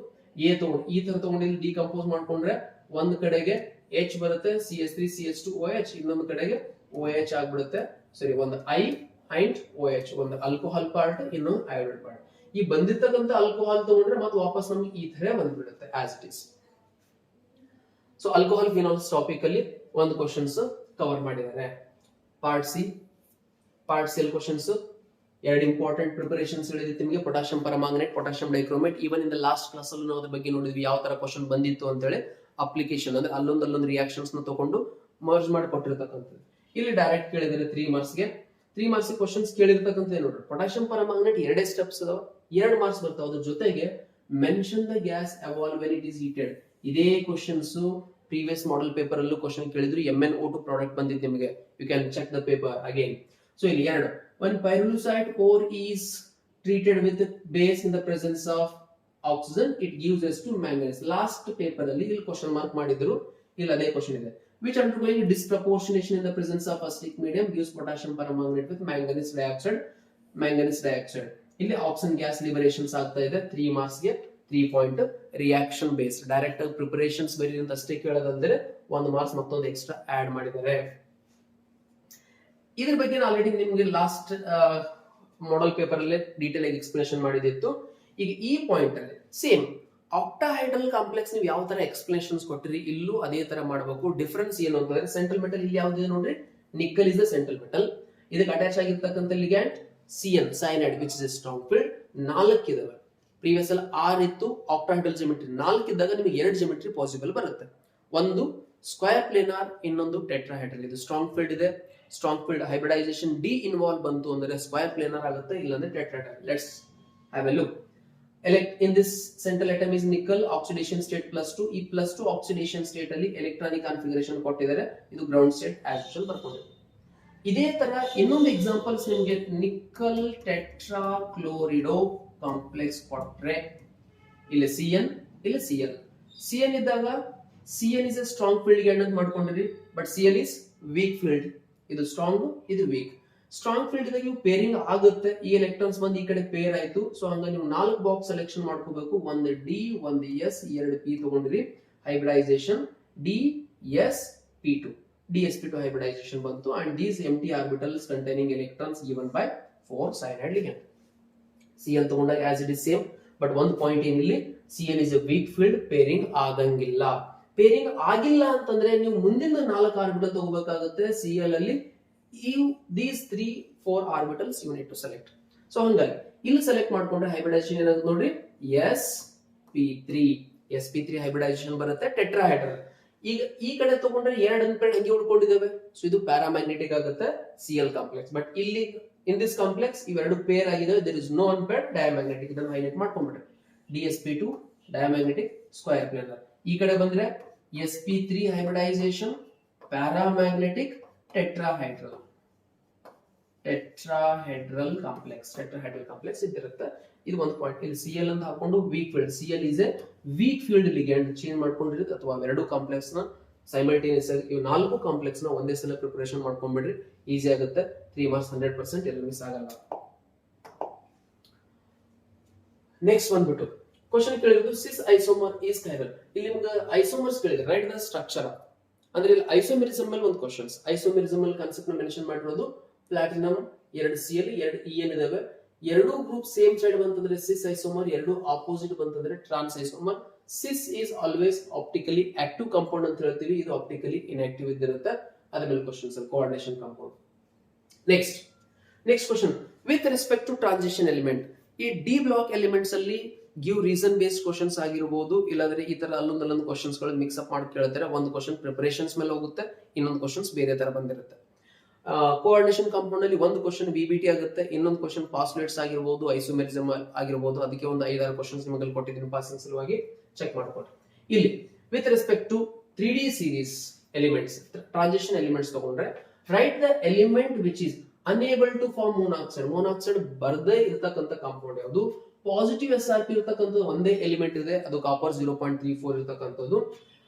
A ತಗೊಂಡು ಈಥರ್ ತಗೊಂಡು ಇಲ್ಲಿ ಡಿಕಂಪೋಸ್ ಮಾಡ್ಕೊಂಡ್ರೆ ಒಂದ್ ಕಡೆಗೆ H ಬರುತ್ತೆ, CH3 CH2 OH, ಇನ್ನೊಂದು ಕಡೆಗೆ OH ಆಗ್ಬಿಡುತ್ತೆ. ಸರಿ, ಒಂದು I ಅಂಡ್ OH, ಒಂದು ಆಲ್ಕೋಹಾಲ್ ಪಾರ್ಟ್, ಇನ್ನೊಂದು ಅಯೋಡೈಡ್ ಪಾರ್ಟ್. ಈ ಬಂದಿರ್ತಕ್ಕಂಥ ಆಲ್ಕೋಹಾಲ್ ತಗೊಂಡ್ರೆ ಮತ್ತೆ ವಾಪಸ್ ನಮ್ಗೆ ಈ ತರ ಬಂದ್ಬಿಡುತ್ತೆ as it is. So alcohol phenols topic ಅಲ್ಲಿ ಒಂದು ಕ್ವಶನ್ಸ್ ಕವರ್ ಮಾಡಿದ್ದಾರೆ. ಪಾರ್ಟ್ ಸಿ ಕ್ವಶನ್ಸ್ ಎರಡು ಇಂಪಾರ್ಟೆಂಟ್ ಪ್ರಿಪರೇಷನ್ಸ್ ಹೇಳಿದ್ವಿ ನಿಮಗೆ. Potassium ಪರಮಾಂಗನೇಟ್, potassium dichromate. Even in the last class ಅಲ್ಲಿ ನಾವು ಅದ್ರ ಬಗ್ಗೆ ನೋಡಿದ್ವಿ, ಯಾವ ತರ ಕ್ವಶನ್ ಬಂದಿತ್ತು ಅಂತ ಹೇಳಿ. ಅಪ್ಲಿಕೇಶನ್ ಅಂದ್ರೆ ಅಲ್ಲೊಂದು ರಿಯಾಕ್ಷನ್ಸ್ ನ ತಗೊಂಡು ಮರ್ಜ್ ಮಾಡಿ ಕೊಟ್ಟಿರ್ತಕ್ಕಂಥದ್ದು. ಇಲ್ಲಿ ಡೈರೆಕ್ಟ್ ಕೇಳಿದರೆ 3 ಮಾರ್ಕ್ಸ್ಗೆ ಕ್ವಶನ್ಸ್ ಕೇಳಿರ್ತಕ್ಕಂಥ ನೋಡ್ರಿ. ಪೊಟ್ಯಾಷಿಯಂ ಪರಮಾಂಗನೇಟ್ 2 ಸ್ಟೆಪ್ಸ್ ಅದಾವ, 2 ಮಾರ್ಕ್ಸ್ ಬರ್ತಾವ. ಅದ್ರ ಜೊತೆಗೆ mention the gas evolve when it is heated. ಇದೇ ಕ್ವಶನ್ಸ್ ಪ್ರೀವಿಯಸ್ ಮಾಡೆಲ್ ಪೇಪರ್ ಅಲ್ಲೂ ಕ್ವಶನ್ ಕೇಳಿದ್ರು. MnO2 ಪ್ರಾಡಕ್ಟ್ ಬಂದಿತ್ತು ನಿಮಗೆ. You can check the paper again. So ಇಲ್ಲಿ 2, when pyrolusite ore is treated with base in the presence of oxygen, it gives us to manganese. Last paper ಅಲ್ಲಿ ಇಲ್ಲಿ ಕ್ವಶನ್ ಮಾರ್ಕ್ ಮಾಡಿದ್ರು, ಇಲ್ಲಿ ಅದೇ ಕ್ವಶನ್ ಇದೆ. which undergoing disproportionation in the presence of acidic medium gives potassium permanganate with manganese dioxide. ಇಲ್ಲಿ ಆಕ್ಸಿಜನ್ ಗ್ಯಾಸ್ ಲಿಬರೇಷನ್ಸ್ ಆಗ್ತಾ ಇದೆ. 3 ಮಾರ್ಕ್ಸ್ ಗೆ 3 ಪಾಯಿಂಟ್. ರಿಯಾಕ್ಷನ್ ಬೇಸ್ಡ್ ಡೈರೆಕ್ಟ್ ಆಗಿ ಪ್ರಿಪರೇಷನ್ಸ್ ಬರೀ ಅಂತ ಅಷ್ಟೇ ಕೇಳೋದಂದ್ರೆ 1 ಮಾರ್ಕ್ಸ್ ಮತ್ತೊಂದು ಎಕ್ಸ್ಟ್ರಾ ಆಡ್ ಮಾಡಿದ್ದಾರೆ. ಇದ್ರ ಬಗ್ಗೆ ಆಲ್ರೆಡಿ ನಿಮ್ಗೆ ಲಾಸ್ಟ್ ಮಾಡೆಲ್ ಪೇಪರ್ ಅಲ್ಲೇ ಡೀಟೇಲ್ ಆಗಿ ಎಕ್ಸ್ಪ್ಲನೇಷನ್ ಮಾಡಿದಿತ್ತು. ಈಗ ಈ ಪಾಯಿಂಟ್ ಅಲ್ಲಿ ಸೇಮ್ ಆಕ್ಟಾಹೈಡ್ರಲ್ ಕಾಂಪ್ಲೆಕ್ಸ್ ನೀವು ಯಾವ ತರ ಎಕ್ಸ್ಪ್ಲನೇಷನ್ಸ್ ಕೊಟ್ಟಿರಿ, ಇಲ್ಲೂ ಅದೇ ತರ ಮಾಡಬೇಕು. ಡಿಫರೆನ್ಸ್ ಏನು ಅಂತಂದ್ರೆ ಸೆಂಟ್ರಲ್ ಮೆಟಲ್ ಇಲ್ಲಿ ಯಾವ್ದು ನೋಡ್ರಿ, nickel is the central metal. ಇದಕ್ಕೆ ಅಟ್ಯಾಚ್ ಆಗಿರ್ತಕ್ಕಂಥ ligand CN, cyanide, which is A strong field. 4 ಇದಾವೆ. ಪ್ರೀವಿಯಸ್ ಅಲ್ಲಿ 6 ಇತ್ತು ಆಕ್ಟಾಹೈಡ್ರಲ್ ಜಿಮೆಟ್ರಿ. 4 ಇದ್ದಾಗ ನಿಮಗೆ 2 ಜಿಮೆಟ್ರಿ ಪಾಸಿಬಲ್ ಬರುತ್ತೆ. ಒಂದು ಸ್ಕ್ವೇರ್ ಪ್ಲೇನಾರ್, ಇನ್ನೊಂದು ಟೆಟ್ರಾಹೈಡ್ರಲ್. ಇದು ಸ್ಟ್ರಾಂಗ್ ಫೀಲ್ಡ್ ಇದೆ. Strong field hybridisation D involve ಬಂತು ಅಂದ್ರೆ ಸ್ಕ್ವೇರ್ ಪ್ಲೇನರ್ ಆಗುತ್ತೆ, ಇಲ್ಲಾಂದ್ರೆ tetrahedral. Let's have a look. In this central atom is nickel, oxidation state +2. ಈ +2 oxidation state ಅಲ್ಲಿ ಎಲೆಕ್ಟ್ರಾನಿಕ್ ಕಾನ್ಫಿಗರೇಷನ್ ಕೊಟ್ಟಿದ್ದಾರೆ. ಇದು ಗ್ರೌಂಡ್ ಸ್ಟೇಟ್ ಆಸ್ ಯೂಶುವಲ್ ಬರ್ಕೊಂಡಿದೆ. ಇದೇ ತರ ಇನ್ನೊಂದು ಎಕ್ಸಾಂಪಲ್ಸ್ ನಿಮಗೆ ನಿಕ್ಕಲ್ ಟೆಟ್ರಾಕ್ಲೋರಿಡೋ ಕಾಂಪ್ಲೆಕ್ಸ್ ಕೊಟ್ರೆ, ಇಲ್ಲಿ CN, ಇಲ್ಲಿ CN ಇದ್ದಾಗ CN is a strong field ಗೆ ಅಂತ ಮಾಡ್ಕೊಂಡಿರಿ, but CL is weak field. ಇದು ಸ್ಟ್ರಾಂಗ್, ಇದು ವೀಕ್. ಸ್ಟ್ರಾಂಗ್ ಫೀಲ್ಡ್ ದಾಗ ನೀವು ಪೇರಿಂಗ್ ಆಗುತ್ತೆ. ಈ ಎಲೆಕ್ಟ್ರಾನ್ಸ್ ಬಂದು ಈ ಕಡೆ ಪೇರ್ ಆಯ್ತು. ಸೊ ಹಂಗ ನೀವು 4 ಬಾಕ್ಸ್ ಸೆಲೆಕ್ಷನ್ ಮಾಡ್ಕೋಬೇಕು. ಒಂದು D, ಒಂದು S, 2 P ತಗೊಂಡ್ರಿ. ಹೈಬ್ರಿಡೈಸೇಷನ್ DsP2 ಹೈಬ್ರಿಡೈಸೇಷನ್ ಬಂತು. And these empty orbitals containing electrons given by 4 cyanide ligand. CN ತಗೊಂಡಾಗ as it is same, but ಒಂದು ಪಾಯಿಂಟ್ ಏನಿಲ್ಲಿ, CN is a weak field, pairing ಆಗಂಗಿಲ್ಲ. ಪೇರಿಂಗ್ ಆಗಿಲ್ಲ ಅಂತಂದ್ರೆ ನೀವು ಮುಂದಿನ 4 ಆರ್ಬಿಟಲ್ ತಗೋಬೇಕಾಗುತ್ತೆ. CL ಅಲ್ಲಿ these 3-4 orbitals you need to select. So ಹಂಗಾಗಿ ಇಲ್ಲಿ ಸೆಲೆಕ್ಟ್ ಮಾಡ್ಕೊಂಡ್ರೆ ಹೈಬ್ರಿಡೈಸೇಷನ್ ಏನಾಗುತ್ತೆ ನೋಡ್ರಿ, sp3 ಹೈಬ್ರಿಡೈಸೇಷನ್ ಬರುತ್ತೆ, ಟೆಟ್ರಾಹೈಡ್ರಲ್. ಈಗ ಈ ಕಡೆ ತಗೊಂಡ್ರೆ 2 ಅನ್ಪೇರ್ಡ್ ಹಂಗೆ ಉಳ್ಕೊಂಡಿದ್ದಾವೆ. ಸೊ ಇದು ಪ್ಯಾರಾಮ್ಯಾಗ್ನೆಟಿಕ್ ಆಗುತ್ತೆ Cl ಕಾಂಪ್ಲೆಕ್ಸ್. ಬಟ್ ಇಲ್ಲಿ ಇನ್ ದಿಸ್ ಕಾಂಪ್ಲೆಕ್ಸ್ ಇವೆರಡು ಪೇರ್ ಆಗಿದಾವೆ. There is no unpaired diamagnetic. ಇದನ್ನು ಹೈಲೈಟ್ ಮಾಡ್ಕೊಂಡ್ಬಿಡ್ರಿ. DsP2 diamagnetic square planar. ಈ ಕಡೆ ಬಂದ್ರೆ sp3 hybridisation paramagnetic tetrahedral complex ಇದಿರುತ್ತೆ. ಇದು ಒಂದು ಪಾಯಿಂಟ್. ಇಲ್ಲಿ CL ಅಂತ ಹಾಕೊಂಡು weak field. CL is a weak field ligand change ಮಾಡ್ಕೊಂಡಿರುತ್ತೆ, ಅಥವಾ ಎರಡು ಕಾಂಪ್ಲೆಕ್ಸ್ ನ ಸೈಮಲ್ಟೇನಿಯಸ್ ಆಗಿ ಇವು 4 ಕಾಂಪ್ಲೆಕ್ಸ್ ನ ಒಂದೇ ಸಲ ಪ್ರಿಪರೇಷನ್ ಮಾಡ್ಕೊಂಡ್ಬಿಡ್ರಿ. ಈಸಿ ಆಗುತ್ತೆ. 3 ಮಾರ್ಕ್ಸ್ 100% ಎಲ್ಲ ಮಿಸ್ ಆಗಲ್ಲ. ನೆಕ್ಸ್ಟ್ ಬಂದ್ಬಿಟ್ಟು question ಕೇಳಿರೋದು Sis isomer is chiral. ಇಲ್ಲಿ ನಿಮ್ಗೆ ಐಸೋಮರ್ಸ್ ಕೇಳಿದ್ರೆ ರೈಟ್ ದ ಸ್ಟ್ರಕ್ಚರ್ ಅಂದ್ರೆ ಇಲ್ಲಿ ಐಸೋಮೆರಿಸಮ್ ಮೇಲೆ ಒಂದು ಕ್ವಶನ್ಸ್. ಐಸೋಮೆರಿಸಮ್ ಅಲ್ಲಿ ಕಾನ್ಸೆಪ್ಟ್ ನ ಮೆನ್ಷನ್ ಮಾಡಿರೋದು ಪ್ಲಾಟಿನಮ್ 2 Cl 2 En ಇದಾವೆ. 2 ಗ್ರೂಪ್ ಸೇಮ್ ಸೈಡ್ ಬಂತಂದ್ರೆ ಸಿಸ್ ಐಸೋಮರ್, 2 ಆಪೋಸಿಟ್ ಬಂತಂದ್ರೆ trans isomer. Cis is always optically active compound ಅಂತ ಹೇಳ್ತೀವಿ, ಇದು ಆಪ್ಟಿಕಲಿ ಇನ್ಆಕ್ಟಿವ್ ಇದ್ದಿರುತ್ತೆ. ಅದ್ರ ಮೇಲೆ questions coordination compound. Next question with respect to transition element. ಈ ಡಿ ಬ್ಲಾಕ್ ಎಲಿಮೆಂಟ್ಸ್ ಅಲ್ಲಿ ಗಿವ್ ರೀಸನ್ ಬೇಸ್ಡ್ ಕ್ವಶನ್ಸ್ ಆಗಿರಬಹುದು, ಇಲ್ಲಾಂದ್ರೆ ಈ ತರ ಅಲ್ಲೊಂದು ಕ್ವಶನ್ಸ್ ಗಳು ಮಿಕ್ಸ್ ಅಪ್ ಮಾಡಿ ಕೇಳ್ತಾರೆ. ಒಂದು ಕ್ವಶನ್ ಪ್ರಿಪರೇಷನ್ಸ್ ಮೇಲೆ ಹೋಗುತ್ತೆ, ಇನ್ನೊಂದು ಕ್ವಶನ್ಸ್ ಬೇರೆ ತರ ಬಂದಿರುತ್ತೆ. ಕೋಆರ್ಡಿನೇಷನ್ ಕಾಂಪೌಂಡ್ ಅಲ್ಲಿ ಒಂದು ಕ್ವಶನ್ BBT ಆಗುತ್ತೆ, ಇನ್ನೊಂದು ಕ್ವಶನ್ ಪಾಸ್ಲೇಟ್ಸ್ ಆಗಿರಬಹುದು, ಐಸೋಮೆರಿಸಮ್ ಆಗಿರಬಹುದು. ಅದಕ್ಕೆ ಒಂದು 5-6 ಕ್ವಶನ್ಸ್ ನಿಮಗೆ ಕೊಟ್ಟಿದ್ದೀನಿ ಪಾಸಿಂಗ್ ಸಲುವಾಗಿ ಚೆಕ್ ಮಾಡ್ಕೊಡ್ರಿ. ಇಲ್ಲಿ with respect to 3D series elements, transition elements ತಗೊಂಡ್ರೆ write the element which is unable to form monoxide ಬರ್ದೇ ಇರತಕ್ಕಂತ ಕಾಂಪೌಂಡ್ ಯಾವುದು? ಪಾಸಿಟಿವ್ SRP ಇರತಕ್ಕಂಥದ್ದು ಒಂದೇ ಎಲಿಮೆಂಟ್ ಇದೆ, ಅದು ಕಾಪರ್ 0.34 ಇರತಕ್ಕಂಥದ್ದು.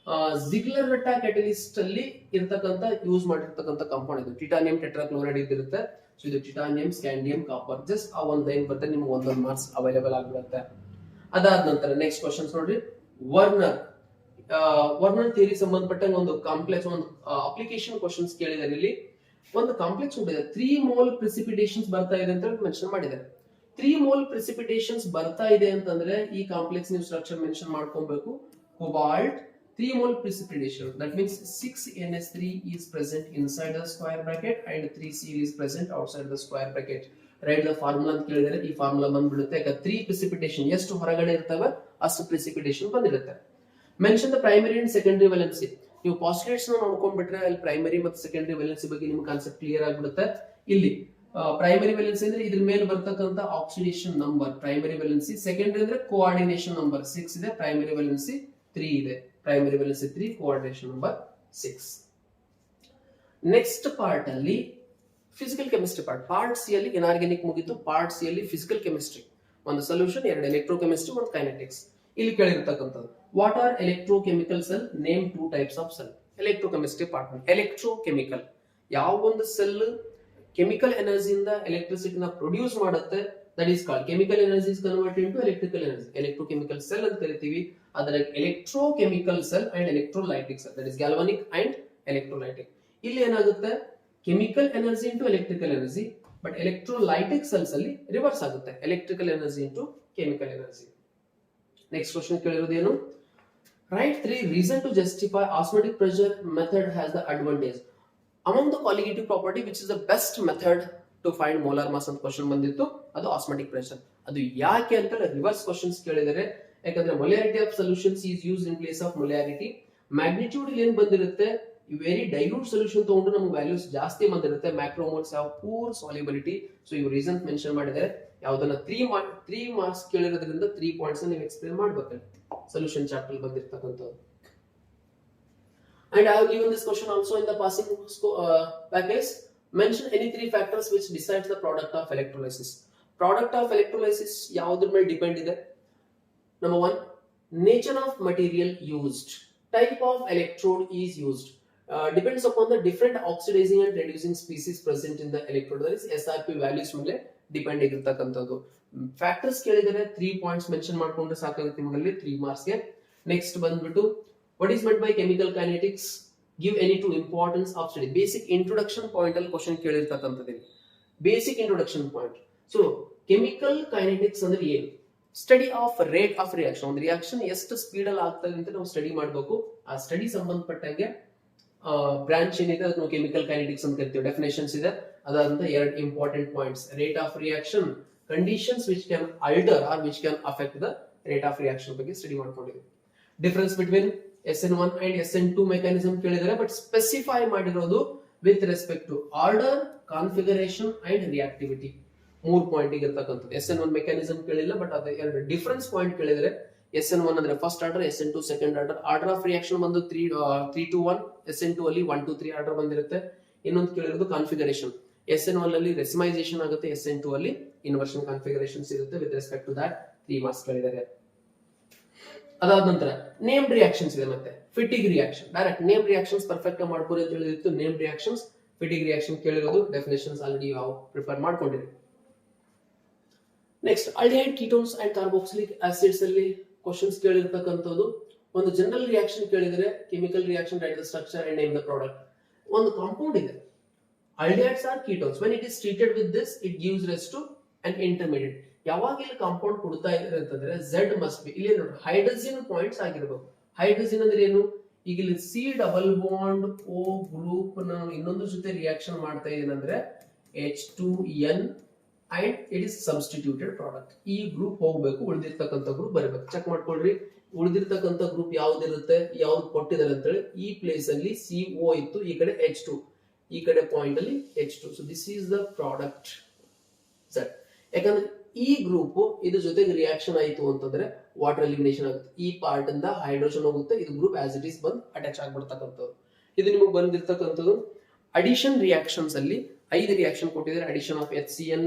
ಜಿಗ್ಲರ್ ರೆಟ್ಟಾ ಕ್ಯಾಟಲಿಸ್ಟ್ ಅಲ್ಲಿ ಇರತಕ್ಕಂತ ಯೂಸ್ ಮಾಡಿರ್ತಕ್ಕಂಥ ಕಾಂಪೌಂಡ್ ಇದು. ಟಿಟಾನಿಯಂ ಟೆಟ್ರಾಕ್ಲೋರೈಡ್ ಇದಿರುತ್ತೆ. ಸೊ ಇದು ಟಿಟಾನಿಯಂ, ಸ್ಕ್ಯಾಂಡಿಯಂ, ಕಾಪರ್. ಜಸ್ಟ್ ಆ ಒಂದು ಲೈನ್ ಬರುತ್ತೆ, ನಿಮ್ಗೆ 1 ಮಾರ್ಕ್ಸ್ ಅವೈಲೇಬಲ್ ಆಗಿರುತ್ತೆ. ಅದಾದ ನಂತರ ನೆಕ್ಸ್ಟ್ ಕ್ವಶನ್ಸ್ ನೋಡ್ರಿ. ವರ್ನರ್ ಥಿಯರಿ ಸಂಬಂಧಪಟ್ಟಂಗೆ ಒಂದು ಕಾಂಪ್ಲೆಕ್ಸ್ ಒಂದು ಅಪ್ಲಿಕೇಶನ್ ಕ್ವಶನ್ಸ್ ಕೇಳಿದಾರೆ ಇಲ್ಲಿ. ಒಂದು ಕಾಂಪ್ಲೆಕ್ಸ್ ಉಂಟಿದೆ 3 ಮೋಲ್ ಪ್ರಿಸಿಪಿಟೇಷನ್ಸ್ ಬರ್ತಾ ಇದೆ ಅಂತ ಮೆನ್ಷನ್ ಮಾಡಿದ್ದಾರೆ. 3 ಮೋಲ್ ಪ್ರಿಸಿಪಿಟೇಷನ್ಸ್ ಬರ್ತಾ ಇದೆ ಅಂತಂದ್ರೆ ಈ ಕಾಂಪ್ಲೆಕ್ಸ್ ನೀವು ಸ್ಟ್ರಕ್ಚರ್ ಮೆನ್ಷನ್ ಮಾಡ್ಕೊಬೇಕು. Cobalt 3 mole precipitation, that means 6NH3 is present inside the square bracket and 3Cl is present outside the square bracket. Write the formula ಅಂತ ಕೇಳಿದರೆ ಈ ಫಾರ್ಮುಲಾ ಬಂದ್ಬಿಡುತ್ತೆ. ಯಾಕಂದ್ರೆ 3 precipitation ಎಷ್ಟು ಹೊರಗಡೆ ಇರ್ತವೆ ಅಷ್ಟು precipitation ಬಂದಿರುತ್ತೆ. Mention the primary and secondary valency. ನೀವು ಪಾಸ್ಟುಲೇಟ್ಸ್ ನ ನೋಡ್ಕೊಂಡ್ಬಿಟ್ರೆ ಅಲ್ಲಿ ಪ್ರೈಮರಿ ಮತ್ತು ಸೆಕೆಂಡರಿ ವೇಲೆನ್ಸಿ ಬಗ್ಗೆ ನಿಮ್ಗೆ ಕಾನ್ಸೆಪ್ಟ್ ಕ್ಲಿಯರ್ ಆಗಿಬಿಡುತ್ತೆ. ಇಲ್ಲಿ ಪ್ರೈಮರಿ ವೇಲೆನ್ಸಿ ಅಂದ್ರೆ ಇದ್ರ ಮೇಲೆ ಬರ್ತಕ್ಕಂತ oxidation number primary valency, secondary ಅಂದ್ರೆ ಕೋಆರ್ಡಿನೇಷನ್ ನಂಬರ್ 6 ಇದೆ, ಪ್ರೈಮರಿ ವೇಲೆನ್ಸಿ 3 ಇದೆ. Primary valency 3, coordination number 6. Next part ಅಲ್ಲಿ ಫಿಸಿಕಲ್ ಕೆಮಿಸ್ಟ್ರಿ ಪಾರ್ಟ್ ಸಿ ಅಲ್ಲಿ ಇನಾರ್ಗ್ಯಾನಿಕ್ ಮುಗಿತು, ಪಾರ್ಟ್ ಸಿ ಅಲ್ಲಿ ಫಿಸಿಕಲ್ ಕೆಮಿಸ್ಟ್ರಿ. ಒಂದು ಸೊಲ್ಯೂಷನ್, ಎರಡು ಎಲೆಕ್ಟ್ರೋಕೆಮಿಸ್ಟ್ರಿ, ಒಂದು ಕೈನೆಟಿಕ್ಸ್. ಇಲ್ಲಿ ಕೇಳಿರ್ತಕ್ಕಂಥದ್ದು what are electrochemical cell, name 2 types of cell. Electrochemistry part 1. Electrochemical, ಯಾವ ಒಂದು ಸೆಲ್ ಕೆಮಿಕಲ್ ಎನರ್ಜಿಯಿಂದ ಎಲೆಕ್ಟ್ರಿಸಿಟಿನ ಪ್ರೊಡ್ಯೂಸ್ ಮಾಡುತ್ತೆ, that is called chemical energy is converted into electrical energy. Electrochemical cell ಅಂತ ಕರಿತೀವಿ. ಅದರ electrochemical cell and electrolytic cell, that is galvanic and electrolytic. ಇಲ್ಲಿ ಏನಾಗುತ್ತೆ, chemical energy into electrical energy, but electrolytic cells ಅಲ್ಲಿ ರಿವರ್ಸ್ ಆಗುತ್ತೆ, electrical energy into chemical energy. Next question ಕೇಳಿರೋದು ಏನು, write 3 reason to justify osmotic pressure method has the advantage among the colligative property which is the best method to find molar mass ಅಂತ ಕ್ವಶನ್ ಬಂದಿತ್ತು. ಅದು ಆಸ್ಮೋಟಿಕ್ ಪ್ರೆಷರ್. ಅದು ಯಾಕೆ ಅಂತ ರಿವರ್ಸ್ ಕ್ವಶನ್ಸ್ ಕೇಳಿದರೆ, ಯಾಕಂದ್ರೆ molarity of solutions is used in place of molarity. Magnitude ಏನ್ ಬಂದಿರುತ್ತೆ, ವೆರಿ ಡೈಲ್ಯೂಟ್ ಸೊಲ್ಯೂಷನ್ ತಗೊಂಡು ನಮ್ಗೆ ವ್ಯಾಲ್ಯೂಸ್ ಜಾಸ್ತಿ ಬಂದಿರುತ್ತೆ. ಮ್ಯಾಕ್ರೋಮೋಲ್ಸ್ ಯಾವ ಪೂರ್ ಸಾಲ್ಯುಬಿಲಿಟಿ. ಸೊ ಇವು ರೀಸನ್ ಮೆನ್ಷನ್ ಮಾಡಿದರೆ, ಯಾವ್ದನ್ನ 3 ಮಾರ್ಕ್ಸ್ ಕೇಳಿರೋದ್ರಿಂದ 3 ಪಾಯಿಂಟ್ಸ್ ನೀವು ಎಕ್ಸ್ಪ್ಲೇನ್ ಮಾಡ್ಬೇಕು ಸೊಲ್ಯೂಷನ್ ಚಾಪ್ಟರ್ ಬಂದಿರ್ತಕ್ಕಂಥದ್ದು. And I have given this question also in the passing package. Mention any 3 factors which decides the product of electrolysis. Product of electrolysis ಯಾವುದ್ರ ಮೇಲೆ ಡಿಪೆಂಡ್ ಇದೆ? Number 1, nature of material used, type of electrode is used, depends upon the different oxidizing and reducing species present in the electrode. That is SRP values ಮೇಲೆ ಡಿಪೆಂಡ್ ಆಗಿರ್ತಕ್ಕಂಥದ್ದು. ಫ್ಯಾಕ್ಟರ್ಸ್ ಕೇಳಿದರೆ 3 ಪಾಯಿಂಟ್ಸ್ ಮೆನ್ಷನ್ ಮಾಡ್ಕೊಂಡ್ರೆ ಸಾಕಾಗುತ್ತೆ ನಿಮಗೆ 3 ಮಾರ್ಕ್ಸ್ ಗೆ. ನೆಕ್ಸ್ಟ್ ಬಂದ್ಬಿಟ್ಟು what is meant by chemical kinetics, give any 2 importance of study. Basic introduction point ಅಲ್ಲಿ ಕ್ವಶನ್ ಕೇಳಿರ್ತಕ್ಕಂಥದ್ದು. Basic introduction point. So chemical kinetics ಅಂದ್ರೆ ಏನು? Study of rate of reaction. ಒಂದು ರಿಯಾಕ್ಷನ್ ಎಷ್ಟು ಸ್ಪೀಡ್ ಅಲ್ಲಿ ಆಗ್ತದೆ ಅಂತ ನಾವು ಸ್ಟಡಿ ಮಾಡಬೇಕು. ಆ ಸ್ಟಡಿ ಸಂಬಂಧಪಟ್ಟಂಗೆ ಬ್ರಾಂಚ್ ಏನಿದೆ ಅದಕ್ಕೆ ನಾವು ಕೆಮಿಕಲ್ ಕೈನೆಟಿಕ್ಸ್ ಅಂತ ಕರಿತೀವಿ. ಡೆಫಿನೇಷನ್ಸ್ ಇದೆ, ಅದಾದಂತ 2 important points. Rate of reaction, conditions which can alter or which can affect the rate of reaction ಬಗ್ಗೆ ಸ್ಟಡಿ ಮಾಡ್ಕೊಂಡಿದ್ದೀವಿ. Difference between SN1 and SN2 mechanism ಕೇಳಿದರೆ, ಬಟ್ ಸ್ಪೆಸಿಫೈ ಮಾಡಿರೋದು with respect to order, configuration and reactivity. 3 point ಇರ್ತಕ್ಕಂಥದ್ದು. SN1 ಮೆಕ್ಯಾನಿಸಮ್ ಕೇಳಿಲ್ಲ, ಬಟ್ ಅದು 2 ಡಿಫರೆನ್ಸ್ ಪಾಯಿಂಟ್ ಕೇಳಿದರೆ, SN1 ಅಂದ್ರೆ first order, SN2 second order. Order of reaction ಬಂದು 3 to 1, SN2 ಅಲ್ಲಿ 1 to 3 ಆರ್ಡರ್ ಬಂದಿರುತ್ತೆ. ಇನ್ನೊಂದು ಕೇಳಿರೋದು ಕಾನ್ಫಿಗರೇಷನ್. SN1 ಅಲ್ಲಿ ರೆಸಿಮೈಸೇಷನ್ ಆಗುತ್ತೆ, SN2 ಅಲ್ಲಿ ಇನ್ವರ್ಷನ್ ಕಾನ್ಫಿಗರೇಷನ್ಸ್ ಇರುತ್ತೆ. With respect to that 3 marks ಕೇಳಿದ್ದಾರೆ. ಅದಾದ ನಂತರ ನೇಮ್ಡ್ ರಿಯಾಕ್ಷನ್ಸ್ ಇದೆ, ಮತ್ತೆ Fittig reaction. Direct name reactions perfect ಆಗಿ ಮಾಡ್ಕೊಳ್ಳಿ ಅಂತ ಹೇಳಿತ್ತು. ನೇಮ್ ರಿಯಾಕ್ಷನ್ಸ್, ಫಿಟಿಗ್ ರಿಯಾಕ್ಷನ್ ಕೇಳಿರೋದು, ಡೆಫಿನೇಷನ್ಸ್ ಆಲ್ರೆಡಿ ಯಾವ ಪ್ರಿಪೇರ್ ಮಾಡ್ಕೊಂಡಿರಿ. Next aldehyde, ketones and carboxylic acids ಅಲ್ಲಿ ಕ್ವಶನ್ಸ್ ಕೇಳಿರ್ತಕ್ಕಂಥದ್ದು. ಒಂದು ಜನರಲ್ ರಿಯಾಕ್ಷನ್ ಕೇಳಿದರೆ, chemical reaction, write the structure and name the product. ಒಂದು ಕಾಂಪೌಂಡ್ ಇದೆ, aldehydes or ketones. When it is treated with this it gives rise to an intermediate. ಯಾವಾಗ ಇಲ್ಲಿ ಕಾಂಪೌಂಡ್ ಕೊಡ್ತಾ ಇದ್ದಾರೆ ಅಂತಂದ್ರೆ Z ಮಸ್ಟ್ ಬಿ, ಇಲ್ಲಿ ನೋಡಿ ಹೈಡ್ರೋಜನ್ ಪಾಯಿಂಟ್ಸ್ ಆಗಿರಬೇಕು. ಹೈಡ್ರೋಜನ್ ಅಂದ್ರೆ ಏನು, ಈಗ ಇಲ್ಲಿ C�ble O ಗ್ರೂಪ್ ನಾನು ಇನ್ನೊಂದು ಜೊತೆ ರಿಯಾಕ್ಷನ್ ಮಾಡ್ತಾ ಇದ್ದೀನಿ ಅಂದ್ರೆ H2N and it is substituted product. ಈ ಗ್ರೂಪ್ ಹೋಗ್ಬೇಕು, ಉಳಿದಿರ್ತಕ್ಕಂಥ ಗ್ರೂಪ್ ಬರಬೇಕು. ಚೆಕ್ ಮಾಡ್ಕೊಳ್ರಿ, ಉಳಿದಿರ್ತಕ್ಕಂಥ ಗ್ರೂಪ್ ಯಾವ್ದಿರುತ್ತೆ, ಯಾವ್ದು ಕೊಟ್ಟಿದ್ದಾರೆ ಅಂತ ಹೇಳಿ. ಈ ಪ್ಲೇಸ್ ಅಲ್ಲಿ CO ಇತ್ತು, ಈ ಕಡೆ H2, ಈ ಕಡೆ ಪಾಯಿಂಟ್ ಅಲ್ಲಿ H2. So this is the product Z. ಯಾಕಂದ್ರೆ ಈ ಗ್ರೂಪ್ ಇದ್ರ ಜೊತೆಗೆ ರಿಯಾಕ್ಷನ್ ಆಯಿತು ಅಂತಂದ್ರೆ ವಾಟರ್ ಎಲಿಮಿನೇಷನ್ ಆಗುತ್ತೆ. ಈ ಪಾರ್ಟ್ ಇಂದ ಹೈಡ್ರೋಜನ್ ಹೋಗುತ್ತೆ, ಇದು ಗ್ರೂಪ್ ಆಸ್ ಇಟ್ ಈಸ್ ಬಂದು ಅಟ್ಯಾಚ್ ಆಗ್ಬಿಡ್ತಕ್ಕಂಥದ್ದು. ಇದು ನಿಮಗೆ ಬಂದಿರ್ತಕ್ಕಂಥದ್ದು. ಅಡಿಷನ್ ರಿಯಾಕ್ಷನ್ಸ್ ಅಲ್ಲಿ 5 ರಿಯಾಕ್ಷನ್ ಕೊಟ್ಟಿದ್ದಾರೆ. Addition of HCN,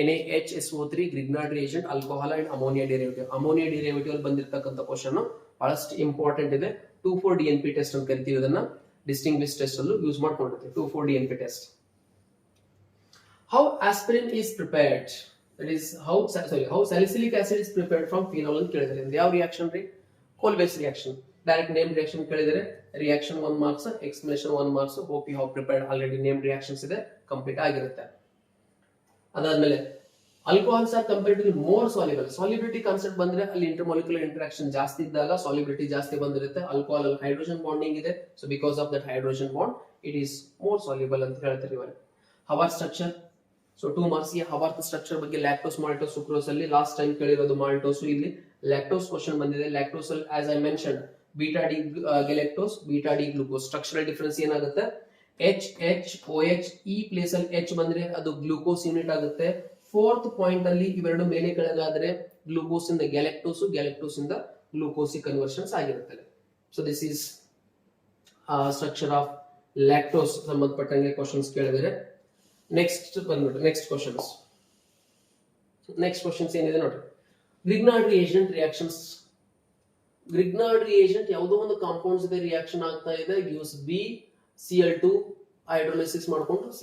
NaHSO3, Grignard reagent, alcohol and ammonia derivative. Ammonia derivative ಅಲ್ಲಿ ಬಂದಿರ್ತಕ್ಕಂಥ ಕ್ವಶನ್ ಬಹಳಷ್ಟು ಇಂಪಾರ್ಟೆಂಟ್ ಇದೆ. 2,4-DNP ಟೆಸ್ಟ್ ಅಂತ ಕರಿತೀವಿ. ಇದನ್ನ ಡಿಸ್ಟಿಂಗ್ವಿಶ್ ಟೆಸ್ಟ್ ಅಲ್ಲೂ ಯೂಸ್ ಮಾಡ್ಕೊಂಡಿರ್ತೀವಿ. 2,4-DNP test. How aspirin is prepared, that is how salicylic acid is prepared from phenol ಅಂತ ಕೇಳಿದರೆ. ಯಾವ ರಿಯಾಕ್ಷನ್ ರೀ, Kolbe's reaction. Direct name reaction ಕೇಳಿದರೆ reaction 1 marks, explanation 1 marks. Hope you have prepared already name reactions ಇದೆ, ಕಂಪ್ಲೀಟ್ ಆಗಿರುತ್ತೆ. ಅದಾದ್ಮೇಲೆ alcohols are comparatively more soluble. Solubility concept ಬಂದ್ರೆ ಅಲ್ಲಿ ಇಂಟರ್ಮಾಲಿಕ್ಯುಲರ್ ಇಂಟರಾಕ್ಷನ್ ಜಾಸ್ತಿ ಇದ್ದಾಗ ಸಾಲ್ಯುಬಿಲಿಟಿ ಜಾಸ್ತಿ ಬಂದಿರುತ್ತೆ. ಆಲ್ಕೋಹಾಲ್ ಅಲ್ಲಿ ಹೈಡ್ರೋಜನ್ ಬಾಂಡಿಂಗ್ ಇದೆ, so because of that hydrogen bond it is more soluble ಅಂತ ಹೇಳ್ತಾರೆ ಇವರು. ಹವಾರ್ ಸ್ಟ್ರಕ್ಚರ್, ಸೊ 2 ಮಾರ್ಕ್ಸ್ ಗೆ ಹವಾರ್ತ್ ಸ್ಟ್ರಕ್ಚರ್ ಬಗ್ಗೆ ಲ್ಯಾಕ್ಟೋಸ್, ಮಾಲ್ಟೋಸ್, ಸುಕ್ರೋಸ್ ಅಲ್ಲಿ ಲಾಸ್ಟ್ ಟೈಮ್ ಕೇಳಿರೋದು ಮಾಲ್ಟೋಸ್, ಇಲ್ಲಿ ಲ್ಯಾಕ್ಟೋಸ್ ಕ್ವಶನ್ ಬಂದಿದೆ. ಲ್ಯಾಕ್ಟೋಸ್ ಅಲ್ಲಿ as I mention beta D galactose, beta D glucose. Structural difference ಏನಾಗುತ್ತೆ, OH ಈ ಪ್ಲೇಸ್ ಅಲ್ಲಿ H ಬಂದ್ರೆ ಅದು ಗ್ಲೂಕೋಸ್ ಯೂನಿಟ್ ಆಗುತ್ತೆ. 4th ಪಾಯಿಂಟ್ ಅಲ್ಲಿ ಇವೆರಡು ಮೇಲೆ ಕೆಳಗಾದ್ರೆ ಗ್ಲೂಕೋಸ್ ಇಂದ ಗ್ಯಾಲೆಕ್ಟೋಸ್, ಗ್ಯಾಲೆಕ್ಟೋಸ್ ಇಂದ ಗ್ಲೂಕೋಸ್ ಕನ್ವರ್ಷನ್ಸ್ ಆಗಿರುತ್ತೆ. So this is structure of lactose ಸಂಬಂಧಪಟ್ಟಂಗೆ ಕ್ವಶನ್ಸ್ ಕೇಳಿದರೆ. ನೆಕ್ಸ್ಟ್ ಬಂದ್ಬಿಟ್ಟು ನೆಕ್ಸ್ಟ್ ಕ್ವಶನ್ಸ್ ಏನಿದೆ ನೋಡ್ರಿ. Grignard reagent reactions. Grignard reagent ಯಾವುದೋ ಒಂದು ಕಾಂಪೌಂಡ್ಸ್ ಇದೆ, ರಿಯಾಕ್ಷನ್ ಆಗ್ತಾ ಇದೆ, ಗಿವ್ಸ್ BCl2 ಹೈಡ್ರೋಲಿಸಿಸ್ ಮಾಡ್ಕೊಂಡು C.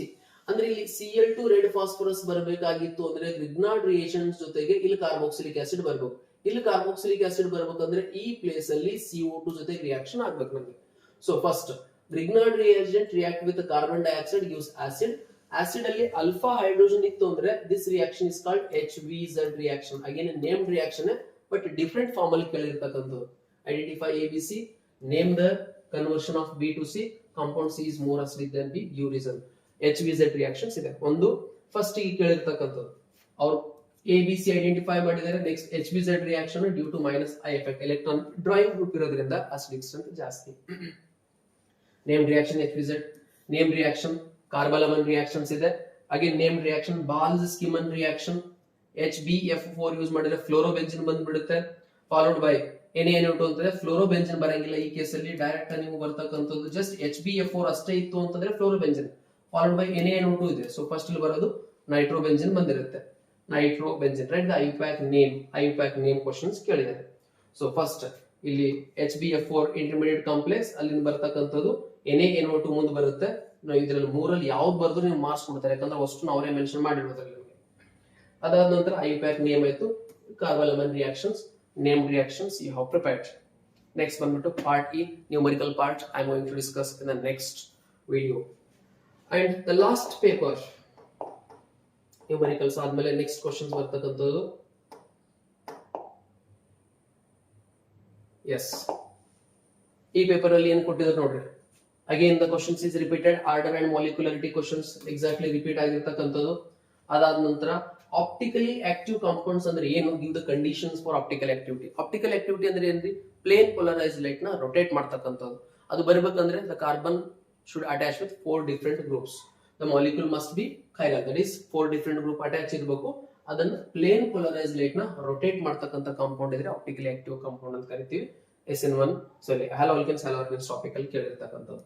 ಅಂದ್ರೆ ಇಲ್ಲಿ Cl2 ರೆಡ್ ಫಾಸ್ಫರಸ್ ಬರಬೇಕಾಗಿತ್ತು ಅಂದ್ರೆ ಗ್ರಿಗ್ನಾರ್ಡ್ ರಿಯೇಜೆಂಟ್ಸ್ ಜೊತೆಗೆ ಇಲ್ಲಿ ಕಾರ್ಬಾಕ್ಸಿಲಿಕ್ ಆಸಿಡ್ ಬರಬೇಕು. ಇಲ್ಲಿ ಕಾರ್ಬಾಕ್ಸಿಲಿಕ್ ಆಸಿಡ್ ಬರಬೇಕಂದ್ರೆ ಈ ಪ್ಲೇಸ್ ಅಲ್ಲಿ CO2 ಜೊತೆಗೆ ರಿಯಾಕ್ಷನ್ ಆಗ್ಬೇಕು ನಮಗೆ. So first Grignard reagent react with carbon dioxide gives acid. Acid ಅಲ್ಲಿ ಅಲ್ಫಾ ಹೈಡ್ರೋಜನ್ ಇತ್ತು ಅಂದ್ರೆ this reaction is called HVZ reaction. Again named reaction but different form ಅಲ್ಲಿ ಕೇಳಿರ್ತಕ್ಕಂಥದ್ದು. Identify ABC, name the conversion of B to C, ಕಾಂಪೌಂಡ್ C is more acidic than B, give reason. HVZ reactions ಇದೆ. ಒಂದು ಫಸ್ಟ್ ಈಗ ಕೇಳಿರ್ತಕ್ಕಂಥದ್ದು ಅವ್ರು ABC ಐಡೆಂಟಿಫೈ ಮಾಡಿದರೆ. Next HVZ reaction due to minus I effect, electron drawing group ಇರೋದ್ರಿಂದ ಅಸಿಡಿಕ್ ಸ್ಟ್ರೆಂತ್ ಜಾಸ್ತಿ. Name reaction HVZ. Name reaction carbylamine reactions ಇದೆ. Again name reaction Balz Schiemann reaction, HBF4 use ಮಾಡಿದ್ರೆ ಫ್ಲೋರೋಬೆಂಜಿನ್ ಬಂದ್ಬಿಡುತ್ತೆ. ಫಾಲೋಡ್ ಬೈ NaNO2 ಅಂತಂದ್ರೆ ಫ್ಲೋರೋಬೆಂಜಿನ್ ಬರಂಗಿಲ್ಲ ಈ ಕೇಸಲ್ಲಿ, ಡೈರೆಕ್ಟ್ ಆಗಿ ನೀವು ಬರ್ತಕ್ಕಂಥದ್ದು ಜಸ್ಟ್ HBF4 ಅಷ್ಟೇ ಇತ್ತು ಅಂತಂದ್ರೆ ಫ್ಲೋರೋಬೆಂಜಿನ್. ಫಾಲೋಡ್ ಬೈ NaNO2 ಇದೆ. ಸೊ ಫಸ್ಟ್ ಇಲ್ಲಿ ಬರೋದು ನೈಟ್ರೋಬೆಂಜಿನ್ ಬಂದಿರುತ್ತೆ, ನೈಟ್ರೋಬೆಂಜಿನ್. ರೈಟ್, ಐಯುಪ್ಯಾಕ್ ನೇಮ್ ಕ್ವಶನ್ಸ್ ಕೇಳಿದ್ದಾರೆ. ಸೊ ಫಸ್ಟ್ ಇಲ್ಲಿ HBF4 ಇಂಟರ್ಮೀಡಿಯೇಟ್ ಕಾಂಪ್ಲೆಕ್ಸ್, ಅಲ್ಲಿಂದ ಬರ್ತಕ್ಕಂಥದ್ದು NaNO2 ಮುಂದೆ ಬರುತ್ತೆ. ನಾವು ಇದರಲ್ಲಿ ಮೂರಲ್ಲಿ ಯಾವ್ದು ಬರೆದ್ರು ನೀವು ಮಾರ್ಕ್ಸ್ ಕೊಡ್ತಾರೆ, ಯಾಕಂದ್ರೆ ಅಷ್ಟು ಅವರೇ ಮೆನ್ಷನ್ ಮಾಡಿರೋದ್ರಲ್ಲಿ ನಿಮಗೆ. ಅದಾದ ನಂತರ ಐಯುಪ್ಯಾಕ್ ನೇಮ್ ಆಯ್ತು. ಕಾರ್ಬಲಮನ್ reactions, named reactions you have prepared. Next ಬಂದ್ಬಿಟ್ಟು part E, numerical part, I am going to discuss in the next video. And the last paper numericals ಆದ್ಮೇಲೆ next questions ಬರ್ತಕ್ಕಂಥದ್ದು. Yes, ಈ ಪೇಪರ್ ಅಲ್ಲಿ ಏನು ಕೊಟ್ಟಿದ್ದಾರೆ ನೋಡ್ರಿ. Again the questions is repeated, order and molecularity questions exactly repeat ಆಗಿರ್ತಕ್ಕಂಥದ್ದು. ಅದಾದ ನಂತರ ಆಪ್ಟಿಕಲಿ ಆಕ್ಟಿವ್ ಕಾಂಪೌಂಡ್ಸ್ ಅಂದ್ರೆ ಏನು, give the conditions for optical activity. Optical activity ಅಂದ್ರೆ ಏನ್ರಿ, ಪ್ಲೇನ್ ಪೋಲರೈಸ್ಡ್ ಲೈಟ್ ನ ರೊಟೇಟ್ ಮಾಡ್ತಕ್ಕಂಥದ್ದು. ಅದು ಬರಬೇಕಂದ್ರೆ the carbon should attach with 4 different groups. The molecule must be chiral, that is 4 different group attach ಇರಬೇಕು. ಅದನ್ನ ಪ್ಲೇನ್ ಪೋಲರೈಸ್ಡ್ ಲೈಟ್ ನ ರೊಟೇಟ್ ಮಾಡ್ತಕ್ಕಂಥ ಕಾಂಪೌಂಡ್ ಇದ್ರೆ ಆಪ್ಟಿಕಲಿ ಆಕ್ಟಿವ್ ಕಾಂಪೌಂಡ್ ಅಂತ ಕರಿತೀವಿ. SN1 ಹ್ಯಾಲೋಆಲ್ಕೇನ್ಸ್ ಟಾಪಿಕ್ ಅಲ್ಲಿ ಕೇಳಿರ್ತಕ್ಕಂಥದ್ದು.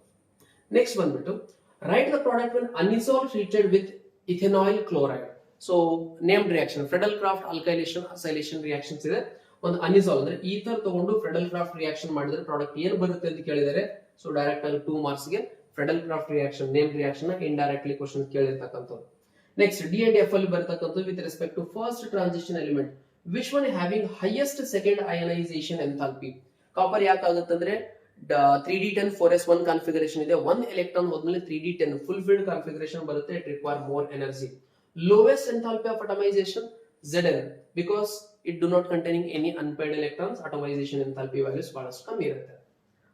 ನೆಕ್ಸ್ಟ್ ಬಂದ್ಬಿಟ್ಟು right the product when ಅನಿಸೋಲ್ treated with ಇಥೆನಾಯಿಲ್ chloride. So named reaction Friedel Crafts alkylation acylation reactions ಇದೆ. ಒಂದು ಅನಿಸಾಲ್ ಅಂದ್ರೆ ಈಥರ್ ತಗೊಂಡು ಫ್ರೆಡಲ್ ಕ್ರಾಫ್ಟ್ ರಿಯಾಕ್ಷನ್ ಮಾಡಿದ್ರೆ ಪ್ರಾಡಕ್ಟ್ ಏನ್ ಬರುತ್ತೆ ಅಂತ ಕೇಳಿದರೆ. ಸೊ ಡೈರೆಕ್ಟ್ ಆಗಿ 2 ಮಾರ್ಕ್ಸ್ ಗೆ Friedel Crafts reaction name reaction indirectly question ಕೇಳಿರ್ತಕ್ಕಂಥದ್ದು. ನೆಕ್ಸ್ಟ್ D and F ಅಲ್ಲಿ ಬರ್ತಕ್ಕಂಥದ್ದು with respect to first transition element which one having highest second ionisation enthalpy. Copper ಯಾಕೆ ಆಗುತ್ತಂದ್ರೆ 3d10 4s1 ಕಾನ್ಫಿಗರೇಷನ್ ಇದೆ. 1 ಎಲೆಕ್ಟ್ರಾನ್ ಹೋದ್ಮೇಲೆ 3d10 ಫುಲ್ ಫಿಲ್ಡ್ ಕಾನ್ಫಿಗರೇಷನ್ ಬರುತ್ತೆ. It require more energy. Lowest enthalpy of atomization Zn, because it do not containing any unpaired electrons, atomization enthalpy values ಬಹಳಷ್ಟು ಕಮ್ಮಿ ಇರುತ್ತೆ.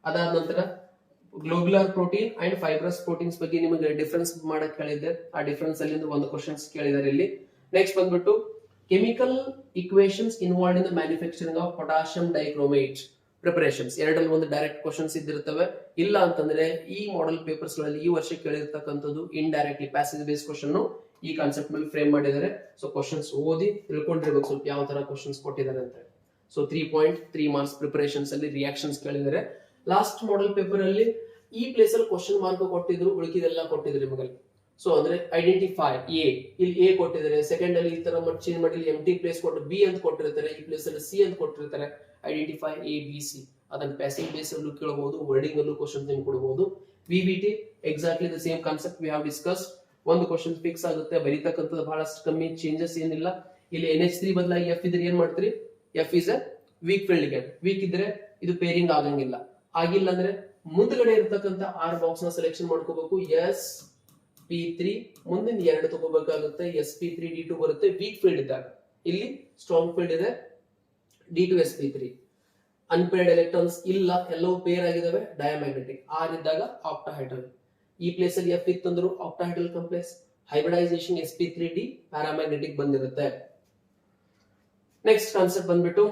ಅದಾದ ನಂತರ globular protein and fibrous proteins ಬಗ್ಗೆ ನಿಮಗೆ ಡಿಫರೆನ್ಸ್ ಮಾಡಕ್ ಹೇಳಿದ್ದೆ. ಆ ಡಿಫರೆನ್ಸ್ ಅಲ್ಲಿ ಒಂದು ಕ್ವಶನ್ಸ್ ಕೇಳಿದ್ದಾರೆ ಇಲ್ಲಿ. ನೆಕ್ಸ್ಟ್ ಬಂದ್ಬಿಟ್ಟು chemical equations involved in the manufacturing of potassium dichromate preparations. ಎರಡಲ್ಲಿ ಒಂದು ಡೈರೆಕ್ಟ್ ಕ್ವಶನ್ಸ್ ಇದ್ದಿರ್ತವೆ. ಇಲ್ಲ ಅಂತಂದ್ರೆ ಈ ಮಾಡೆಲ್ ಪೇಪರ್ಸ್ ಗಳಲ್ಲಿ ಈ ವರ್ಷ ಕೇಳಿರ್ತಕ್ಕಂಥದ್ದು ಇಂಡೈರೆಕ್ಟ್ಲಿ ಪ್ಯಾಸೇಜ್ ಬೇಸ್ ಕ್ವಶನ್ ಈ ಕಾನ್ಸೆಪ್ಟ್ ಮೇಲೆ ಫ್ರೇಮ್ ಮಾಡಿದ್ದಾರೆ. ಸೊ ಕ್ವಶನ್ಸ್ ಓದಿ ತಿಳ್ಕೊಂಡಿರ್ಬೇಕು ಸ್ವಲ್ಪ ಯಾವ ತರ ಕ್ವಶನ್ಸ್ ಕೊಟ್ಟಿದ್ದಾರೆ ಅಂತ. ಸೊ 3.3 ಮಾರ್ಕ್ಸ್ ಪ್ರಿಪರೇಷನ್ಸ್ ಅಲ್ಲಿ ರಿಯಾಕ್ಷನ್ಸ್ ಕೇಳಿದ್ದಾರೆ. ಲಾಸ್ಟ್ ಮಾಡೆಲ್ ಪೇಪರ್ ಅಲ್ಲಿ ಈ ಪ್ಲೇಸ್ ಅಲ್ಲಿ ಕ್ವಶನ್ ಮಾರ್ಕ್ ಕೊಟ್ಟಿದ್ರು, ಉಳಿಕಿದೆಲ್ಲ ಕೊಟ್ಟಿದ್ರು ನಿಮಗೆ. ಸೊ ಅಂದ್ರೆ ಐಡೆಂಟಿಫೈ ಇಲ್ಲಿ ಎ ಕೊಟ್ಟಿದ್ದಾರೆ, ಸೆಕೆಂಡ್ ಅಲ್ಲಿ ಈ ತರ ಚೇಂಜ್ ಮಾಡಿ ಎಂಟಿ ಪ್ಲೇಸ್ ಕೊಟ್ಟು ಬಿ ಅಂತ ಕೊಟ್ಟಿರ್ತಾರೆ, ಈ ಪ್ಲೇಸ್ ಅಲ್ಲಿ ಸಿ ಅಂತ ಕೊಟ್ಟಿರ್ತಾರೆ. ಐಡೆಂಟಿಫೈ ABC ಅದನ್ನ ಪ್ಯಾಸೇಜ್ ಬೇಸ್ ಅಲ್ಲೂ ಕೇಳಬಹುದು, ವರ್ಡಿಂಗ್ ಅಲ್ಲೂ ಕ್ವಶನ್ ನಿಮ್ಗೆ ಕೊಡಬಹುದು. VBT exactly the same concept we have discuss. ಒಂದು ಕ್ವಶನ್ ಫಿಕ್ಸ್ ಆಗುತ್ತೆ, ಬರೀತಕ್ಕಂಥದ್ದು ಬಹಳಷ್ಟು ಕಮ್ಮಿ, ಚೇಂಜಸ್ ಏನಿಲ್ಲ. ಇಲ್ಲಿ NH3 ಬದಲಾಗಿ F ಇದ್ರೆ ಏನ್ ಮಾಡ್ತೀರಿ, F is a weak field ligand. Weak ಇದ್ರೆ ಇದು ಪೇರಿಂಗ್ ಆಗಂಗಿಲ್ಲ, ಆಗಿಲ್ಲ ಅಂದ್ರೆ ಮುಂದ್ಗಡೆ ಇರತಕ್ಕಂತ ಆರ್ ಬಾಕ್ಸ್ ನ ಸೆಲೆಕ್ಷನ್ ಮಾಡ್ಕೋಬೇಕು. sp3 ಮುಂದಿನ ಎರಡು ತಗೋಬೇಕಾಗುತ್ತೆ. sp3d2 ಬರುತ್ತೆ ವೀಕ್ ಫೀಲ್ಡ್ ಇದ್ದಾಗ. ಇಲ್ಲಿ ಸ್ಟ್ರಾಂಗ್ ಫೀಲ್ಡ್ ಇದೆ d2sp3. ಅನ್ಪೇರ್ಡ್ ಎಲೆಕ್ಟ್ರಾನ್ಸ್ ಇಲ್ಲ, ಎಲ್ಲವೂ ಪೇರ್ ಆಗಿದಾವೆ, ಡಯಾಮ್ಯಾಗ್ನೆಟಿಕ್. ಆರ್ ಇದ್ದಾಗ ಆಕ್ಟಾಹೈಡ್ರಲ್. ಈ ಪ್ಲೇಸ್ ಅಲ್ಲಿ ಎಫ್ ಇತ್ತಂದ್ರು octahedral complex. Hybridisation sp3d paramagnetic ಬಂದಿರುತ್ತೆ. ನೆಕ್ಸ್ಟ್ ಕಾನ್ಸೆಪ್ಟ್ ಬಂದ್ಬಿಟ್ಟು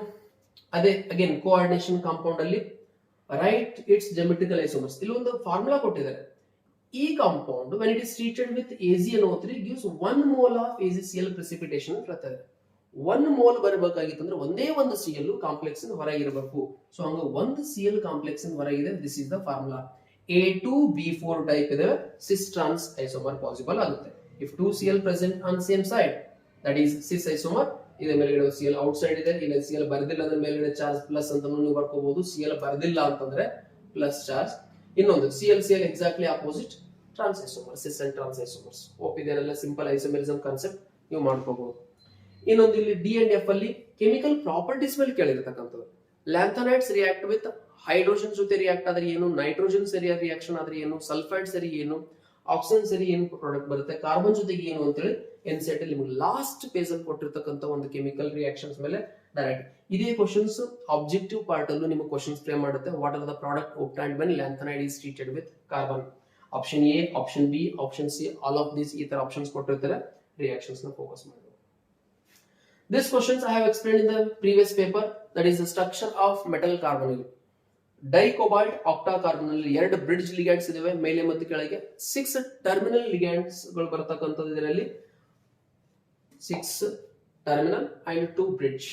ಅದೇ ಅಗೇನ್ ಕೋಆರ್ಡಿನೇಷನ್ ಕಾಂಪೌಂಡ್ ಅಲ್ಲಿ ರೈಟ್ ಇಟ್ಸ್ ಜೆಮೆಟ್ರಿಕಲ್ ಐಸೋಮರ್ಸ್. ಇಲ್ಲಿ ಒಂದು ಫಾರ್ಮುಲಾ ಕೊಟ್ಟಿದ್ದಾರೆ. ಈ compound when it is treated with AgNO3 gives 1 mole of AgCl precipitation ಅಂತ ಹೇಳ್ತಾರೆ. 1 ಮೋಲ್ ಬರಬೇಕಾಗಿತ್ತು ಅಂದ್ರೆ ಒಂದೇ ಒಂದು Cl ಕಾಂಪ್ಲೆಕ್ಸ್ ಹೊರಗಿರಬೇಕು. ಸೊ ಹಂಗ ಒಂದು Cl ಕಾಂಪ್ಲೆಕ್ಸ್ ಹೊರಗಿದೆ. This is the formula. A2B4 type ಇದೆ, ಸಿಸ್ ಟ್ರಾನ್ಸ್ ಐಸೋಮರ್ ಪಾಸಿಬಲ್ ಆಗುತ್ತೆ. If 2 Cl present on same side that is cis isomer. ಇದೆ ಮೇಲ್ಗಡೆ Cl ಔಟ್ ಸೈಡ್ ಇದೆ. ಇಲ್ಲ Cl ಬರ್ದಿಲ್ಲ ಅಂದ್ರೆ ಮೇಲ್ಗಡೆ ಚಾರ್ಜ್ ಪ್ಲಸ್ ಅಂತ ನೀವು ಬರ್ಕೋಬಹುದು. Cl ಬರ್ದಿಲ್ಲ ಅಂತಂದ್ರೆ ಪ್ಲಸ್ ಚಾರ್ಜ್. ಇನ್ನೊಂದು Cl exactly opposite trans isomer, cis and trans isomers. ಇದೆಲ್ಲ ಸಿಂಪಲ್ ಐಸೋಮೆರಿಸಮ್ ಕಾನ್ಸೆಪ್ಟ್ ನೀವು ಮಾಡ್ಕೋಬಹುದು. ಇನ್ನೊಂದು ಇಲ್ಲಿ ಡಿ ಅಂಡ್ ಎಫ್ ಅಲ್ಲಿ ಕೆಮಿಕಲ್ ಪ್ರಾಪರ್ಟೀಸ್ ಮೇಲೆ ಕೇಳಿರ್ತಕ್ಕಂಥದ್ದು. ಲ್ಯಾಂಥನೈಡ್ಸ್ ರಿಯಾಕ್ಟ್ ವಿತ್ ಹೈಡ್ರೋಜನ್ ಜೊತೆ ರಿಯಾಕ್ಟ್ ಆದ್ರೆ ಏನು, ನೈಟ್ರೋಜನ್ ಸರಿ ರಿಯಾಕ್ಷನ್ ಆದ್ರೆ ಏನು, ಸಲ್ಫೈಡ್ ಸರಿ ಏನು, ಆಕ್ಸಿಜನ್ ಸರಿ ಏನು ಪ್ರಾಡಕ್ಟ್ ಬರುತ್ತೆ, ಕಾರ್ಬನ್ ಜೊತೆಗೆ ಏನು ಅಂತೇಳಿ ಎನ್ಸೆಟ್ ಅಲ್ಲಿ ನಿಮಗೆ ಲಾಸ್ಟ್ ಪೇಜ್ ಅಲ್ಲಿ ಕೊಟ್ಟಿರ್ತಕ್ಕಂಥ ಒಂದು ಕೆಮಿಕಲ್ ರಿಯಾಕ್ಷನ್ಸ್ ಮೇಲೆ ಡೈರೆಕ್ಟ್ ಇದೇ ಕ್ವಶನ್ಸ್ ಆಬ್ಜೆಕ್ಟಿವ್ ಪಾರ್ಟ್ ಅಲ್ಲೂ ನಿಮಗೆ ಕ್ವಶನ್ಸ್ ಫ್ರೇಮ್ ಮಾಡುತ್ತೆ. What are the product obtained when lanthanide is treated with carbon. Option A, option B, option C, all of these ಈ ತರ ಆಪ್ಷನ್ಸ್ ಕೊಟ್ಟಿರ್ತಾರೆ. ರಿಯಾಕ್ಷನ್ಸ್ ನ ಫೋಕಸ್ ಮಾಡಿ. These questions I have explained in the previous paper, that is the structure of metal carbonyl. Dicobalt octacarbonyl ಎರಡು ಬ್ರಿಡ್ಜ್ ಲಿಗ್ಯಾಂಡ್ಸ್ ಇದಾವೆ ಮೇಲೆ ಮತ್ತು ಕೆಳಗೆ. 6 ಟರ್ಮಿನಲ್ ಲಿಗ್ಯಾಂಡ್ಸ್ ಗಳು ಬರತಕ್ಕಂಥದ್ದು ಇದರಲ್ಲಿ. 6 ಟರ್ಮಿನಲ್ ಅಂಡ್ 2 ಬ್ರಿಡ್ಜ್.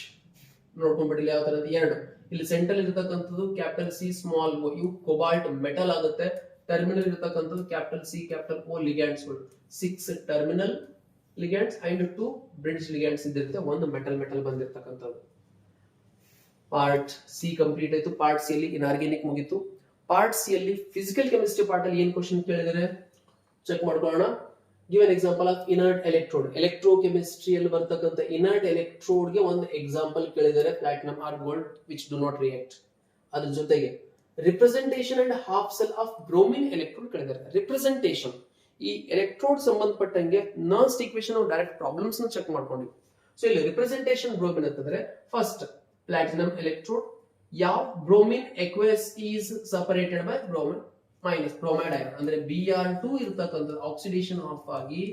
ನೋಡ್ಕೊಂಡ್ಬಿಡಿ ಯಾವ ತರ ಎರಡು. ಇಲ್ಲಿ ಸೆಂಟರ್ ಇರತಕ್ಕಂಥದ್ದು ಕ್ಯಾಪಿಟಲ್ ಸಿ ಸ್ಮಾಲ್ ಓ, ಇವು ಕೋಬಾಲ್ಟ್ ಮೆಟಲ್ ಆಗುತ್ತೆ. ಟರ್ಮಿನಲ್ ಇರತಕ್ಕಂಥದ್ದು capital C capital O ligands ಗಳು. 6 terminal ligands and 2 bridge ligands ಇದ್ದಿರುತ್ತೆ. ಒಂದು ಮೆಟಲ್ ಬಂದಿರತಕ್ಕಂಥದ್ದು. ಪಾರ್ಟ್ ಸಿ ಕಂಪ್ಲೀಟ್ ಆಯ್ತು. ಪಾರ್ಟ್ ಸಿ ಅಲ್ಲಿ ಇನ್ಆರ್ಗ್ಯಾನಿಕ್ ಮುಗಿತು. ಪಾರ್ಟ್ ಸಿ ಅಲ್ಲಿ ಫಿಸಿಕಲ್ ಕೆಮಿಸ್ಟ್ರಿ ಪಾರ್ಟ್ ಅಲ್ಲಿ ಏನ್ ಕ್ವಶನ್ ಕೇಳಿದರೆ ಚೆಕ್ ಮಾಡ್ಕೊಳ್ಳೋಣ. Give an example of inert electrode. Electrochemistry ಅಲ್ಲಿ ಬರ್ತಕ್ಕಂಥ ಇನರ್ಟ್ ಎಲೆಕ್ಟ್ರೋಡ್ ಗೆ ಒಂದು ಎಕ್ಸಾಂಪಲ್ ಕೇಳಿದರೆ platinum or gold which do not react. ಅದ್ರ ಜೊತೆಗೆ representation and half cell of bromine electrode ಕೇಳಿದ್ದಾರೆ. ರಿಪ್ರೆಸೆಂಟೇಷನ್ ಈ ಎಲೆಕ್ಟ್ರೋಡ್ ಸಂಬಂಧಪಟ್ಟಂಗೆ ನರ್ಸ್ಟ್ ಈಕ್ವೇಷನ್ ಡೈರೆಕ್ಟ್ ಪ್ರಾಬ್ಲಮ್ಸ್ ನ ಚೆಕ್ ಮಾಡ್ಕೊಂಡಿವಿ. ಸೊ ಇಲ್ಲಿ ರಿಪ್ರೆಸೆಂಟೇಷನ್ ಬ್ರೋಮಿನ್ ಅಂತಂದ್ರೆ ಫಸ್ಟ್ ಪ್ಲಾಟಿನಮ್ ಎಲೆಕ್ಟ್ರೋಡ್. ಯಾವ bromine ಎಕ್ವೆಸ್ is separated by bromine minus bromide iron ಅಂದ್ರೆ Br2 ಇರತಕ್ಕಂಥದ್ದು ಆಕ್ಸಿಡೇಷನ್ ಆಫ್ ಆಗಿ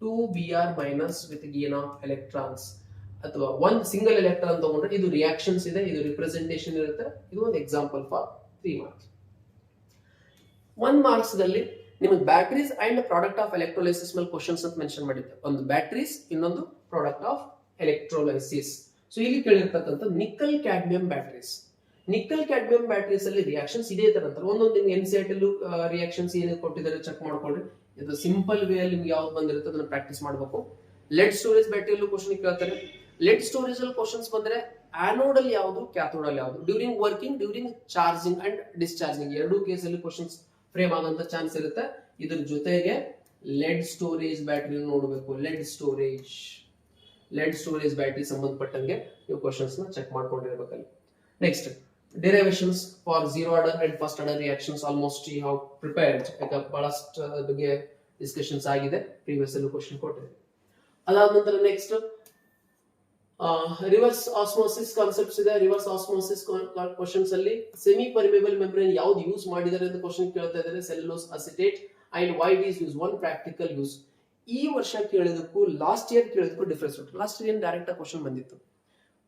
2Br minus with gain of electrons. ಅಥವಾ ಒಂದು ಸಿಂಗಲ್ ಎಲೆಕ್ಟ್ರಾನ್ ತಗೊಂಡ್ರೆ ಇದು ರಿಯಾಕ್ಷನ್ಸ್ ಇದೆ, ಇದು ರಿಪ್ರೆಸೆಂಟೇಷನ್ ಇರುತ್ತೆ. ಇದು ಒಂದು ಎಕ್ಸಾಂಪಲ್ ಫಾರ್ 3 ಮಾರ್ಕ್ಸ್. 1 ಮಾರ್ಕ್ಸ್ ದಲ್ಲಿ ನಿಮಗೆ batteries and product of electrolysis ಮೇಲೆ ಕ್ವಶನ್ಸ್ ಅಂತ ಮೆನ್ಷನ್ ಮಾಡಿದ್ದೆ. ಒಂದು ಬ್ಯಾಟರೀಸ್, ಇನ್ನೊಂದು ಪ್ರಾಡಕ್ಟ್ ಆಫ್ ಎಲೆಕ್ಟ್ರೋಲೈಸಿಸ್. ಸೊ ಇಲ್ಲಿ ಕೇಳಿರ್ತಕ್ಕಂಥ ನಿಕಲ್ ಕ್ಯಾಡ್ಮಿಯಂ ಬ್ಯಾಟರೀಸ್. ನಿಕಲ್ ಕ್ಯಾಡ್ಮಿಯಂ ಬ್ಯಾಟರೀಸ್ ಅಲ್ಲಿ ರಿಯಾಕ್ಷನ್ಸ್ ಇದೇ ತರ ಅಂತಾರೆ. ಒಂದೊಂದು ಎನ್ಸೆಟ್ ಅಲ್ಲೂ ರಿಯಾಕ್ಷನ್ಸ್ ಏನೇನು ಕೊಟ್ಟಿದ್ದಾರೆ ಚೆಕ್ ಮಾಡ್ಕೊಳ್ಳಿ. ಇದು ಸಿಂಪಲ್ ವೇ ಅಲ್ಲಿ ನಿಮ್ಗೆ ಯಾವ್ದು ಬಂದಿರುತ್ತೆ ಅದನ್ನ ಪ್ರಾಕ್ಟೀಸ್ ಮಾಡಬೇಕು. ಲೆಡ್ ಸ್ಟೋರೇಜ್ ಬ್ಯಾಟರಿ ಅಲ್ಲೂ ಕ್ವಶನ್ ಕೇಳ್ತಾರೆ. ಲೆಡ್ ಸ್ಟೋರೇಜ್ ಅಲ್ಲಿ ಕ್ವಶನ್ಸ್ ಬಂದ್ರೆ ಆನೋಡ್ ಅಲ್ಲಿ ಯಾವುದು, ಕ್ಯಾಥೋಡ್ ಅಲ್ಲಿ ಯಾವುದು, during working, during charging and discharging ಎರಡೂ ಕೇಸ್ ಅಲ್ಲಿ ಕ್ವಶನ್ಸ್ ಫ್ರೇಮ್ ಆಗಂತ ಚಾನ್ಸ್ ಇರುತ್ತೆ. ಇದ್ರ ಜೊತೆಗೆ ಲೆಡ್ ಸ್ಟೋರೇಜ್ ಬ್ಯಾಟರಿ ನೋಡಬೇಕು. ಲೆಡ್ ಸ್ಟೋರೇಜ್ ಬ್ಯಾಟರಿ ಸಂಬಂಧಪಟ್ಟಂಗೆ ನೀವು ಕ್ವಶನ್ಸ್ ನ ಚೆಕ್ ಮಾಡ್ಕೊಂಡಿರ್ಬೇಕಲ್ಲಿ. Next derivations for 0 order and first order reactions almost you have prepared. ಬಹಳಷ್ಟು ಬಗ್ಗೆ ಡಿಸ್ಕಷನ್ಸ್ ಆಗಿದೆ, ಪ್ರೀವಿಯಸ್ ಅಲ್ಲೂ ಕ್ವಶನ್ ಕೊಟ್ಟಿದೆ. ಅದಾದ ನಂತರ ನೆಕ್ಸ್ಟ್ ರಿವರ್ಸ್ ಆಸ್ಮೋಸಿಸ್ ಕಾನ್ಸೆಪ್ಟ್ಸ್ ಇದೆ. ರಿವರ್ಸ್ ಆಸ್ಮೋಸಿಸ್ ಕ್ವಶನ್ಸ್ ಅಲ್ಲಿ ಸೆಮಿ ಪರ್ಮಿಬಲ್ ಮೆಂಬ್ರೇನ್ ಯಾವ್ದು ಯೂಸ್ ಮಾಡಿದ್ದಾರೆ ಅಂತ ಕ್ವಶನ್ ಕೇಳ್ತಾ ಇದ್ದಾರೆ. Cellulose acetate and why it is use. One practical use. ಈ ವರ್ಷ ಕೇಳಿದಕ್ಕೂ ಲಾಸ್ಟ್ ಇಯರ್ ಕೇಳಿದಕ್ಕೂ ಡಿಫರೆನ್ಸ್ ಉಂಟು. ಲಾಸ್ಟ್ ಇಯರ್ ಡೈರೆಕ್ಟ್ ಆಗಿ ಕ್ವಶನ್ ಬಂದಿತ್ತು.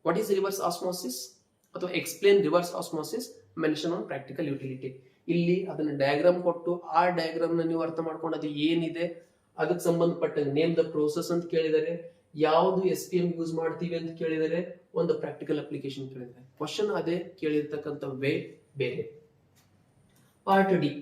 ವಾಟ್ ಈಸ್ ರಿವರ್ಸ್ ಆಸ್ಮೋಸಿಸ್ ಅಥವಾ explain reverse osmosis, mention on practical utility. ಇಲ್ಲಿ ಅದನ್ನ ಡಯಾಗ್ರಾಮ್ ಕೊಟ್ಟು ಆ ಡಯಾಗ್ರಾಮ್ ನ ನೀವು ಅರ್ಥ ಮಾಡ್ಕೊಂಡು ಅದು ಏನಿದೆ ಅದಕ್ಕೆ ಸಂಬಂಧಪಟ್ಟ ನೇಮ್ ದ ಪ್ರೋಸೆಸ್ ಅಂತ ಕೇಳಿದರೆ, ಯಾವುದು SPM ಯೂಸ್ ಮಾಡ್ತೀವಿ ಅಂತ ಕೇಳಿದರೆ, ಒಂದು ಪ್ರಾಕ್ಟಿಕಲ್ ಅಪ್ಲಿಕೇಶನ್ ಕೇಳಿದ್ದಾರೆ. ಕ್ವಶನ್ ಅದೇ, ಕೇಳಿರ್ತಕ್ಕಂಥ ವೇ ಬೇರೆ. ಪಾರ್ಟ್ ಡಿ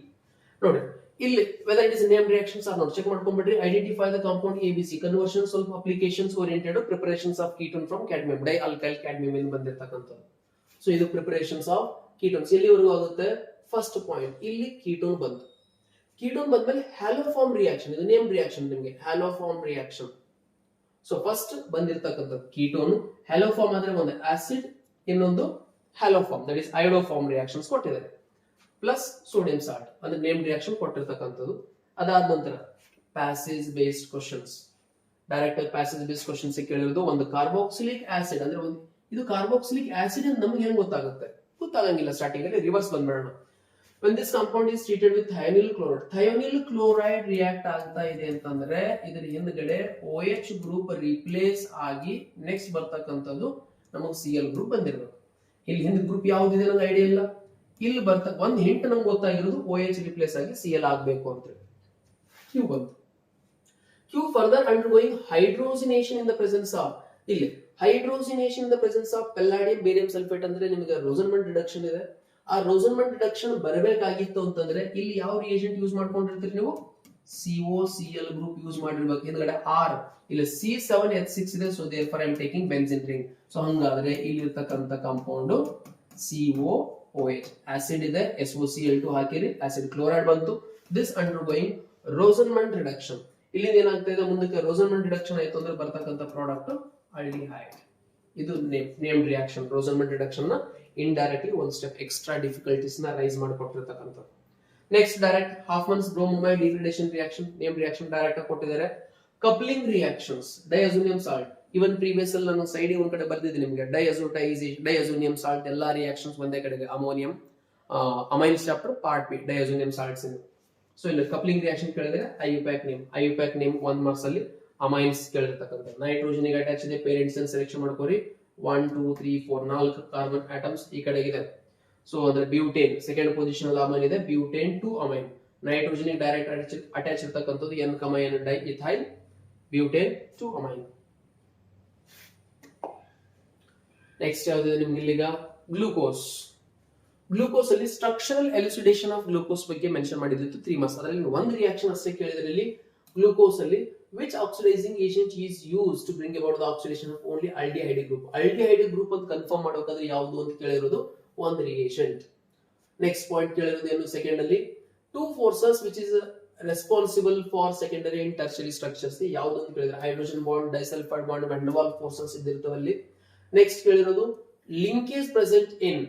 ನೋಡಿ. ಇಲ್ಲಿ whether it is name reactions or not check ಮಾಡ್ಕೊಂಡ್ಬಿಡ್ರಿ. Identify the compound ABC. Conversions of applications oriented preparations of ketone from cadmium. Di alkyl cadmium ಇಂದ ಬಂದಿರತಕ್ಕಂಥದ್ದು. ಸೊ ಇದು ಪ್ರಿಪರೇಷನ್ಸ್ ಆಫ್ ಕೀಟೋನ್ಸ್. ಎಲ್ಲಿವರೆಗೂ ಆಗುತ್ತೆ? ಫಸ್ಟ್ ಪಾಯಿಂಟ್ ಇಲ್ಲಿ ಕೀಟೋನ್ ಬಂತು. ಕೀಟೋನ್ ಬಂದ್ಮೇಲೆ ಹ್ಯಾಲೋಫಾರ್ಮ್ ರಿಯಾಕ್ಷನ್. ಇದು ನೇಮ್ ರಿಯಾಕ್ಷನ್ ನಿಮಗೆ, ಹ್ಯಾಲೋಫಾರ್ಮ್ ರಿಯಾಕ್ಷನ್. ಸೊ ಫಸ್ಟ್ ಬಂದಿರತಕ್ಕಂಥದ್ದು ಕೀಟೋನ್. ಹ್ಯಾಲೋಫಾರ್ಮ್ ಆದ್ರೆ ಒಂದು ಆಸಿಡ್, ಇನ್ನೊಂದು ಹ್ಯಾಲೋಫಾರ್ಮ್ ದಟ್ ಇಸ್ ಐಡೋಫಾರ್ಮ್ ರಿಯಾಕ್ಷನ್ಸ್ ಕೊಟ್ಟಿದ್ದಾರೆ. ಪ್ಲಸ್ ಸೋಡಿಯಂ ಸಾಲ್ಟ್ ಅಂದ್ರೆ ನೇಮ್ ರಿಯಾಕ್ಷನ್ ಕೊಟ್ಟಿರ್ತಕ್ಕಂಥದ್ದು. ಅದಾದ ನಂತರ passage based questions, direct passage based questions ಕೇಳಿರೋದು ಒಂದು ಕಾರ್ಬಾಕ್ಸಿಲಿಕ್ ಆಸಿಡ್ ಅಂದ್ರೆ ಒಂದು ಇದು ಕಾರ್ಬಾಕ್ಸಿಲಿಕ್ ಆಸಿಡ್ ಅಂತ ನಮ್ಗೆ ಹೆಂಗ್ ಗೊತ್ತಾಗುತ್ತೆ? ಗೊತ್ತಾಗಂಗಿಲ್ಲ ಸ್ಟಾರ್ಟಿಂಗ್ ಅಲ್ಲಿ. Reverse ಬಂದ್ಬಿಡೋಣ. when this compound is treated with thionyl chloride, thionyl chloride react ಆಗ್ತಾ ಇದೆ ಅಂತಂದ್ರೆ ಇದರ ಹಿಂದ್ಗಡೆ OH ಗ್ರೂಪ್ ರಿಪ್ಲೇಸ್ ಆಗಿ ನೆಕ್ಸ್ಟ್ ಬರ್ತಕ್ಕಂಥದ್ದು ನಮಗೆ Cl ಗ್ರೂಪ್ ಬಂದಿರಬೇಕು. ಇಲ್ಲಿ ಹಿಂದ್ ಗ್ರೂಪ್ ಯಾವ್ದಿದೆ ನಂಗೆ ಐಡಿಯಾ ಇಲ್ಲ. ಇಲ್ಲಿ ಬರ್ತಕ್ಕ ಒಂದು ಹಿಂಟ್ ನಮ್ಗೆ ಗೊತ್ತಾಗಿರೋದು OH ರಿಪ್ಲೇಸ್ ಆಗಿ Cl ಆಗ್ಬೇಕು ಅಂತ ಹೇಳಿ. Q ಬಂತು. Q further undergoing hydrogenation in the presence of, ಇಲ್ಲಿ hydrogenation in the presence of palladium barium sulfate ಅಂದ್ರೆ ನಿಮಗೆ ರೋಸನ್ಮನ್ ರಿಡಕ್ಷನ್ ಇದೆ. ಆ ರೋಸನ್ಮನ್ ರಿಡಕ್ಷನ್ ಬರಬೇಕಾಗಿತ್ತು ಅಂತಂದ್ರೆ ಇಲ್ಲಿ ಯಾವ ರಿಯೇಜೆಂಟ್ ಯೂಸ್ ಮಾಡ್ಕೊಂಡಿರ್ತೀರಿ ನೀವು? COCl ಗ್ರೂಪ್ ಯೂಸ್ ಮಾಡಿರ್ಬೇಕು. ಹಿಂದ್ಗಡೆ R ಇಲ್ಲಿ C7H6 ಇದೆ, so therefore I am taking benzene ring. So ಹಂಗಾದ್ರೆ ಇಲ್ಲಿ ಇರ್ತಕ್ಕಂಥ ಕಾಂಪೌಂಡ್ COOH, ಆಸಿಡ್ ಇದೆ SOCl2 ಹಾಕಿರಿ, ಆಸಿಡ್ ಕ್ಲೋರೈಡ್ ಬಂತು. This undergoing Rosenmund reduction. ಇಲ್ಲಿ ಏನಾಗ್ತಾ ಇದೆ ಮುಂದಕ್ಕೆ ರೋಸನ್ಮನ್ ರಿಡಕ್ಷನ್ ಆಯ್ತು ಅಂದ್ರೆ ಬರ್ತಕ್ಕಂಥ ಪ್ರಾಡಕ್ಟ್ ಆಲ್ಡಿಹೈಡ್. ಇದು ನೇಮ್ ರಿಯಾಕ್ಷನ್. ರೋಸನ್ಮನ್ ರಿಡಕ್ಷನ್ ನ ಇಂಡೈರೆಕ್ಟ್ಲಿ ಒಂದು ಸ್ಟೆಪ್ ಎಕ್ಸ್ಟ್ರಾ ಡಿಫಿಕಲ್ಟೀಸ್ ನ ರೈಸ್ ಮಾಡಿಕೊಟ್ಟಿರ್ತಕ್ಕಂಥದ್ದು. Next direct Hofmann's bromamide degradation reaction, name reaction direct ಆಗಿ ಕೊಟ್ಟಿದ್ದಾರೆ. Coupling reactions, diazonium salt. Even previous ಅಲ್ಲಿ ನಾನು ಸೈಡ್ ಒಂದ್ ಕಡೆ ಬರ್ದಿದ್ದೀನಿ ನಿಮಗೆ, ಡೈಅಜೋನಿಯಂ ಸಾಲ್ಟ್ ಎಲ್ಲಾ ರಿಯಾಕ್ಷನ್ಸ್ ಒಂದೇ ಕಡೆಗೆ, ammonium amines chapter part B, diazonium salts in. So ಇಲ್ಲಿ ಕಪ್ಲಿಂಗ್ ರಿಯಾಕ್ಷನ್ ಕೇಳಿದ್ರೆ ಐಯುಪ್ಯಾಕ್ ನೇಮ್ 1 ಮಾರ್ಕ್ಸ್ ಅಲ್ಲಿ ಅಮೈನ್ಸ್ ಕೇಳಿರ್ತಕ್ಕಂಥ. ನೈಟ್ರೋಜನ್ ಅಟ್ಯಾಚ್ ಇದೆ, ಪೇರೆಂಟ್ಸ್ ಸೆಲೆಕ್ಷನ್ ಮಾಡ್ಕೋರಿ. 1 2 3 4 4 ಕಾರ್ಬನ್ ಆಟಮ್ಸ್ ಈ ಕಡೆಗಿದೆ. ಸೊ ಅಂದ್ರೆ ಬ್ಯೂಟೇನ್ ಸೆಕೆಂಡ್ ಪೊಸಿಷನ್ ಅಲ್ಲಿ ಅಮೈನ್ ಇದೆ, butane two amine. Nitrogen direct attach ಇರ್ತಕ್ಕಂಥದ್ದು N ಕಮೈನ್ di ethyl, butane two amine. Next ಯಾವ್ದಿದೆ ನಿಮ್ಗೆ ಇಲ್ಲಿಗ? ಗ್ಲೂಕೋಸ್. ಗ್ಲೂಕೋಸ್ ಅಲ್ಲಿ ಸ್ಟ್ರಕ್ಚರಲ್ ಎಲಿಸಿಡೇಷನ್ ಆಫ್ ಗ್ಲೂಕೋಸ್ ಬಗ್ಗೆ ಮೆನ್ಷನ್ ಮಾಡಿದ್ದು 3 ಮಾರ್ಕ್ಸ್. ಅದರಲ್ಲಿ ಒಂದು ರಿಯಾಕ್ಷನ್ ಅಷ್ಟೇ ಕೇಳಿದ್ರೆ ಇಲ್ಲಿ ಗ್ಲೂಕೋಸ್ ಅಲ್ಲಿ which oxidizing agent is used to bring about the oxidation of only aldehyde group. aldehyde group ಅಂತ ಕನ್ಫರ್ಮ್ ಮಾಡೋಕಾದ್ರೆ ಯಾವುದು ಅಂತ ಕೇಳಿರೋದು ಒಂದು ರಿಯೇಷಂಟ್. ನೆಕ್ಸ್ಟ್ ಪಾಯಿಂಟ್ ಕೇಳಿರೋದು ಏನು ಸೆಕೆಂಡ್ ಅಲ್ಲಿ? two forces which is responsible for secondary and tertiary structures. ಯಾವುದು ಅಂತ ಕೇಳಿದ್ರೆ hydrogen bond, disulphide bond, van der Waals forces ಇದಿರ್ತವಲ್ಲಿ. ನೆಕ್ಸ್ಟ್ ಕೇಳಿರೋದು linkage present in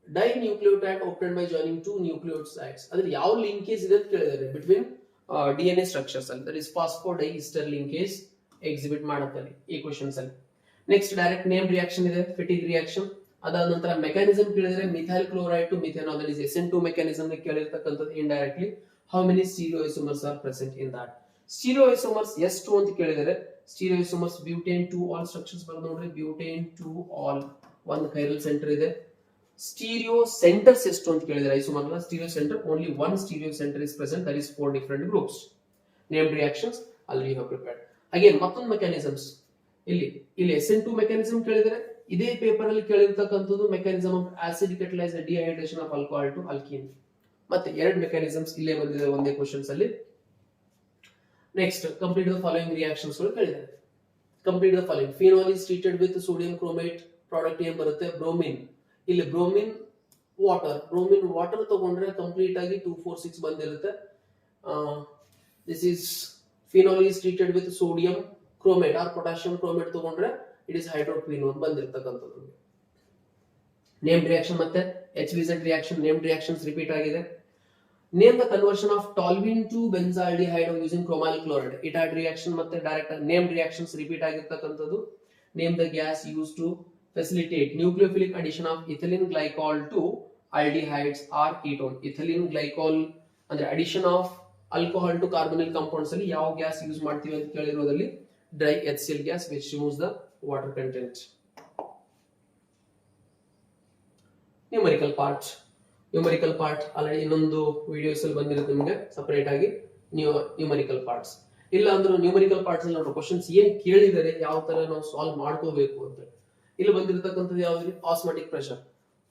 dinucleotide obtained by joining two nucleosides. ಅಂದ್ರೆ ಯಾವ ಲಿಂಕೇಜ್ ಇದೆ ಅಂತ ಕೇಳಿದ್ದಾರೆ ಬಿಟ್ವೀನ್ DNA ಸ್ಟ್ರಕ್ಚರ್ಸ್ ಅಲ್ಲಿ, ದಟ್ ಇಸ್ ಫಾಸ್ಫೋಡೈಸ್ಟರ್ ಲಿಂಕೇಜ್ ಎಕ್ಸಿಬಿಟ್ ಮಾಡುತ್ತೆ ಈ ಕ್ವೆಶ್ಚನ್ಸ್ ಅಲ್ಲಿ. ನೆಕ್ಸ್ಟ್ ಡೈರೆಕ್ಟ್ ನೇಮ್ ರಿಯಾಕ್ಷನ್ ಇದೆ, ಫೆಟಿಗ್ ರಿಯಾಕ್ಷನ್. ಅದಾದ ನಂತರ ಮೆಕ್ಯಾನಿಸಮ್ ಕೇಳಿದ್ರೆ methyl chloride to methanol, that is SN2 mechanism ಕೇಳಿರ್ತಕ್ಕಂಥದ್ದು indirectly. How many stereoisomers are present in that? Stereoisomers ಎಷ್ಟು ಅಂತ ಕೇಳಿದರೆ stereoisomers butane two ol structures ಬರೋದು ನೋಡ್ರಿ, ಬ್ಯೂಟೇನ್ ಟು ಆಲ್, ಒಂದು ಕೈರಲ್ ಸೆಂಟರ್ ಇದೆ. ಸ್ಟೀರಿಯೋ ಸೆಂಟರ್ಸ್ ಎಷ್ಟು ಅಂತ ಕೇಳಿದ್ರೆ ಐಸೋಮರ್ ಅಲ್ಲ, stereo centre only one stereo centre is present, that is 4 different groups. Name reactions ಅಲ್ಲಿ ಯು ಹ್ಯಾವ್ ಪ್ರಿಪೇರ್ಡ್. ಅಗೇನ್ ಮತ್ತೊಂದು ಮೆಕ್ಯಾನಿಸಮ್ಸ್ ಇಲ್ಲಿ SN2 ಮೆಕ್ಯಾನಿಸಮ್ ಕೇಳಿದ್ರೆ ಇದೇ ಪೇಪರ್ ಅಲ್ಲಿ ಕೇಳಿರ್ತಕ್ಕಂಥದ್ದು mechanism of acid catalyse dehydration of alcohol to alkene. ಮತ್ತೆ ಎರಡು ಮೆಕ್ಯಾನಿಸಮ್ಸ್ ಇಲ್ಲೇ ಬಂದಿದೆ ಒಂದೇ ಕ್ವೆಶ್ಚನ್ಸ್ ಅಲ್ಲಿ. Next complete the following reactions ಗಳು ಕೇಳಿದ್ದಾರೆ. Complete the following: phenol is treated with sodium chromate, product ಏನ್ ಬರುತ್ತೆ? ಬ್ರೋಮಿನ್. ಇಲ್ಲಿ ಬ್ರೋಮಿನ್ ವಾಟರ್ ತಗೊಂಡ್ರೆ ಕಂಪ್ಲೀಟ್ ಆಗಿ 246 ಬಂದಿರುತ್ತೆ. This is phenol is treated with sodium chromate or potassium chromate ತಗೊಂಡ್ರೆ ಇಟ್ ಇಸ್ ಹೈಡ್ರೋಕ್ವಿನೋನ್ ಬಂದಿರತಕ್ಕಂಥದ್ದು. ನೇಮ್ ರಿಯಾಕ್ಷನ್ ಮತ್ತೆ HVZ reaction, name reactions repeat ಆಗಿದೆ. Name the conversion of toluene to benzaldehyde using chromyl chloride, ಇಟಾಯ್ಡ್ ರಿಯಾಕ್ಷನ್ ಮತ್ತೆ ಡೈರೆಕ್ಟ್ ನೇಮ್ ರಿಯಾಕ್ಷನ್ಸ್ ರಿಪೀಟ್ ಆಗಿರ್ತಕ್ಕಂಥದ್ದು. Name the gas use to facilitate nucleophilic addition of ethylene glycol to aldehydes or ketone. ethylene glycol ಅಂದ್ರೆ addition of alcohol to carbonyl compounds ಅಲ್ಲಿ ಯಾವ ಗ್ಯಾಸ್ ಯೂಸ್ ಮಾಡ್ತೀವಿ ಅಂತ ಕೇಳಿರೋದಲ್ಲಿ dry HCl gas which removes the water content. Numerical part already ಇನ್ನೊಂದು ವಿಡಿಯೋಸ್ ಅಲ್ಲಿ ಬಂದಿರುತ್ತೆ ನಿಮಗೆ ಸಪರೇಟ್ ಆಗಿ ನ್ಯೂಮರಿಕಲ್ ಪಾರ್ಟ್ಸ್. ಇಲ್ಲ ಅಂದ್ರೆ ನ್ಯೂಮರಿಕಲ್ ಪಾರ್ಟ್ಸ್ ಅಲ್ಲಿ ನೋಡೋ ಕ್ವಶನ್ಸ್ ಏನ್ ಕೇಳಿದರೆ ಯಾವ ತರ ನಾವು ಸಾಲ್ವ್ ಮಾಡ್ಕೋಬೇಕು ಅಂತ. ಇಲ್ಲಿ ಬಂದಿರತಕ್ಕಂಥದ್ದು ಯಾವ್ದು? Osmotic pressure.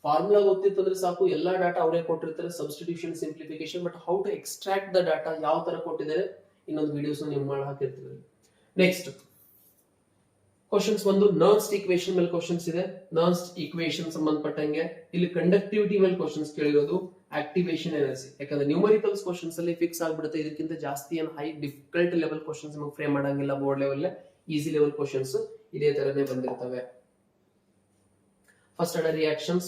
ಫಾರ್ಮುಲಾ ಗೊತ್ತಿತ್ತು ಅಂದ್ರೆ ಸಾಕು, ಎಲ್ಲಾ ಡಾಟಾ ಅವರೇ ಕೊಟ್ಟಿರ್ತಾರೆ, substitution, simplification. But how to extract the data ಯಾವ ತರ ಕೊಟ್ಟಿದ್ದಾರೆ ಇನ್ನೊಂದು ವಿಡಿಯೋಸ್ ನೀವು ಮಾಡಿ ಹಾಕಿರ್ತೀವಿ. ನೆಕ್ಸ್ಟ್ ಕ್ವಶನ್ಸ್ ಒಂದು ನರ್ನ್ಸ್ಟ್ ಈಕ್ವೇಶನ್ ಮೇಲೆ ಕ್ವಶನ್ಸ್ ಇದೆ. ನರ್ನ್ಸ್ಟ್ ಈಕ್ವೇಶನ್ ಸಂಬಂಧಪಟ್ಟಂಗೆ ಇಲ್ಲಿ ಕಂಡಕ್ಟಿವಿಟಿ ಮೇಲೆ ಕ್ವಶನ್ಸ್ ಕೇಳಿರೋದು, ಆಕ್ಟಿವೇಶನ್ ಎನರ್ಜಿ. ಯಾಕಂದ್ರೆ ನ್ಯೂಮರಿಕಲ್ಸ್ ಕ್ವಶನ್ಸ್ ಅಲ್ಲಿ ಫಿಕ್ಸ್ ಆಗ್ಬಿಡುತ್ತೆ, ಇದಕ್ಕಿಂತ ಜಾಸ್ತಿ ಏನು ಹೈ ಡಿಫಿಕಲ್ಟ್ ಲೆವೆಲ್ ಕ್ವಶನ್ಸ್ ನಿಮಗೆ ಫ್ರೇಮ್ ಮಾಡಂಗಿಲ್ಲ. Board level easy level questions ಇದೇ ತರನೇ ಬಂದಿರ್ತವೆ. First order reactions,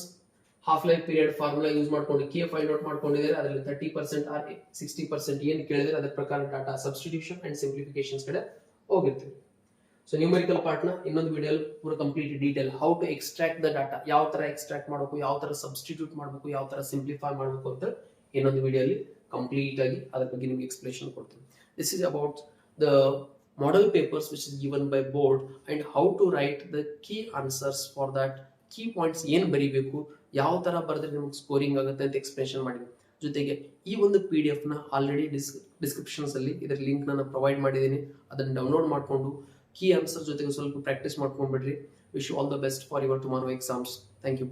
half life period formula use ಮಾಡ್ಕೊಂಡು ಕೀ ಫೈಲ್ ಔಟ್ ಮಾಡ್ಕೊಂಡಿದ್ದಾರೆ. ಅದರಲ್ಲಿ 30% ಆರ್ 60% ಏನು ಕೇಳಿದ್ರೆ ಅದರ ಪ್ರಕಾರ ಡಾಟಾ ಸಬ್ಸ್ಟಿಟ್ಯೂಷನ್ ಅಂಡ್ ಸಿಂಪ್ಲಿಫಿಕೇಶನ್ಸ್ ಕಡೆ ಹೋಗಿರ್ತೀವಿ. ಸೊ ನ್ಯೂಮರಿಕಲ್ ಪಾರ್ಟ್ ನ ಇನ್ನೊಂದು ವಿಡಿಯೋ ಪೂರ complete detail how to extract the data, ಯಾವ ತರ ಎಕ್ಸ್ಟ್ರಾಕ್ಟ್ ಮಾಡಬೇಕು, ಯಾವ ತರ ಸಬ್ಸ್ಟಿಟ್ಯೂಟ್ ಮಾಡಬೇಕು, ಯಾವ ತರ ಸಿಂಪ್ಲಿಫೈ ಮಾಡಬೇಕು ಅಂತ ಇನ್ನೊಂದು ವಿಡಿಯೋ ಅಲ್ಲಿ ಕಂಪ್ಲೀಟ್ ಆಗಿ ಅದರ ಬಗ್ಗೆ ನಿಮಗೆ ಎಕ್ಸ್ಪ್ಲೇಷನ್ ಕೊಡ್ತೀನಿ. This is about the model papers which is given by board and how to write the key answers for that, key points ಏನು ಬರೀಬೇಕು, ಯಾವ ತರ ಬರೆದ್ರೆ ನಿಮಗೆ ಸ್ಕೋರಿಂಗ್ ಆಗುತ್ತೆ ಅಂತ ಎಕ್ಸ್ಪ್ಲೇಷನ್ ಮಾಡಿ. ಜೊತೆಗೆ ಈ ಒಂದು PDF ನ ಆಲ್ರೆಡಿ ಡಿಸ್ಕ್ರಿಪ್ಷನ್ಸ್ ಅಲ್ಲಿ ಇದರ ಲಿಂಕ್ ನಾನು ಪ್ರೊವೈಡ್ ಮಾಡಿದ್ದೀನಿ. ಅದನ್ನು ಡೌನ್ಲೋಡ್ ಮಾಡಿಕೊಂಡು ಕೀ ಆನ್ಸರ್ ಜೊತೆಗೆ ಸ್ವಲ್ಪ ಪ್ರಾಕ್ಟೀಸ್ ಮಾಡ್ಕೊಂಡ್ಬಿಡ್ರಿ. Wish you all the best for your tomorrow exams. Thank you.